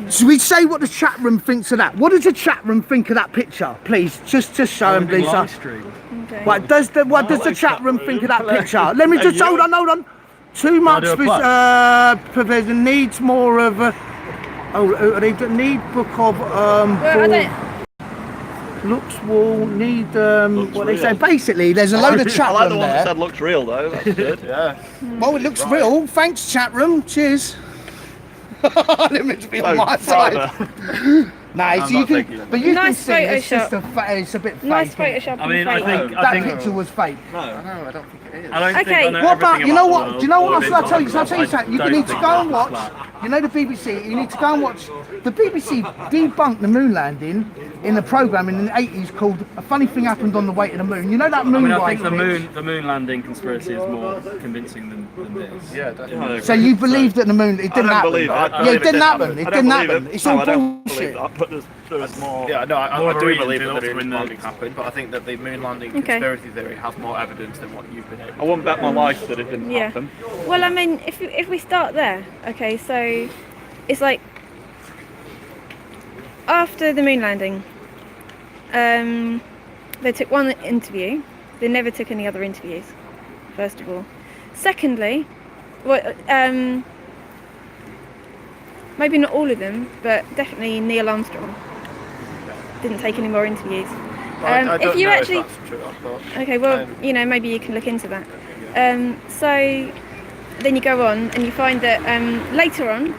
Should we say what the chat room thinks of that? What does the chat room think of that picture? Please, just show him, Lisa. Okay. What does the chat room think of that picture? Let me just hold on. Too much do a provision needs more of a. They need book of Well, I don't. looks wall need what they real. say. Basically, there's a load of chat I like the room one that there. said looks real though. That's good. Yeah. Well, it looks real. Thanks, chat room. Cheers. I didn't meant to be on my side. Nice, I'm you not can, thinking of but you Nice can see it's Photoshop. just it's a bit fake. Nice isn't it? Photoshop. I mean, I think... That picture was fake. No. I don't think it is. I don't Okay. think I know What about, everything you know about what, the do you know world, what, or shall I tell you bits of something? You don't need to think go and that's watch, flat. you know the BBC, you need to go and watch, the BBC debunked the moon landing in a programme in the 80s called A Funny Thing Happened on the Way to the Moon. You know that I moon mean, I rise think bit? the moon landing conspiracy is more convincing than this. Yeah, definitely. So you believe that the moon, it I didn't don't happen? believe it. Yeah, it didn't happen. It didn't happen. It's all I don't bullshit. believe that, but there's more. Yeah, no, I More of a do reason believe to that the also moon in the- landing happened, but I think that the moon landing Okay. conspiracy theory has more evidence than what you've been able I wouldn't bet my life that it didn't Yeah. happen. Well, I mean, if we start there, okay, so it's like after the moon landing, they took one interview. They never took any other interviews. First of all, secondly, maybe not all of them, but definitely Neil Armstrong didn't take any more interviews. I don't if you know actually, if that's true, but okay, well, you know, maybe you can look into that. So then you go on and you find that later on,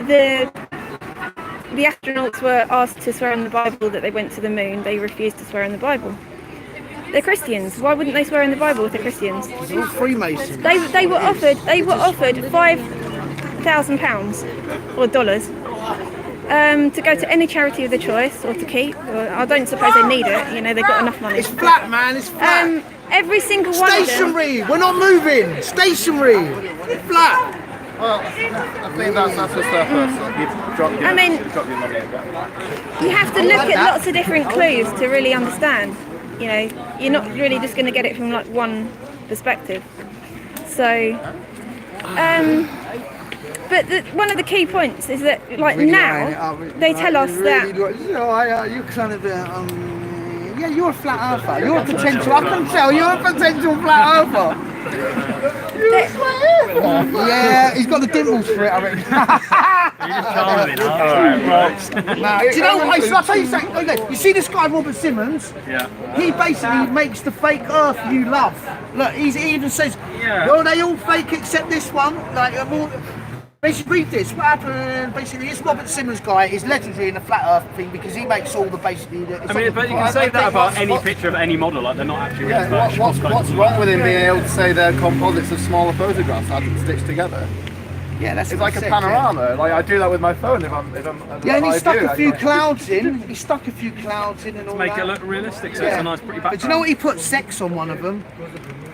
the astronauts were asked to swear on the Bible that they went to the moon. They refused to swear on the Bible. They're Christians. Why wouldn't they swear on the Bible if they're Christians? They're all Freemasons. They were offered £5,000 or dollars to go to any charity of their choice or to keep. Or I don't suppose they need it. You know, they've got enough money. It's flat, man. It's flat. Every single one of them. Stationary. We're not moving. Stationary. Flat. well, I think that's just their personal. You drop your, I mean, drop your money again. You have to look at lots of different clues to really understand. You know, you're not really just going to get it from like one perspective. So, but one of the key points is that like now they tell us that. You kind of yeah, you're a flat earther. You're a potential. I can tell you're a potential flat earther. You're a flat earther. Yeah, he's got the dimples for it, I reckon. Alright, well. Nah, do you know what? I'll tell you something. Okay, you see this guy Robert Simmons? Yeah. He basically makes the fake Earth you love. Look, he even says, well, they all fake except this one. Like, basically, read this. What happened? Basically, this Robert Simmons guy is legendary in the flat Earth thing because he makes all the basically. I mean, but you can say that about any picture of any model. Like they're not actually. Yeah, what's wrong with him being able to say they're composites of smaller photographs that have stitched together? Yeah, that's it's like a panorama. Like I do that with my phone if I'm yeah, and he stuck a few clouds in. He stuck a few clouds in and all that. Make it look realistic, so it's a nice, pretty background. But do you know what? He put sex on one of them.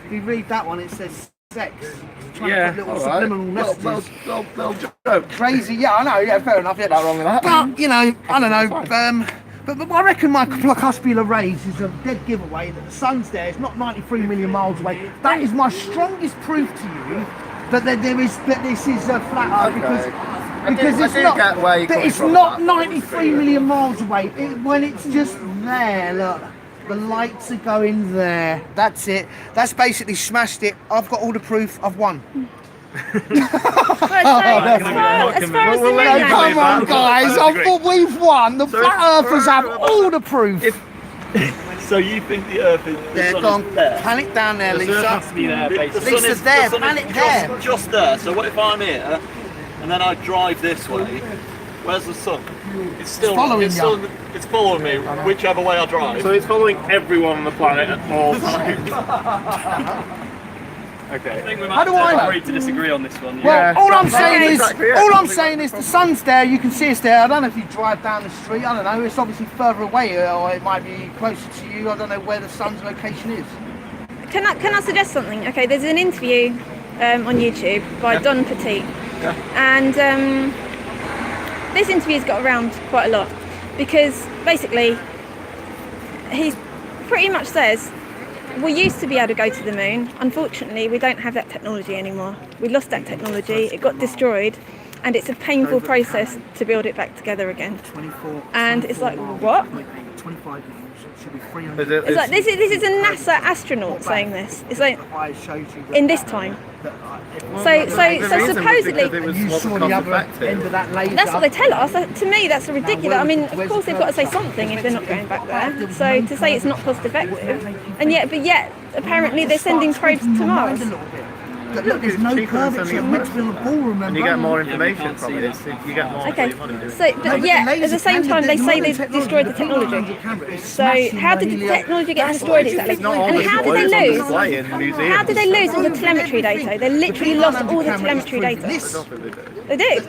If you read that one, it says sex. Yeah, to put little subliminal messages. Well, crazy. Yeah, I know. Yeah, fair enough. Get that wrong with that. But you know, I don't know. But I reckon my corpuscular rays is a dead giveaway that the sun's there. It's not 93 million miles away. That is my strongest proof to you that this is a flat Earth because it's not 93 million miles away. When it's just there, look. The lights are going there. That's it. That's basically smashed it. I've got all the proof. I've won. Come on, guys. I thought we've won. The flat earthers have all the proof. So you think the Earth is there? Go on, planet down there, Lisa. The sun has to be there, basically. Lisa's there. Planet there. Just there. So what if I'm here, and then I drive this way? Where's the sun? It's still following you. It's following me, whichever way I drive. So it's following everyone on the planet at all times. Okay. I think we How do I know? agree to disagree on this one. Well, all I'm saying is the sun's there. You can see it's there. I don't know if you drive down the street. I don't know. It's obviously further away, or it might be closer to you. I don't know where the sun's location is. Can I suggest something? Okay, there's an interview on YouTube by Don Petit, and this interview's got around quite a lot because basically he pretty much says we used to be able to go to the moon. Unfortunately, we don't have that technology anymore. We lost that technology. It got destroyed, and it's a painful process to build it back together again. And it's like, what? 25 should be 300. It's like this is a NASA astronaut saying this. It's like in this time. So supposedly you saw the other end of that laser. That's what they tell us. To me, that's ridiculous. I mean, of course they've got to say something if they're not going back there. So to say it's not cost effective, and yet apparently they're sending probes to Mars. Look, there's no curvature mixed with the ballroom. And you get more information from it. You get more okay. for your money. So, but at the same time, they say they destroyed the technology. So, how did the technology get destroyed exactly? And how did they lose? How did they lose all the telemetry data? They literally lost all the telemetry data. They do. You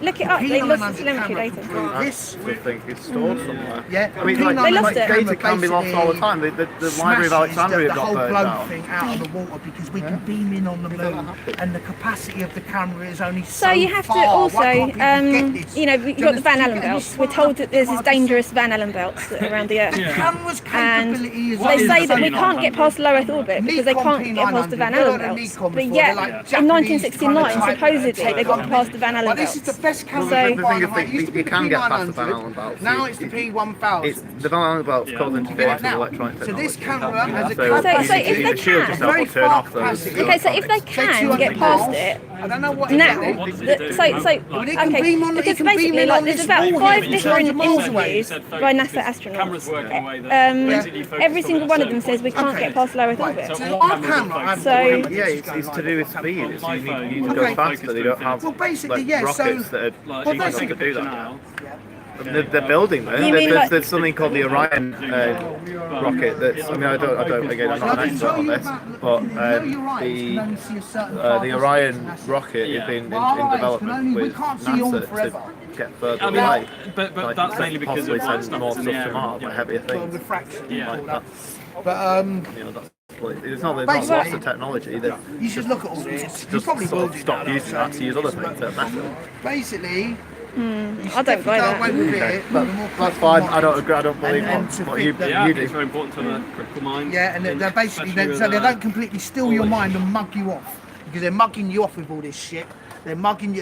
look it up. They lost the telemetry data. This thing is stored somewhere. Yeah, I mean, they lost it. Data can be lost all the time. The Library of Alexandria got burned down. Thing out of the water because we can beam in on the moon, and the capacity of the camera is only so you have to also, you know, we've got the Van Allen belts. We're told that there's these dangerous Van Allen belts around the Earth, and they say that we can't get past low Earth orbit because they can't get past the Van Allen belts. But yet, in 1969, supposedly they got past the Van Allen belts. This is the best camera. So you can get past the Van Allen belts. Now it's the P1000. The Van Allen belts cause interference with electronic technology. So this camera has a so if they can, okay, so if they can get past it now, because basically, like, there's about 5 different interviews by NASA astronauts. Every single one of them says we can't get past low Earth orbit. So yeah, it's to do with speed. It's you need to go faster. They don't have rockets that are cheap enough to do that. They're building there. There's something called the Orion rocket. That's, I mean, I don't. Again, I'm not an expert on this, but the Orion rocket is in development with NASA to get further away. But that's mainly because possibly send more stuff to Mars, like heavier things. Yeah. But you know, it's not lost the technology. You should look at all this. Just stop using that to use other things that matter. Basically. I don't buy that. That's fine. I don't agree. I don't believe what you do. It's very important to have a critical mind. Yeah, and they're basically they don't completely steal your mind and mug you off because they're mugging you off with all this shit. They're mugging you.